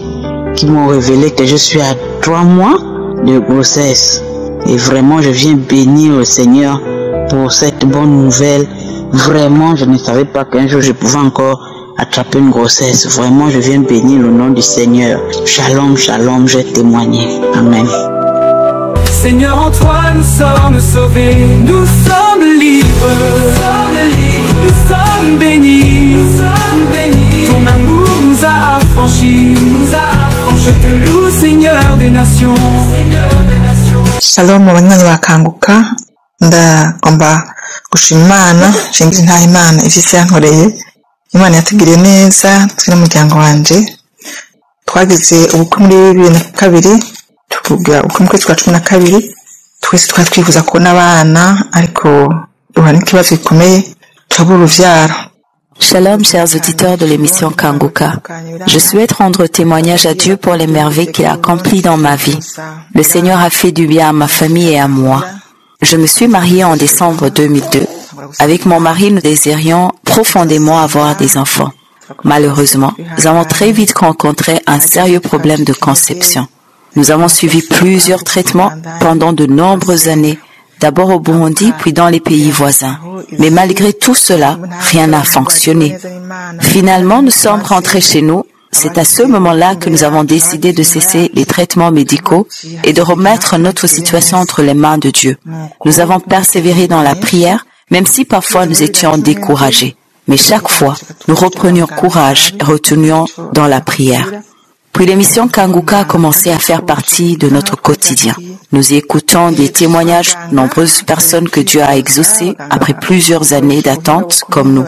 qui m'ont révélé que je suis à 3 mois de grossesse. Et vraiment, je viens bénir le Seigneur pour cette bonne nouvelle. Vraiment, je ne savais pas qu'un jour je pouvais encore attraper une grossesse. Vraiment, je viens bénir le nom du Seigneur. Shalom, shalom, j'ai témoigné. Amen. Seigneur, en toi nous sommes sauvés, nous sommes libres, nous sommes bénis, ton amour nous a affranchis, je te loue, Seigneur des nations. Shalom, abanywanyi ba Kanguka, ndagomba gushima Imana, nshingiza nta Imana ivyo yankoreye. Imana yatugiriye neza, twe n'umuryango wanje twagize ubukwe muri 2002, tuvuga ubukwe mu kwezi kwa 12, twese twifuza kubona abana ariko duhana ikibazo gikomeye, turabura uruvyaro. Shalom, chers auditeurs de l'émission Kanguka. Je souhaite rendre témoignage à Dieu pour les merveilles qu'il a accomplies dans ma vie. Le Seigneur a fait du bien à ma famille et à moi. Je me suis mariée en décembre 2002. Avec mon mari, nous désirions profondément avoir des enfants. Malheureusement, nous avons très vite rencontré un sérieux problème de conception. Nous avons suivi plusieurs traitements pendant de nombreuses années, d'abord au Burundi, puis dans les pays voisins. Mais malgré tout cela, rien n'a fonctionné. Finalement, nous sommes rentrés chez nous. C'est à ce moment-là que nous avons décidé de cesser les traitements médicaux et de remettre notre situation entre les mains de Dieu. Nous avons persévéré dans la prière, même si parfois nous étions découragés. Mais chaque fois, nous reprenions courage et retournions dans la prière. Puis l'émission Kanguka a commencé à faire partie de notre quotidien. Nous y écoutons des témoignages de nombreuses personnes que Dieu a exaucées après plusieurs années d'attente comme nous.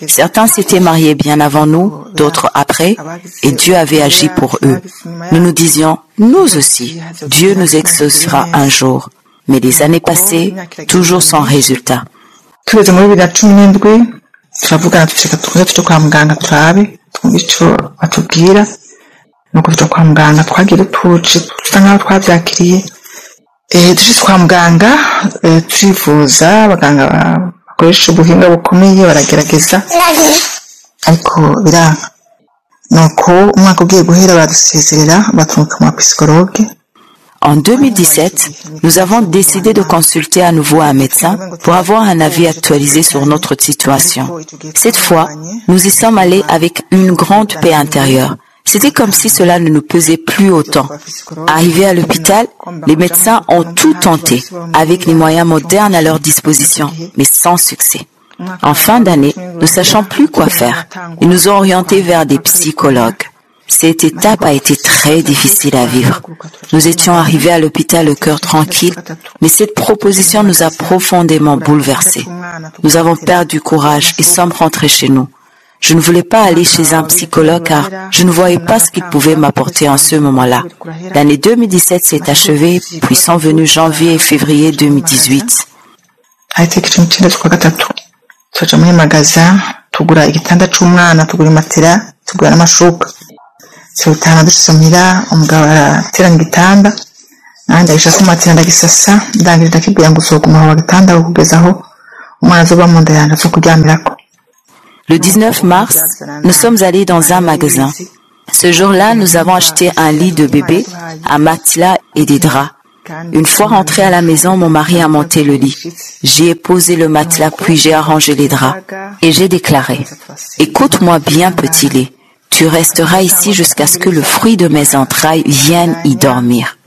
Certains s'étaient mariés bien avant nous, d'autres après, et Dieu avait agi pour eux. Nous nous disions, nous aussi, Dieu nous exaucera un jour. Mais les années passées, toujours sans résultat. turavugana tushaka tuze tuje kwa muganga turabe twumve ico batubwira nuko tuje kwa muganga twagiye tuje tusa nkaho twavyakiriye dushitse kwa muganga turivuza abaganga bakoresha ubuhinga bukomeye baragerageza ariko biranga nuko umwaka ugiye guhera badusezerera batunguka mu psychologue. En 2017, nous avons décidé de consulter à nouveau un médecin pour avoir un avis actualisé sur notre situation. Cette fois, nous y sommes allés avec une grande paix intérieure. C'était comme si cela ne nous pesait plus autant. Arrivés à l'hôpital, les médecins ont tout tenté, avec les moyens modernes à leur disposition, mais sans succès. En fin d'année, ne sachant plus quoi faire, ils nous ont orientés vers des psychologues. Cette étape a été très difficile à vivre. Nous étions arrivés à l'hôpital le cœur tranquille, mais cette proposition nous a profondément bouleversés. Nous avons perdu courage et sommes rentrés chez nous. Je ne voulais pas aller chez un psychologue car je ne voyais pas ce qu'il pouvait m'apporter en ce moment-là. L'année 2017 s'est achevée, puis sont venus janvier et février 2018. Sultana dusomira umugabo aratera ngitanda nandi agisha kumatira ndagisasa ndangije ndakibwira ngo sokuma wa gitanda kugezaho umwana azoba mu nda yanda zo kuryamirako. Le 19 mars, nous sommes allés dans un magasin. Ce jour-là, nous avons acheté un lit de bébé, un matelas et des draps. Une fois rentré à la maison, mon mari a monté le lit. J'ai posé le matelas puis j'ai arrangé les draps et j'ai déclaré: écoute-moi bien, petit lait. Tu resteras ici jusqu'à ce que le fruit de mes entrailles vienne y dormir.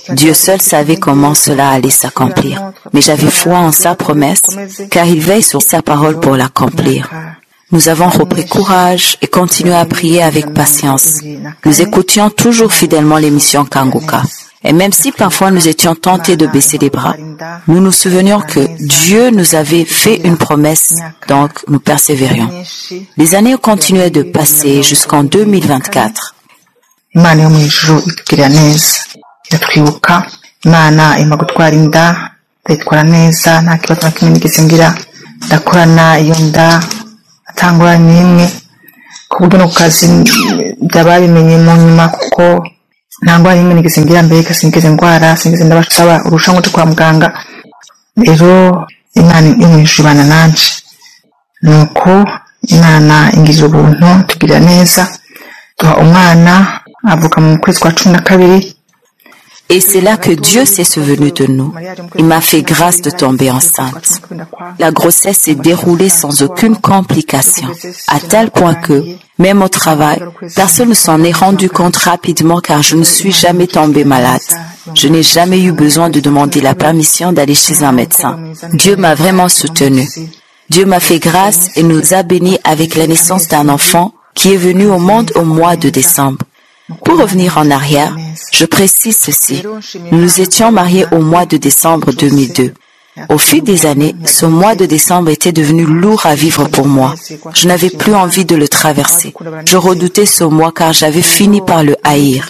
Dieu seul savait comment cela allait s'accomplir, mais j'avais foi en sa promesse, car il veille sur sa parole pour l'accomplir. Nous avons repris courage et continué à prier avec patience. Nous écoutions toujours fidèlement l'émission Kanguka. Et même si parfois nous étions tentés de baisser les bras, nous nous souvenions que Dieu nous avait fait une promesse, donc nous persévérions. Les années continuaient de passer jusqu'en 2024. Imana yo mu ijuru itugirira neza iratwibuka. Imana ima gutwara inda ndayitwara neza nta kibazo na kimwe nigeze ngira, ndakorana iyo nda atangura n'imwe ku buryo no ku kazi ndababimenye mu nyuma kuko nta ndwara n'imwe nigeze ngira mbere, sinigeze ndwara, sinigeze ndabasaba urushanwa rwo kwa muganga. Rero Imana yo mu ijuru ibana nanje, nuko Imana ingirira ubuntu tugirira neza, duha umwana avuka mu kwezi kwa 12. Et c'est là que Dieu s'est souvenu de nous. Il m'a fait grâce de tomber enceinte. La grossesse s'est déroulée sans aucune complication, à tel point que, même au travail, personne ne s'en est rendu compte rapidement car je ne suis jamais tombée malade. Je n'ai jamais eu besoin de demander la permission d'aller chez un médecin. Dieu m'a vraiment soutenue. Dieu m'a fait grâce et nous a bénis avec la naissance d'un enfant qui est venu au monde au mois de décembre. Pour revenir en arrière, je précise ceci. Nous nous étions mariés au mois de décembre 2002. Au fil des années, ce mois de décembre était devenu lourd à vivre pour moi. Je n'avais plus envie de le traverser. Je redoutais ce mois car j'avais fini par le haïr.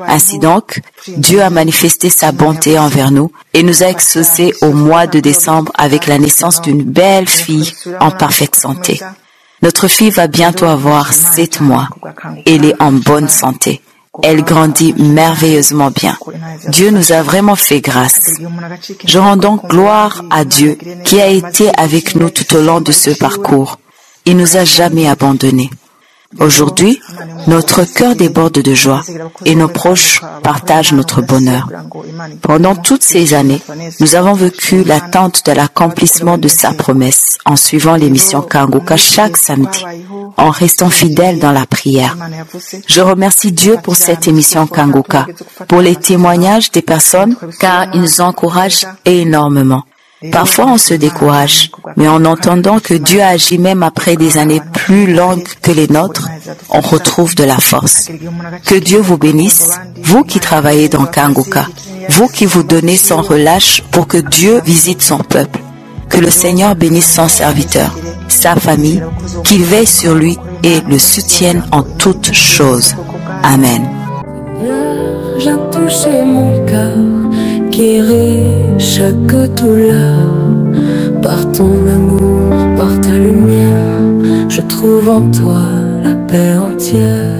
Ainsi donc, Dieu a manifesté sa bonté envers nous et nous a exaucés au mois de décembre avec la naissance d'une belle fille en parfaite santé. Notre fille va bientôt avoir 7 mois. Elle est en bonne santé. Elle grandit merveilleusement bien. Dieu nous a vraiment fait grâce. Je rends donc gloire à Dieu qui a été avec nous tout au long de ce parcours. Il nous a jamais abandonnés. Aujourd'hui, notre cœur déborde de joie et nos proches partagent notre bonheur. Pendant toutes ces années, nous avons vécu l'attente de l'accomplissement de sa promesse en suivant l'émission Kanguka chaque samedi, en restant fidèles dans la prière. Je remercie Dieu pour cette émission Kanguka, pour les témoignages des personnes car ils nous encouragent énormément. Parfois, on se décourage, mais en entendant que Dieu agit même après des années plus longues que les nôtres, on retrouve de la force. Que Dieu vous bénisse, vous qui travaillez dans Kanguka, vous qui vous donnez sans relâche pour que Dieu visite son peuple. Que le Seigneur bénisse son serviteur, sa famille, qu'il veille sur lui et le soutienne en toutes choses. Amen. J'ai touché mon cœur, guéri chaque douleur. Par ton amour, par ta lumière, je trouve en toi la paix entière.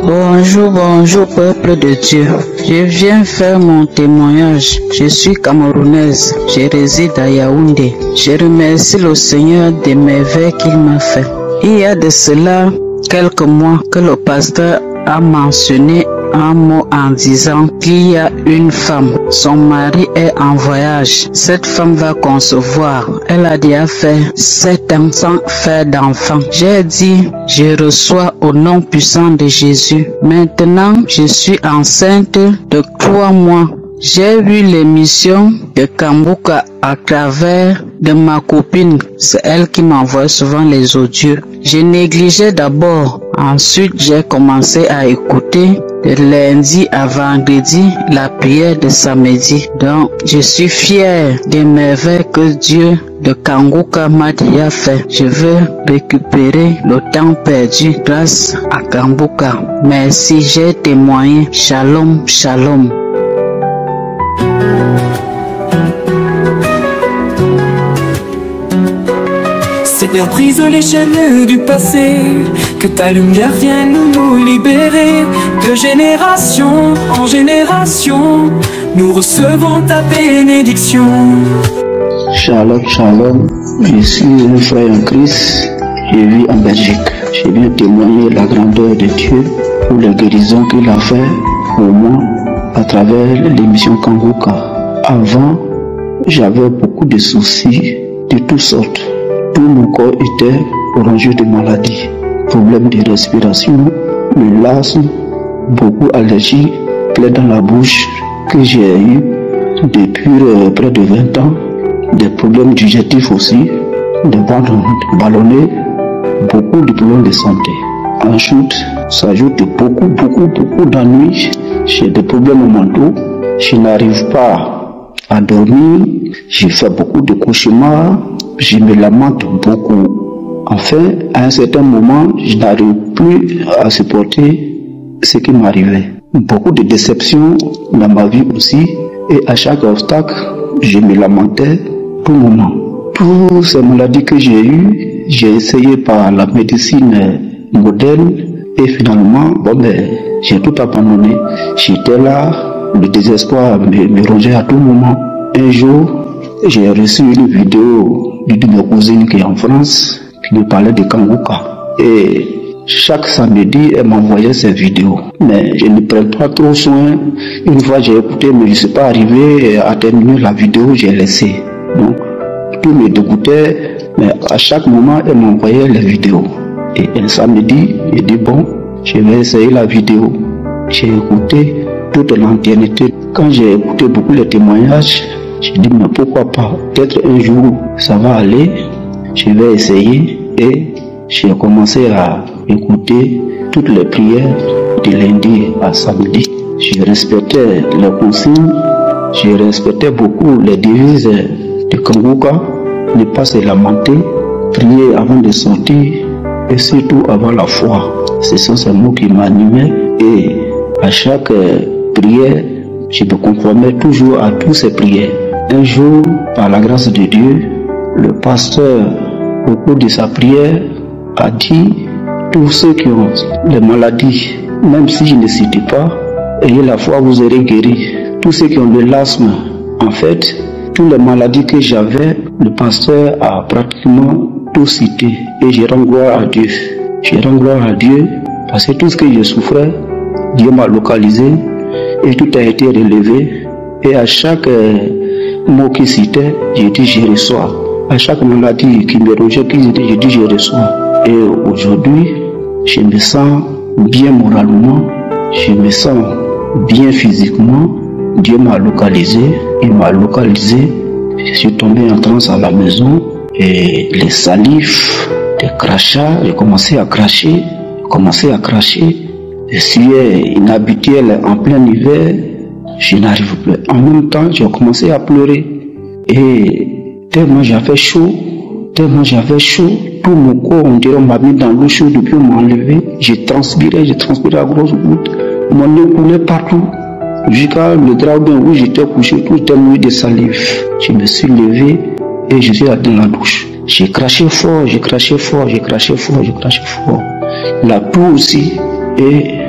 Bonjour, bonjour peuple de Dieu. Je viens faire mon témoignage. Je suis camerounaise. Je réside à Yaoundé. Je remercie le Seigneur des merveilles qu'il m'a fait. Il y a de cela quelques mois que le pasteur a mentionné un mot en disant qu'il y a une femme, son mari est en voyage, cette femme va concevoir, elle a déjà fait 7 ans sans faire d'enfant. J'ai dit, je reçois au nom puissant de Jésus. Maintenant, je suis enceinte de 3 mois. J'ai vu l'émission de Kanguka à travers de ma copine. C'est elle qui m'envoie souvent les audios. Je négligeais d'abord. Ensuite, j'ai commencé à écouter de lundi à vendredi la prière de samedi. Donc, je suis fier des merveilles que Dieu de Kanguka m'a déjà fait. Je veux récupérer le temps perdu grâce à Kanguka. Merci, j'ai témoigné. Shalom, shalom. Seigneur, brise les chaînes du passé, que ta lumière vienne nous libérer. De génération en génération, nous recevons ta bénédiction. Shalom, shalom, je suis un frère en Christ, je vis en Belgique. Je viens témoigner la grandeur de Dieu pour les guérisons qu'il a fait pour moi à travers l'émission Kanguka. Avant, j'avais beaucoup de soucis de toutes sortes. Tout mon corps était rongé de maladies, problèmes de respiration, le l'asthme, beaucoup d'allergies, plaies dans la bouche que j'ai eu depuis près de 20 ans, des problèmes digestifs aussi, des ventres ballonnés, beaucoup de problèmes de santé. Ensuite, ça ajoute beaucoup d'ennuis, j'ai des problèmes mentaux, je n'arrive pas à dormir, j'ai fait beaucoup de cauchemars, je me lamente beaucoup. Enfin, à un certain moment, je n'arrive plus à supporter ce qui m'arrivait. Beaucoup de déceptions dans ma vie aussi, et à chaque obstacle, je me lamentais tout moment. Toutes ces maladies que j'ai eues, j'ai essayé par la médecine moderne, et finalement, j'ai tout abandonné. J'étais là, le désespoir me rongeait à tout moment. Un jour, j'ai reçu une vidéo d'une de mes cousines qui est en France, qui me parlait de Kanguka. Et chaque samedi, elle m'envoyait ces vidéos. Mais je ne prends pas trop soin. Une fois j'ai écouté, mais je ne suis pas arrivé à terminer la vidéo, j'ai laissé. Donc, tout me dégoûtait. Mais à chaque moment, elle m'envoyait les vidéos. Et un samedi, j'ai dit bon, je vais essayer la vidéo. J'ai écouté toute l'entièreté. Quand j'ai écouté beaucoup les témoignages, j'ai dit mais pourquoi pas, peut-être un jour ça va aller, je vais essayer. Et j'ai commencé à écouter toutes les prières de lundi à samedi. Je respectais les consignes, je respectais beaucoup les devises de Kanguka, ne pas se lamenter, prier avant de sortir et surtout avoir la foi. Ce sont ces mots qui m'animaient et à chaque prière, je me conformais toujours à toutes ces prières. Un jour, par la grâce de Dieu, le pasteur au cours de sa prière, a dit, tous ceux qui ont les maladies, même si je ne cite pas, ayez la foi, vous serez guéris. Tous ceux qui ont de l'asthme, en fait, toutes les maladies que j'avais, le pasteur a pratiquement tout cité. Et je rends gloire à Dieu. Je rends gloire à Dieu parce que tout ce que je souffrais, Dieu m'a localisé et tout a été relevé. Et à chaque mot qu'il citait, j'ai dit je reçois. À chaque maladie qui me rongeait, j'ai dit je reçois. Et aujourd'hui, je me sens bien moralement, je me sens bien physiquement. Dieu m'a localisé, il m'a localisé. Je suis tombé en transe à la maison et les salives, des crachats, j'ai commencé à cracher, Je suis inhabituel en plein hiver, je n'arrive plus. En même temps, j'ai commencé à pleurer et tellement j'avais chaud, tout mon corps, on dirait on m'a mis dans l'eau chaude depuis on m'a enlevé. J'ai transpiré à grosses gouttes, mon nez coulait partout. Jusqu'à le drap où j'étais couché, tout était mouillé de salive. Je me suis levé et je suis allé dans la douche. J'ai craché fort. La toux aussi. Et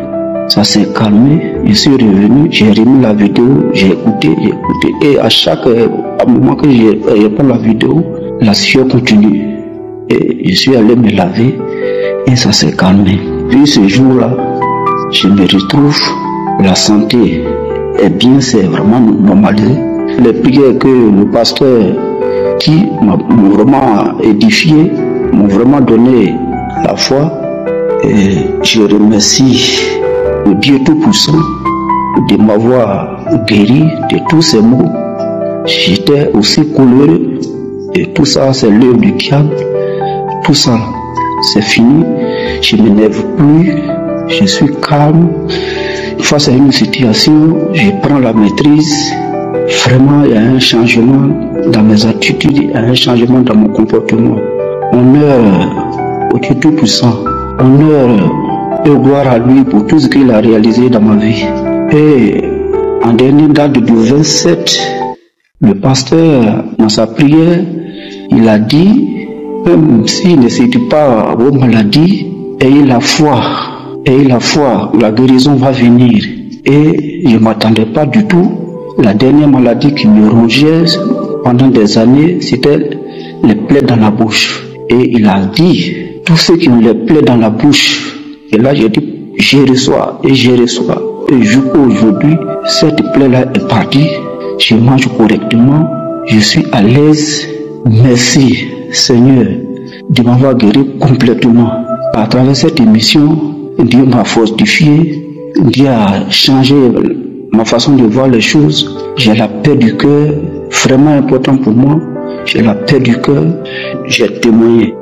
ça s'est calmé. Je suis revenu, j'ai remis la vidéo, j'ai écouté. Et à chaque moment que je réponds la vidéo, la sueur continue. Et je suis allé me laver et ça s'est calmé. Puis ce jour-là, je me retrouve, la santé est bien, c'est vraiment normalisé. Les prières que le pasteur qui m'a vraiment édifié, m'ont vraiment donné la foi. Et je remercie le Dieu Tout-Puissant de m'avoir guéri de tous ces maux. J'étais aussi coléreux et tout ça c'est l'œuvre du diable. Tout ça c'est fini. Je ne m'énerve plus, je suis calme. Face à une situation, je prends la maîtrise. Vraiment, il y a un changement dans mes attitudes, il y a un changement dans mon comportement. Honneur au Dieu Tout-Puissant. Honneur et gloire à lui pour tout ce qu'il a réalisé dans ma vie. Et en dernière date du 27, le pasteur, dans sa prière, il a dit, même s'il ne cite pas vos maladies, ayez la foi, la guérison va venir. Et je ne m'attendais pas du tout. La dernière maladie qui me rongeait pendant des années, c'était les plaies dans la bouche. Et il a dit, tous ceux qui ont les plaies dans la bouche, et là j'ai dit, je reçois. Et jusqu'aujourd'hui, cette plaie-là est partie. Je mange correctement, je suis à l'aise. Merci Seigneur de m'avoir guéri complètement. À travers cette émission, Dieu m'a fortifié, Dieu a changé ma façon de voir les choses. J'ai la paix du cœur, vraiment important pour moi. J'ai la paix du cœur, j'ai témoigné.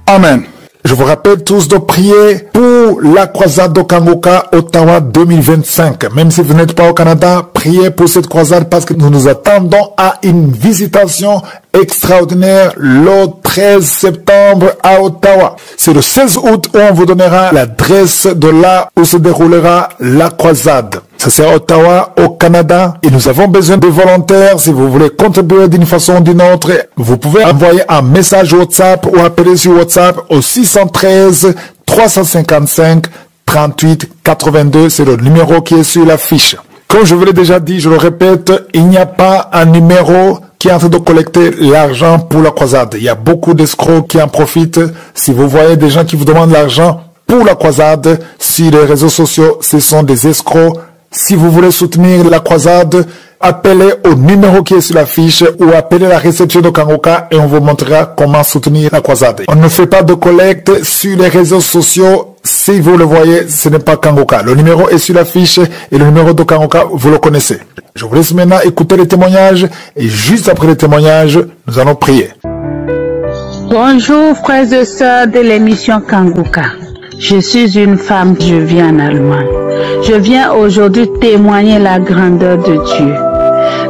Amen. Je vous rappelle tous de prier pour la croisade de Kangoka Ottawa 2025. Même si vous n'êtes pas au Canada, priez pour cette croisade parce que nous nous attendons à une visitation extraordinaire le 13 septembre à Ottawa. C'est le 16 août où on vous donnera l'adresse de là où se déroulera la croisade. Ça c'est à Ottawa, au Canada. Et nous avons besoin de volontaires. Si vous voulez contribuer d'une façon ou d'une autre, vous pouvez envoyer un message WhatsApp ou appeler sur WhatsApp au 613 355 38 82. C'est le numéro qui est sur l'affiche. Comme je vous l'ai déjà dit, je le répète, il n'y a pas un numéro qui est en train de collecter l'argent pour la croisade. Il y a beaucoup d'escrocs qui en profitent. Si vous voyez des gens qui vous demandent l'argent pour la croisade, sur les réseaux sociaux, ce sont des escrocs. Si vous voulez soutenir la croisade, appelez au numéro qui est sur l'affiche ou appelez la réception de Kangoka et on vous montrera comment soutenir la croisade. On ne fait pas de collecte sur les réseaux sociaux. Si vous le voyez, ce n'est pas Kangoka. Le numéro est sur l'affiche et le numéro de Kangoka, vous le connaissez. Je vous laisse maintenant écouter les témoignages et juste après les témoignages, nous allons prier. Bonjour frères et sœurs de l'émission Kangoka. Je suis une femme, je vis en Allemagne. Je viens aujourd'hui témoigner la grandeur de Dieu,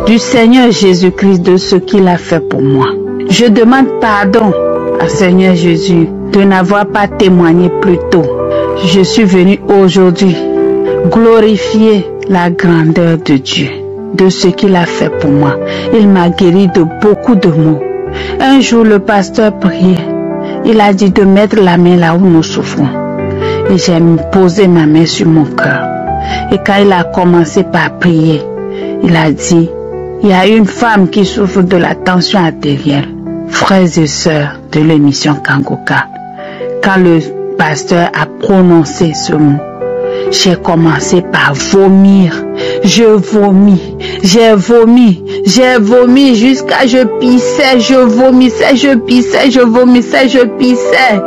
du Seigneur Jésus-Christ, de ce qu'il a fait pour moi. Je demande pardon à Seigneur Jésus de n'avoir pas témoigné plus tôt. Je suis venu aujourd'hui glorifier la grandeur de Dieu, de ce qu'il a fait pour moi. Il m'a guéri de beaucoup de maux. Un jour, le pasteur priait Il a dit de mettre la main là où nous souffrons. Et j'ai posé ma main sur mon cœur. Et quand il a commencé par prier, il a dit, il y a une femme qui souffre de la tension artérielle. Frères et sœurs de l'émission Kangoka, quand le pasteur a prononcé ce mot, j'ai commencé par vomir. Je vomis, j'ai vomi jusqu'à je pissais, je vomissais, je pissais, je vomissais, je pissais.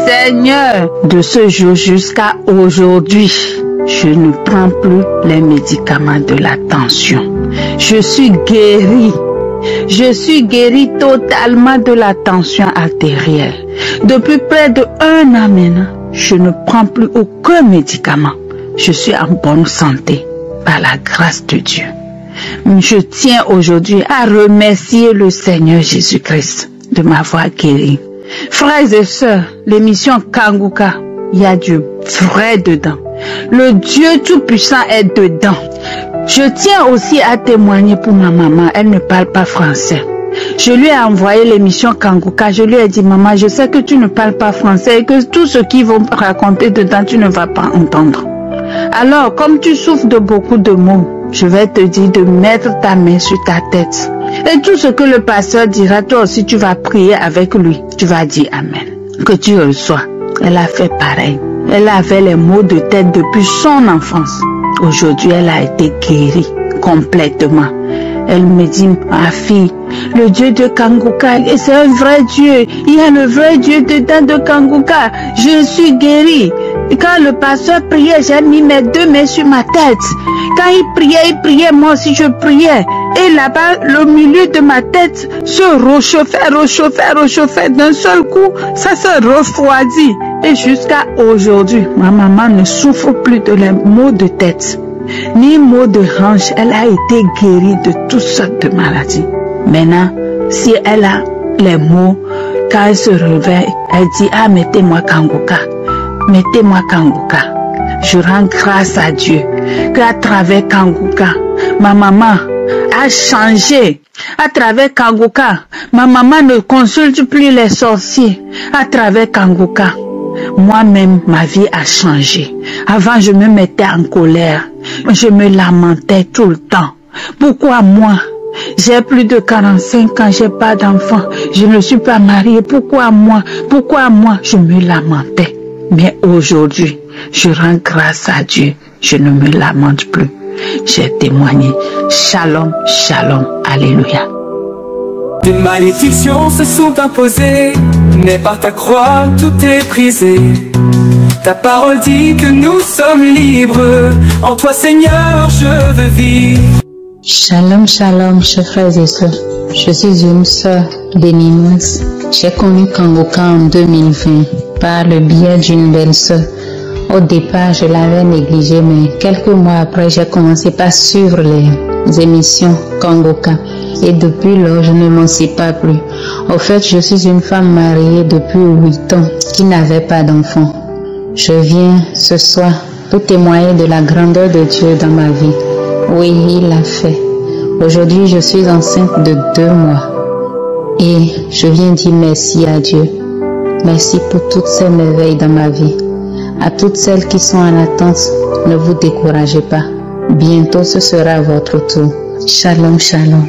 Seigneur, de ce jour jusqu'à aujourd'hui, je ne prends plus les médicaments de la tension. Je suis guérie. Je suis guérie totalement de la tension artérielle. Depuis près de 1 an maintenant, je ne prends plus aucun médicament. Je suis en bonne santé par la grâce de Dieu. Je tiens aujourd'hui à remercier le Seigneur Jésus-Christ de m'avoir guéri. Frères et sœurs, l'émission Kangoka, il y a du vrai dedans. Le Dieu Tout-Puissant est dedans. Je tiens aussi à témoigner pour ma maman, elle ne parle pas français. Je lui ai envoyé l'émission Kangoka, je lui ai dit, maman, je sais que tu ne parles pas français et que tout ce qu'ils vont raconter dedans, tu ne vas pas entendre. Alors, comme tu souffres de beaucoup de maux, je vais te dire de mettre ta main sur ta tête. Et tout ce que le pasteur dira, toi aussi tu vas prier avec lui. Tu vas dire Amen. Que tu reçois. Elle a fait pareil. Elle avait les maux de tête depuis son enfance. Aujourd'hui, elle a été guérie complètement. Elle me dit, ma fille, le Dieu de Kangoka, c'est un vrai Dieu. Il y a le vrai Dieu dedans de Kangoka. Je suis guérie. Et quand le pasteur priait, j'ai mis mes 2 mains sur ma tête. Quand il priait, moi aussi je priais. Et là-bas, le milieu de ma tête se réchauffait d'un seul coup. Ça se refroidit. Et jusqu'à aujourd'hui, ma maman ne souffre plus de les maux de tête, ni maux de hanche. Elle a été guérie de toutes sortes de maladies. Maintenant, si elle a les maux, quand elle se réveille, elle dit, ah, mettez-moi Kangoka. Mettez-moi Kangoka. Je rends grâce à Dieu qu'à travers Kangoka, ma maman a changé. À travers Kangoka, ma maman ne consulte plus les sorciers. À travers Kangoka, moi-même, ma vie a changé. Avant, je me mettais en colère. Je me lamentais tout le temps. Pourquoi moi? J'ai plus de 45 ans, j'ai pas d'enfant. Je ne suis pas mariée. Pourquoi moi? Pourquoi moi? Je me lamentais. Mais aujourd'hui, je rends grâce à Dieu. Je ne me lamente plus. J'ai témoigné. Shalom, shalom, alléluia. Des malédictions se sont imposées, mais par ta croix tout est brisé. Ta parole dit que nous sommes libres. En toi, Seigneur, je veux vivre. Shalom, shalom, chers frères et sœurs. Je suis une sœur béninoise. J'ai connu Kangoka en 2020 par le biais d'une belle sœur. Au départ, je l'avais négligé, mais quelques mois après, j'ai commencé par suivre les émissions Kangoka. Et depuis lors, je ne m'en sépare plus. Au fait, je suis une femme mariée depuis 8 ans qui n'avait pas d'enfant. Je viens ce soir pour témoigner de la grandeur de Dieu dans ma vie. Oui, il l'a fait. Aujourd'hui, je suis enceinte de 2 mois. Et je viens dire merci à Dieu. Merci pour toutes ces merveilles dans ma vie. À toutes celles qui sont en attente, ne vous découragez pas. Bientôt, ce sera votre tour. Shalom, shalom.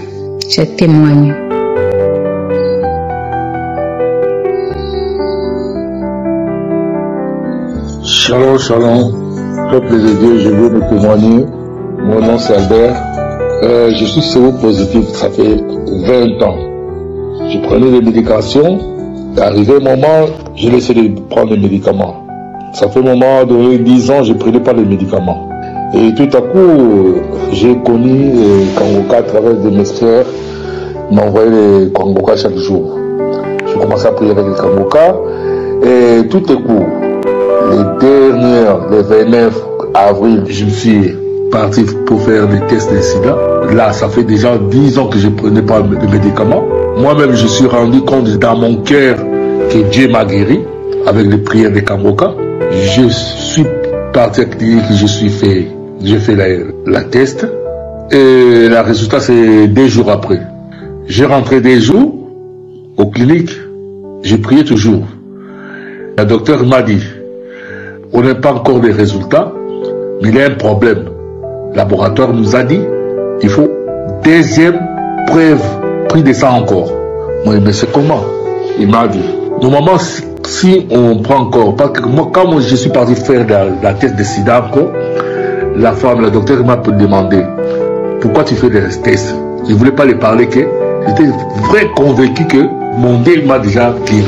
Je témoigne. Shalom, shalom. Peuple de Dieu, je veux me témoigner. Mon nom c'est Albert. Je suis séropositif, ça fait 20 ans. Je prenais des médications. Arrivé un moment, j'ai laissé de prendre les médicaments. Ça fait un moment de 10 ans, je ne prenais pas les médicaments. Et tout à coup, j'ai connu Kangoka à travers de mes frères. Ils m'envoyaient les Kangoka chaque jour. Je commençais à prier avec les Kangoka. Et tout est court. Les 29 avril, je me suis parti pour faire des tests de sida. Là, ça fait déjà 10 ans que je ne prenais pas de médicaments. Moi-même, je suis rendu compte dans mon cœur que Dieu m'a guéri avec les prières de Kangoka. Je suis parti à la clinique, j'ai fait la test. Et le résultat, c'est 2 jours après. J'ai rentré 2 jours aux cliniques. J'ai prié toujours. Le docteur m'a dit, on n'a pas encore les résultats, mais il y a un problème. Le laboratoire nous a dit, il faut deuxième preuve, pris de sang encore. Moi, mais c'est comment? Il m'a dit, normalement, si on prend encore, parce que moi, quand je suis parti faire la test de sida encore, la femme, le docteur m'a demandé, pourquoi tu fais des tests? Je ne voulais pas lui parler que j'étais vraiment convaincu que mon dé m'a déjà guéri.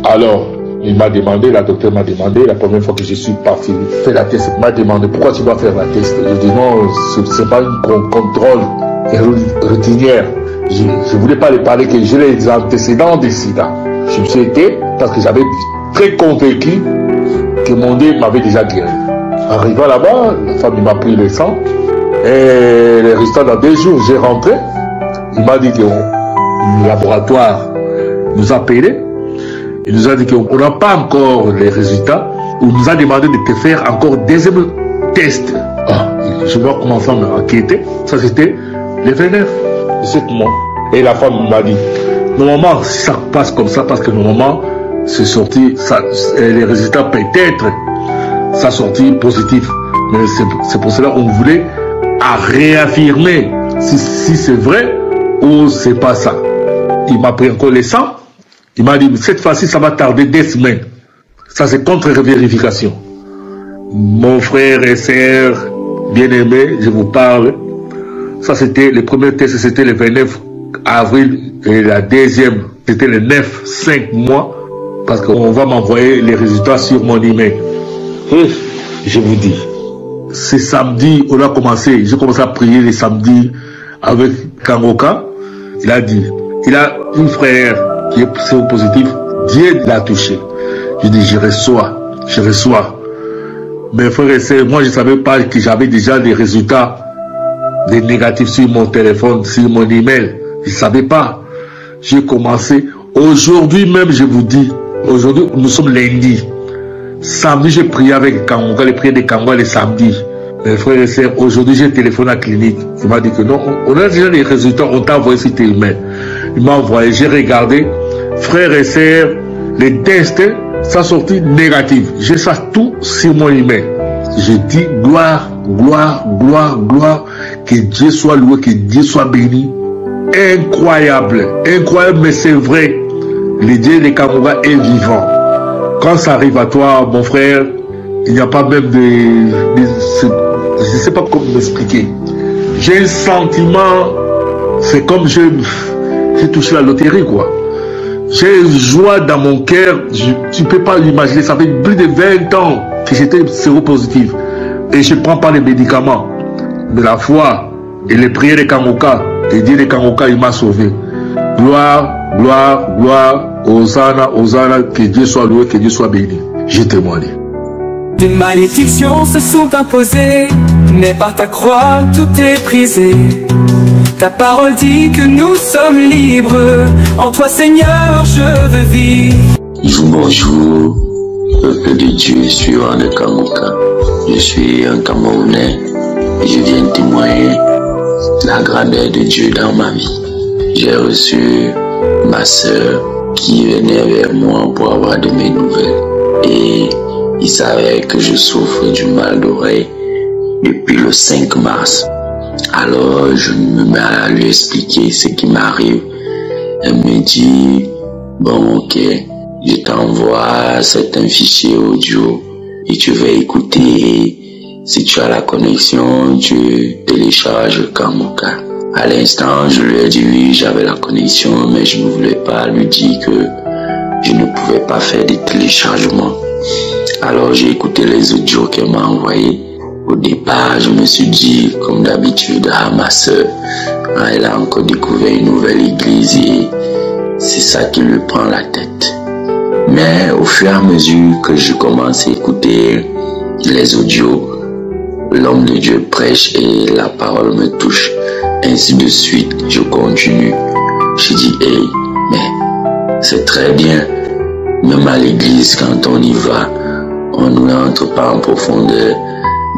Alors, il m'a demandé, la docteur m'a demandé, la première fois que je suis parti faire la test, il m'a demandé pourquoi tu dois faire la test. Je dis non, ce n'est pas un contrôle routinière. Je ne voulais pas lui parler que j'ai les antécédents de sida. Je me suis été parce que j'avais très convaincu que mon dé m'avait déjà guéri. Arrivant là-bas, la femme m'a pris le sang et les résultats dans 2 jours, j'ai rentré. Il m'a dit que le laboratoire nous a payé. Il nous a dit qu'on n'a pas encore les résultats. On nous a demandé de te faire encore deuxième test. Je vais commencer à m'inquiéter. Ça c'était le 29 de ce mois. Et la femme m'a dit, normalement ça passe comme ça parce que normalement c'est sorti, les résultats peut-être ça sorti positif. Mais c'est pour cela qu'on voulait à réaffirmer si c'est vrai ou c'est pas ça. Il m'a pris encore les sangs. Il m'a dit, cette fois-ci, ça va tarder 2 semaines. Ça, c'est contre-vérification. Mon frère et sœur bien-aimés, je vous parle. Ça, c'était le premier test, c'était le 29 avril. Et la deuxième, c'était le 5 mois. Parce qu'on va m'envoyer les résultats sur mon email. Et je vous dis, c'est samedi, on a commencé. J'ai commencé à prier les samedis avec Kangoka. Il a dit, il a un frère qui est séropositif, Dieu l'a touché. Je dis, je reçois. Mes frères et sœurs, moi je ne savais pas que j'avais déjà des résultats des négatifs sur mon téléphone, sur mon email. Je ne savais pas. J'ai commencé. Aujourd'hui même, je vous dis, aujourd'hui, nous sommes lundi. Samedi, j'ai prié avec Kangoka, les prières de Kangoka les samedis. Mes frères et sœurs, aujourd'hui, j'ai téléphoné à la clinique. Il m'a dit que non, on a déjà les résultats, on t'a envoyé sur tes emails. Il m'a envoyé, j'ai regardé. Frères et sœurs, les tests, ça sorti négatif. J'ai ça tout sur mon email. Je dis gloire, gloire, gloire, gloire. Que Dieu soit loué, que Dieu soit béni. Incroyable, incroyable, mais c'est vrai. Le Dieu de Kangoka est vivant. Quand ça arrive à toi, mon frère, il n'y a pas même je ne sais pas comment m'expliquer. J'ai un sentiment, c'est comme j'ai touché la loterie, quoi. J'ai une joie dans mon cœur, tu ne peux pas l'imaginer. Ça fait plus de 20 ans que j'étais séropositif. Et je ne prends pas les médicaments. Mais la foi et les prières de Kangoka, et Dieu de Kangoka, il m'a sauvé. Gloire, gloire, gloire, Hosanna, Hosanna, que Dieu soit loué, que Dieu soit béni. Je témoigne. Des malédictions se sont imposées, mais par ta croix tout est brisé. Ta parole dit que nous sommes libres, en toi Seigneur je veux vivre. Bonjour, peuple de Dieu, suivant de Kangoka. Je suis un Camerounais et je viens témoigner la grandeur de Dieu dans ma vie. J'ai reçu ma soeur qui venait vers moi pour avoir de mes nouvelles et il savait que je souffre du mal d'oreille depuis le 5 mars. Alors je me mets à lui expliquer ce qui m'arrive. Elle me dit, bon ok, je t'envoie certains fichiers audio et tu vas écouter. Si tu as la connexion, tu télécharges Kangoka. À l'instant, je lui ai dit oui, j'avais la connexion, mais je ne voulais pas lui dire que je ne pouvais pas faire des téléchargements. Alors j'ai écouté les audios qu'elle m'a envoyés. Au départ, je me suis dit, comme d'habitude, ah ma soeur, elle a encore découvert une nouvelle église et c'est ça qui lui prend la tête. Mais au fur et à mesure que je commence à écouter les audios, l'homme de Dieu prêche et la parole me touche. Ainsi de suite, je continue. Je dis, hey, mais c'est très bien. Même à l'église, quand on y va, on n'entre pas en profondeur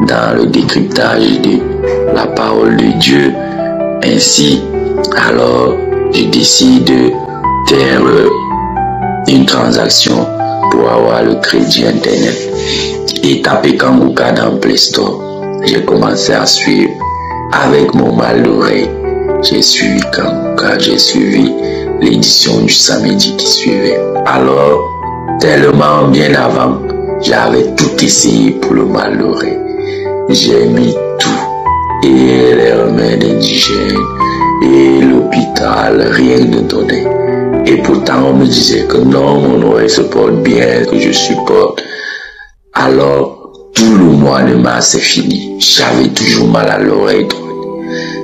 dans le décryptage de la parole de Dieu. Ainsi, alors, je décide de faire une transaction pour avoir le crédit internet et taper Kanguka dans Play Store. J'ai commencé à suivre avec mon mal d'oreille. J'ai suivi Kanguka, j'ai suivi l'édition du samedi qui suivait. Alors, tellement bien avant, j'avais tout essayé pour le mal d'oreille. J'ai mis tout, et les remèdes indigènes, et l'hôpital, rien ne donnait. Et pourtant, on me disait que non, mon oreille se porte bien, que je supporte. Alors, tout le mois de mars est fini. J'avais toujours mal à l'oreille droite.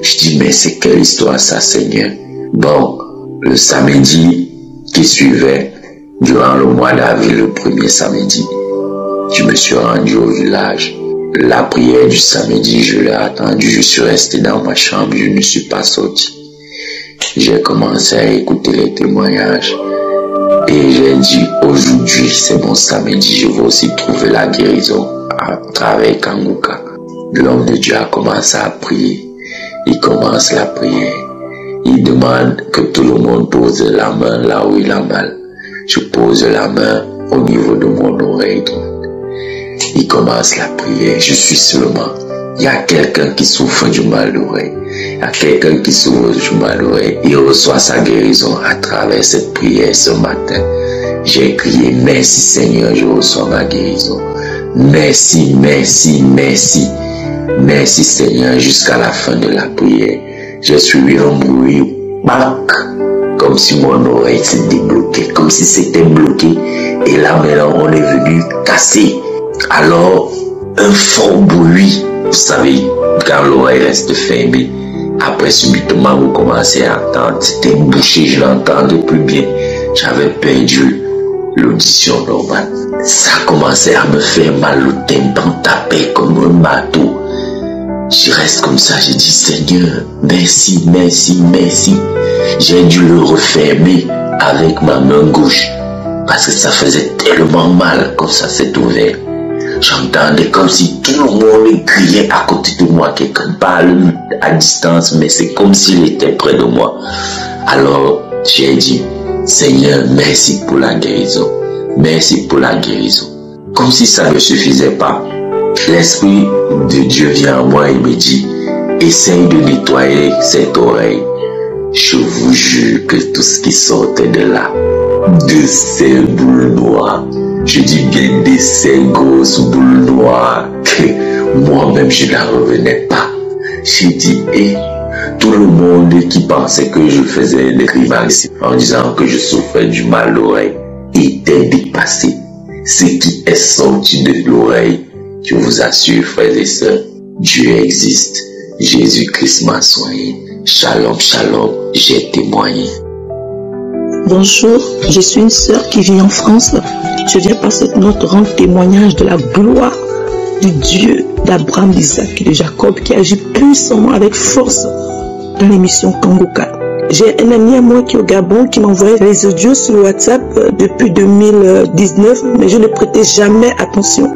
Je dis, mais c'est quelle histoire ça, Seigneur? Bon, le samedi qui suivait, durant le mois d'avril, le premier samedi, je me suis rendu au village. La prière du samedi, je l'ai attendue. Je suis resté dans ma chambre, je ne suis pas sorti. J'ai commencé à écouter les témoignages. Et j'ai dit, aujourd'hui, c'est mon samedi, je vais aussi trouver la guérison à travers Kanguka. L'homme de Dieu a commencé à prier. Il commence la prière. Il demande que tout le monde pose la main là où il a mal. Je pose la main au niveau de mon oreille droite. Il commence la prière. Je suis seulement. Il y a quelqu'un qui souffre du mal d'oreille. Il y a quelqu'un qui souffre du mal d'oreille. Il reçoit sa guérison à travers cette prière ce matin. J'ai crié, merci Seigneur, je reçois ma guérison. Merci, merci, merci. Merci Seigneur, jusqu'à la fin de la prière. J'ai suivi un bruit, comme si mon oreille s'était débloquée, comme si c'était bloqué. Et là maintenant, on est venu casser. Alors, un fort bruit, vous savez, quand l'oreille reste fermée, après subitement vous commencez à entendre, c'était bouché, je n'entendais plus bien. J'avais perdu l'audition normale. Ça a commencé à me faire mal, le tympan tapait comme un marteau. Je reste comme ça, j'ai dit Seigneur, merci, merci, merci. J'ai dû le refermer avec ma main gauche parce que ça faisait tellement mal quand ça s'est ouvert. J'entendais comme si tout le monde criait à côté de moi, quelqu'un parle à distance, mais c'est comme s'il était près de moi. Alors j'ai dit Seigneur, merci pour la guérison, merci pour la guérison. Comme si ça ne suffisait pas. L'Esprit de Dieu vient à moi et me dit, essaye de nettoyer cette oreille. Je vous jure que tout ce qui sortait de là, de ces boules noires, je dis bien de ces grosses boules noires, que moi-même je n'en revenais pas. J'ai dit, tout le monde qui pensait que je faisais des grimaces en disant que je souffrais du mal d'oreille était dépassé. Ce qui est sorti de l'oreille, je vous assure, frères et sœurs, Dieu existe. Jésus-Christ m'a soigné. Shalom, shalom, j'ai témoigné. Bonjour, je suis une sœur qui vit en France. Je viens par cette note rendre témoignage de la gloire du Dieu d'Abraham, d'Isaac et de Jacob qui agit puissamment avec force dans l'émission Kanguka. J'ai un ami à moi qui est au Gabon qui m'envoyait les audios sur le WhatsApp depuis 2019, mais je ne prêtais jamais attention.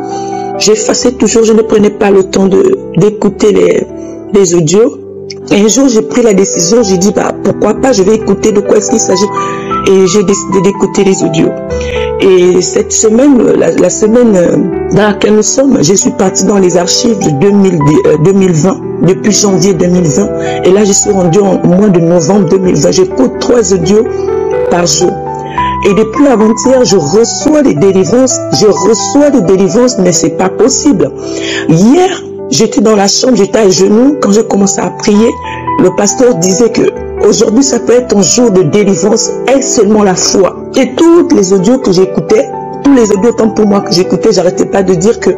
J'effaçais toujours, je ne prenais pas le temps d'écouter les audios. Et un jour, j'ai pris la décision, j'ai dit, pourquoi pas, je vais écouter de quoi est-ce qu'il s'agit. Et j'ai décidé d'écouter les audios. Et cette semaine, la semaine dans laquelle nous sommes, je suis partie dans les archives de 2020, depuis janvier 2020. Et là, je suis rendue au mois de novembre 2020. J'écoute 3 audios par jour. Et depuis avant-hier, je reçois des délivrances, mais c'est pas possible. Hier, j'étais dans la chambre, j'étais à genoux. Quand j'ai commencé à prier, le pasteur disait que aujourd'hui, ça peut être un jour de délivrance, et seulement la foi. Et toutes les audios que j'écoutais, tous les audios tant pour moi que j'écoutais, j'arrêtais pas de dire que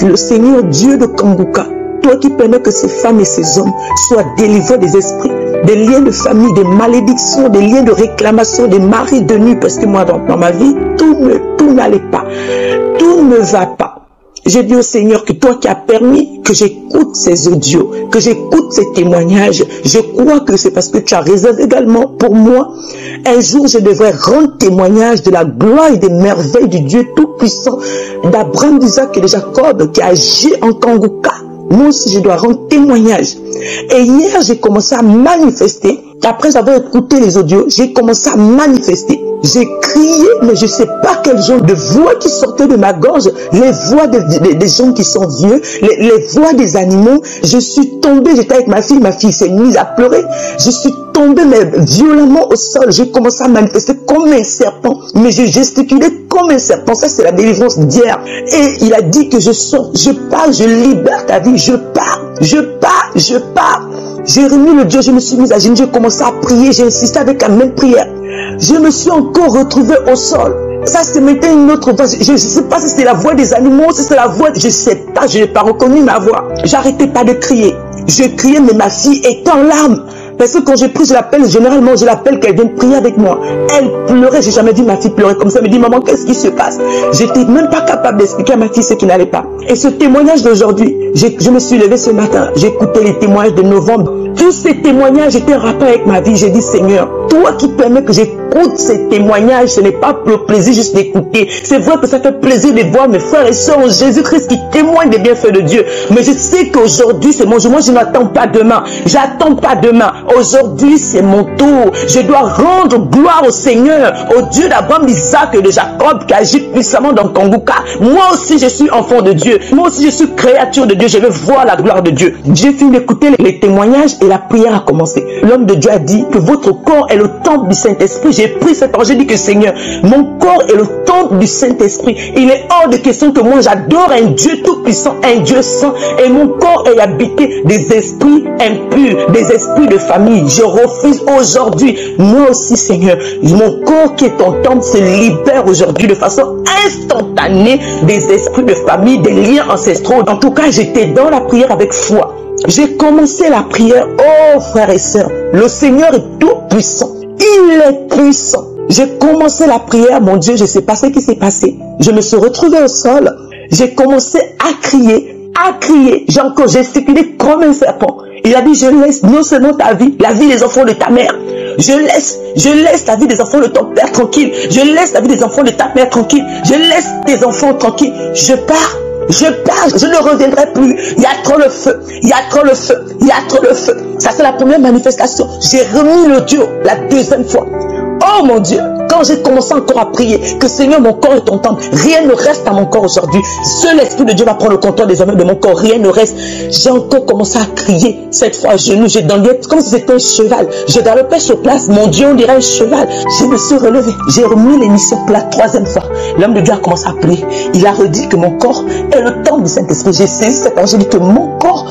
le Seigneur Dieu de Kanguka, toi qui permets que ces femmes et ces hommes soient délivrés des esprits, des liens de famille, des malédictions, des liens de réclamation, des maris de nuit, parce que moi, dans ma vie, tout n'allait pas. Tout ne va pas. J'ai dit au Seigneur que toi qui as permis que j'écoute ces audios, que j'écoute ces témoignages, je crois que c'est parce que tu as réservé également pour moi. Un jour, je devrais rendre témoignage de la gloire et des merveilles du Dieu Tout-Puissant, d'Abraham, d'Isaac et de Jacob, qui agit en Kanguka. Moi aussi, je dois rendre témoignage. Et hier, j'ai commencé à manifester Après avoir écouté les audios, j'ai commencé à manifester. J'ai crié, mais je ne sais pas quel genre de voix qui sortait de ma gorge. Les voix des gens qui sont vieux, les voix des animaux. Je suis tombée, j'étais avec ma fille s'est mise à pleurer. Je suis tombée mais violemment au sol. J'ai commencé à manifester comme un serpent. Mais je gesticulais comme un serpent. Ça, c'est la délivrance d'hier. Et il a dit que je sors, je pars, je libère ta vie. Je pars, je pars, je pars. J'ai remis le Dieu, je me suis mise à genoux, j'ai commencé à prier, j'ai insisté avec la même prière. Je me suis encore retrouvée au sol. Ça, c'est maintenant une autre voix. Je ne sais pas si c'est la voix des animaux, si c'est la voix... Je ne sais pas, je n'ai pas reconnu ma voix. J'arrêtais pas de crier. Je criais, mais ma fille était en larmes. Parce que quand je prie, je l'appelle, généralement, je l'appelle qu'elle vienne prier avec moi. Elle pleurait, j'ai jamais vu ma fille pleurer comme ça. Elle me dit, maman, qu'est-ce qui se passe? J'étais même pas capable d'expliquer à ma fille ce qui n'allait pas. Et ce témoignage d'aujourd'hui, je me suis levée ce matin, j'ai écouté les témoignages de novembre. Tous ces témoignages étaient en rapport avec ma vie. J'ai dit, Seigneur, toi qui permets que j'écoute ces témoignages, ce n'est pas pour le plaisir juste d'écouter. C'est vrai que ça fait plaisir de voir mes frères et sœurs en Jésus-Christ qui témoignent des bienfaits de Dieu. Mais je sais qu'aujourd'hui, c'est mon jour. Moi, je n'attends pas demain. J'attends pas demain. Aujourd'hui, c'est mon tour. Je dois rendre gloire au Seigneur, au Dieu d'Abraham, d'Isaac et de Jacob qui agit puissamment dans Kanguka. Moi aussi, je suis enfant de Dieu. Moi aussi, je suis créature de Dieu. Je veux voir la gloire de Dieu. J'ai fini d'écouter les témoignages et la prière a commencé. L'homme de Dieu a dit que votre corps est le temple du Saint-Esprit. J'ai pris cette parole, j'ai dit que Seigneur, mon corps est le temple du Saint-Esprit. Il est hors de question que moi j'adore un Dieu tout-puissant, un Dieu saint, et mon corps est habité des esprits impurs, des esprits de famille. Je refuse aujourd'hui, moi aussi Seigneur, mon corps qui est ton temple se libère aujourd'hui de façon instantanée des esprits de famille, des liens ancestraux. En tout cas, j'étais dans la prière avec foi. J'ai commencé la prière. Oh frères et sœurs, le Seigneur est tout puissant. Il est puissant. J'ai commencé la prière, mon Dieu, je ne sais pas ce qui s'est passé. Je me suis retrouvée au sol. J'ai commencé à crier, à crier. J'ai encore gesticulé comme un serpent. Il a dit, je laisse non seulement ta vie, la vie des enfants de ta mère. Je laisse la vie des enfants de ton père tranquille. Je laisse la vie des enfants de ta mère tranquille. Je laisse tes enfants tranquilles. Je pars. Je pars, je ne reviendrai plus. Il y a trop le feu, il y a trop le feu, il y a trop le feu. Ça c'est la première manifestation. J'ai remis le Dieu la deuxième fois. Oh mon Dieu, quand j'ai commencé encore à prier, que Seigneur, mon corps est ton temple, rien ne reste à mon corps aujourd'hui. Seul l'Esprit de Dieu va prendre le contrôle désormais de mon corps, rien ne reste. J'ai encore commencé à crier, cette fois à genoux, j'ai dansé comme si c'était un cheval. Je galopais sur place, mon Dieu, on dirait un cheval. Je me suis relevé, j'ai remis l'émission pour la troisième fois. L'homme de Dieu a commencé à prier. Il a redit que mon corps est le temple du Saint-Esprit. J'ai saisi cette parole, j'ai dit que mon corps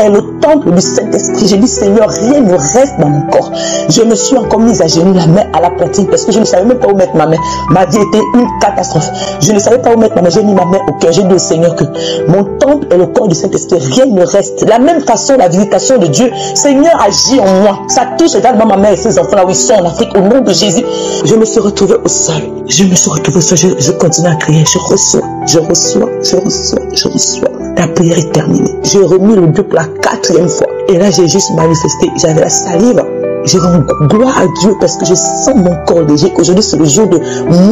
est le temple du Saint-Esprit. J'ai dit, Seigneur, rien ne reste dans mon corps. Je me suis encore mise à genoux, la main à la poitrine, parce que je ne savais même pas où mettre ma main. Ma vie était une catastrophe. Je ne savais pas où mettre ma main. J'ai mis ma main au cœur. J'ai dit au Seigneur que mon temple est le corps du Saint-Esprit. Rien ne reste. De la même façon, la visitation de Dieu, Seigneur, agit en moi. Ça touche également ma mère et ses enfants là où ils sont en Afrique. Au nom de Jésus, je me suis retrouvée au sol. Je me suis retrouvée au sol. Je continue à crier. Je reçois. Je reçois. Je reçois. Je reçois. La prière est terminée. J'ai remis le Dieu pour la quatrième fois. Et là, j'ai juste manifesté. J'avais la salive. Je rends gloire à Dieu parce que je sens mon corps déjà qu'aujourd'hui c'est le jour de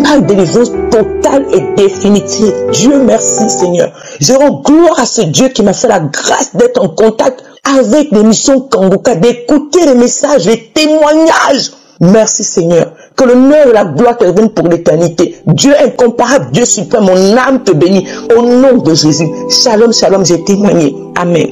ma délivrance totale et définitive. Dieu merci Seigneur. Je rends gloire à ce Dieu qui m'a fait la grâce d'être en contact avec l'émission Kanguka, d'écouter les messages, les témoignages. Merci Seigneur. Que l'honneur et la gloire te reviennent pour l'éternité. Dieu incomparable, Dieu suprême, mon âme te bénit. Au nom de Jésus. Shalom, shalom, j'ai témoigné. Amen.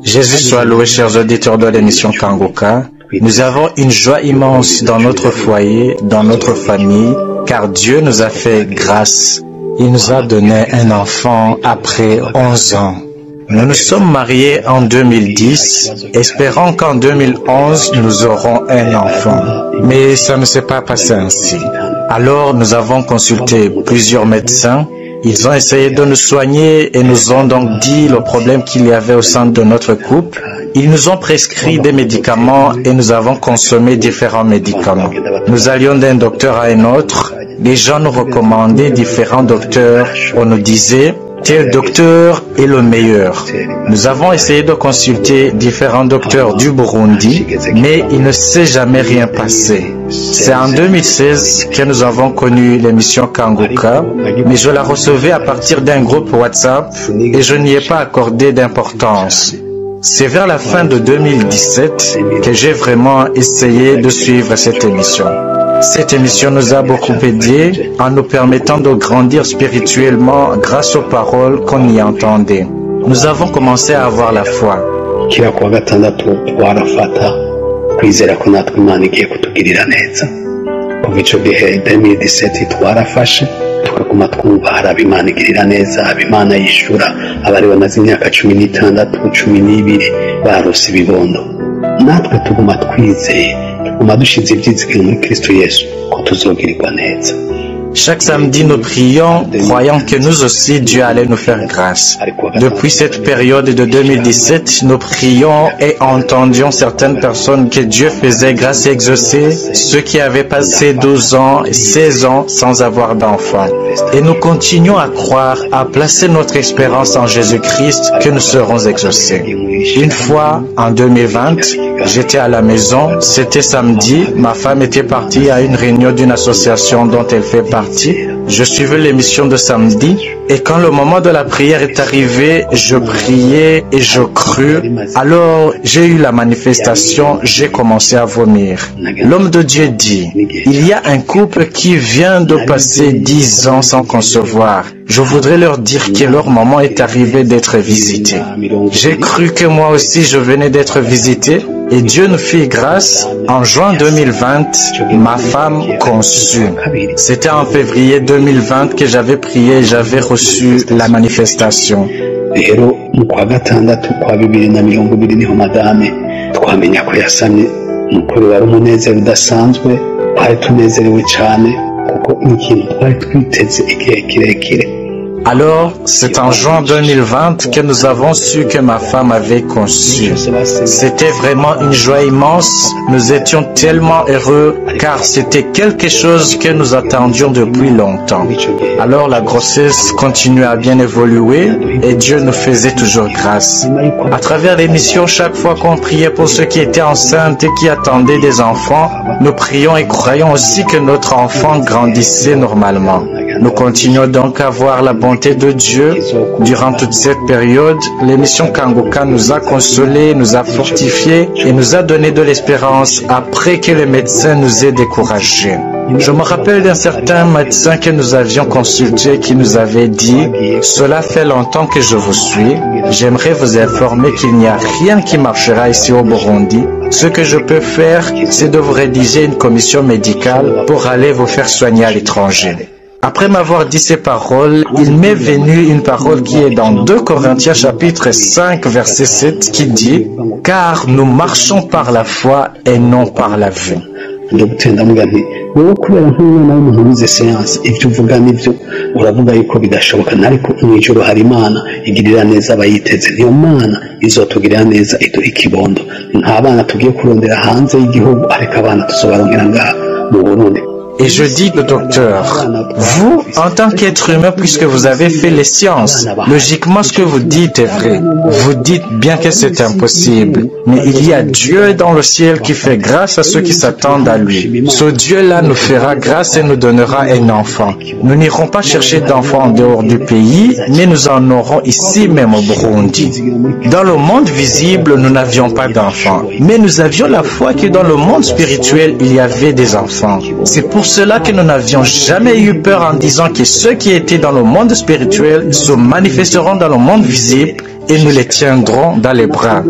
Jésus soit loué, chers auditeurs de l'émission Kanguka. Nous avons une joie immense dans notre foyer, dans notre famille, car Dieu nous a fait grâce. Il nous a donné un enfant après 11 ans. Nous nous sommes mariés en 2010, espérant qu'en 2011, nous aurons un enfant. Mais ça ne s'est pas passé ainsi. Alors, nous avons consulté plusieurs médecins. Ils ont essayé de nous soigner et nous ont donc dit le problème qu'il y avait au sein de notre couple. Ils nous ont prescrit des médicaments et nous avons consommé différents médicaments. Nous allions d'un docteur à un autre. Les gens nous recommandaient différents docteurs. On nous disait, tel docteur est le meilleur. Nous avons essayé de consulter différents docteurs du Burundi, mais il ne s'est jamais rien passé. C'est en 2016 que nous avons connu l'émission Kanguka, mais je la recevais à partir d'un groupe WhatsApp et je n'y ai pas accordé d'importance. C'est vers la fin de 2017 que j'ai vraiment essayé de suivre cette émission. Cette émission nous a beaucoup aidé en nous permettant de grandir spirituellement grâce aux paroles qu'on y entendait. Nous avons commencé à avoir la foi. kila kuwa gatandatu twarafata kwizera ko natwe Imana igiye kutugirira neza. Kuva ico gihe 2017 twarafashe tukaguma twumva hari Imana igirira neza, Imana yishura abari bamaze imyaka 16 12 barose ibibondo. Natwe tuguma twizeye, tuguma dushize ibyizigiro muri Kristo Yesu ko tuzogirirwa neza. Chaque samedi, nous prions, croyant que nous aussi, Dieu allait nous faire grâce. Depuis cette période de 2017, nous prions et entendions certaines personnes que Dieu faisait grâce et exaucer, ceux qui avaient passé 12 ans, 16 ans sans avoir d'enfants. Et nous continuons à croire, à placer notre espérance en Jésus-Christ que nous serons exaucés. Une fois, en 2020, j'étais à la maison, c'était samedi, ma femme était partie à une réunion d'une association dont elle fait partie. Je suivais l'émission de samedi et quand le moment de la prière est arrivé, je priais et je crus. Alors j'ai eu la manifestation, j'ai commencé à vomir. L'homme de Dieu dit, il y a un couple qui vient de passer 10 ans sans concevoir. Je voudrais leur dire que leur moment est arrivé d'être visité. J'ai cru que moi aussi je venais d'être visité. Et Dieu nous fit grâce. En juin 2020, ma femme conçut. C'était en février 2020 que j'avais prié et j'avais reçu la manifestation. Rero mu kwa gatandatu kwa 2020 niho madame twamenya ko yasamye. Mukuru wari umunezero udasanzwe, twari tunezerewe cyane kuko ikintu twari twiteze igihe kirekire. Alors, c'est en juin 2020 que nous avons su que ma femme avait conçu. C'était vraiment une joie immense. Nous étions tellement heureux car c'était quelque chose que nous attendions depuis longtemps. Alors, la grossesse continuait à bien évoluer et Dieu nous faisait toujours grâce. À travers l'émission, chaque fois qu'on priait pour ceux qui étaient enceintes et qui attendaient des enfants, nous prions et croyons aussi que notre enfant grandissait normalement. Nous continuons donc à voir la bonté de Dieu. Durant toute cette période, l'émission Kanguka nous a consolés, nous a fortifiés et nous a donné de l'espérance après que les médecins nous aient découragés. Je me rappelle d'un certain médecin que nous avions consulté qui nous avait dit « Cela fait longtemps que je vous suis. J'aimerais vous informer qu'il n'y a rien qui marchera ici au Burundi. Ce que je peux faire, c'est de vous rédiger une commission médicale pour aller vous faire soigner à l'étranger. » Après m'avoir dit ces paroles, il m'est venu une parole qui est dans 2 Corinthiens chapitre 5 verset 7 qui dit « Car nous marchons par la foi et non par la vue. » wowe kubera nk'umwana w'umuntu wize siyansi ibyo uvuga nibyo uravuga yuko bidashoboka ariko mu ijoro hari Imana igirira neza abayiteze. Niyo Mana izotugirira neza iduha ikibondo. Nta bana tugiye kurondera hanze y'igihugu ariko abana tuzobarongera ngaha mu Burundi. Et je dis au docteur, vous, en tant qu'être humain, puisque vous avez fait les sciences, logiquement ce que vous dites est vrai. Vous dites bien que c'est impossible. Mais il y a Dieu dans le ciel qui fait grâce à ceux qui s'attendent à lui. Ce Dieu-là nous fera grâce et nous donnera un enfant. Nous n'irons pas chercher d'enfants en dehors du pays, mais nous en aurons ici même au Burundi. Dans le monde visible, nous n'avions pas d'enfants. Mais nous avions la foi que dans le monde spirituel, il y avait des enfants. C'est pour cela que nous n'avions jamais eu peur en disant que ceux qui étaient dans le monde spirituel se manifesteront dans le monde visible et nous les tiendrons dans les bras.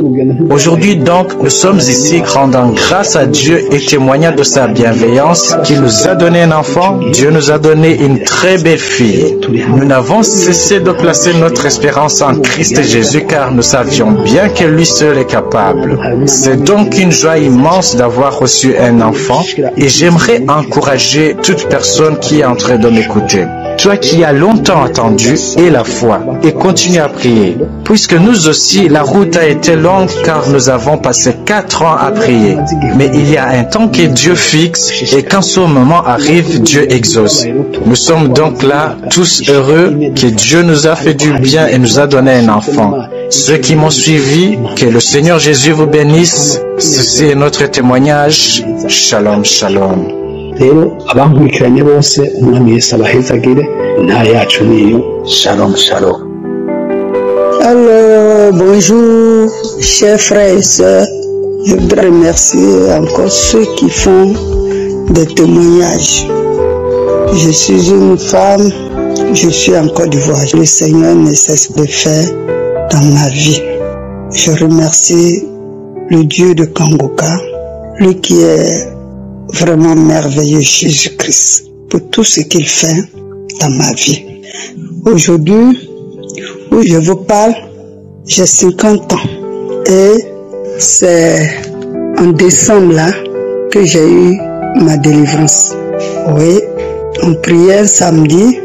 Aujourd'hui donc, nous sommes ici rendant grâce à Dieu et témoignant de sa bienveillance qu'il nous a donné un enfant. Dieu nous a donné une très belle fille. Nous n'avons cessé de placer notre espérance en Christ Jésus car nous savions bien que lui seul est capable. C'est donc une joie immense d'avoir reçu un enfant et j'aimerais encourager toute personne qui est en train de m'écouter. Toi qui as longtemps attendu, aie la foi et continue à prier. Puisque nous aussi, la route a été longue car nous avons passé 4 ans à prier. Mais il y a un temps que Dieu fixe et quand ce moment arrive, Dieu exauce. Nous sommes donc là, tous heureux que Dieu nous a fait du bien et nous a donné un enfant. Ceux qui m'ont suivi, que le Seigneur Jésus vous bénisse. Ceci est notre témoignage. Shalom, shalom. Rero abankurikiranye bose umwami Yesu abahezagire. Intara yacu niyo. Shalom, shalom. Hello. Bonjour, chers frères et sœurs. Je voudrais remercier encore ceux qui font des témoignages. Je suis une femme, je suis en Côte d'Ivoire. Le Seigneur ne cesse de faire dans ma vie. Je remercie le Dieu de Kangoka, lui qui est vraiment merveilleux, Jésus-Christ, pour tout ce qu'il fait dans ma vie. Aujourd'hui, où je vous parle, j'ai 50 ans et c'est en décembre là que j'ai eu ma délivrance. Oui, on priait samedi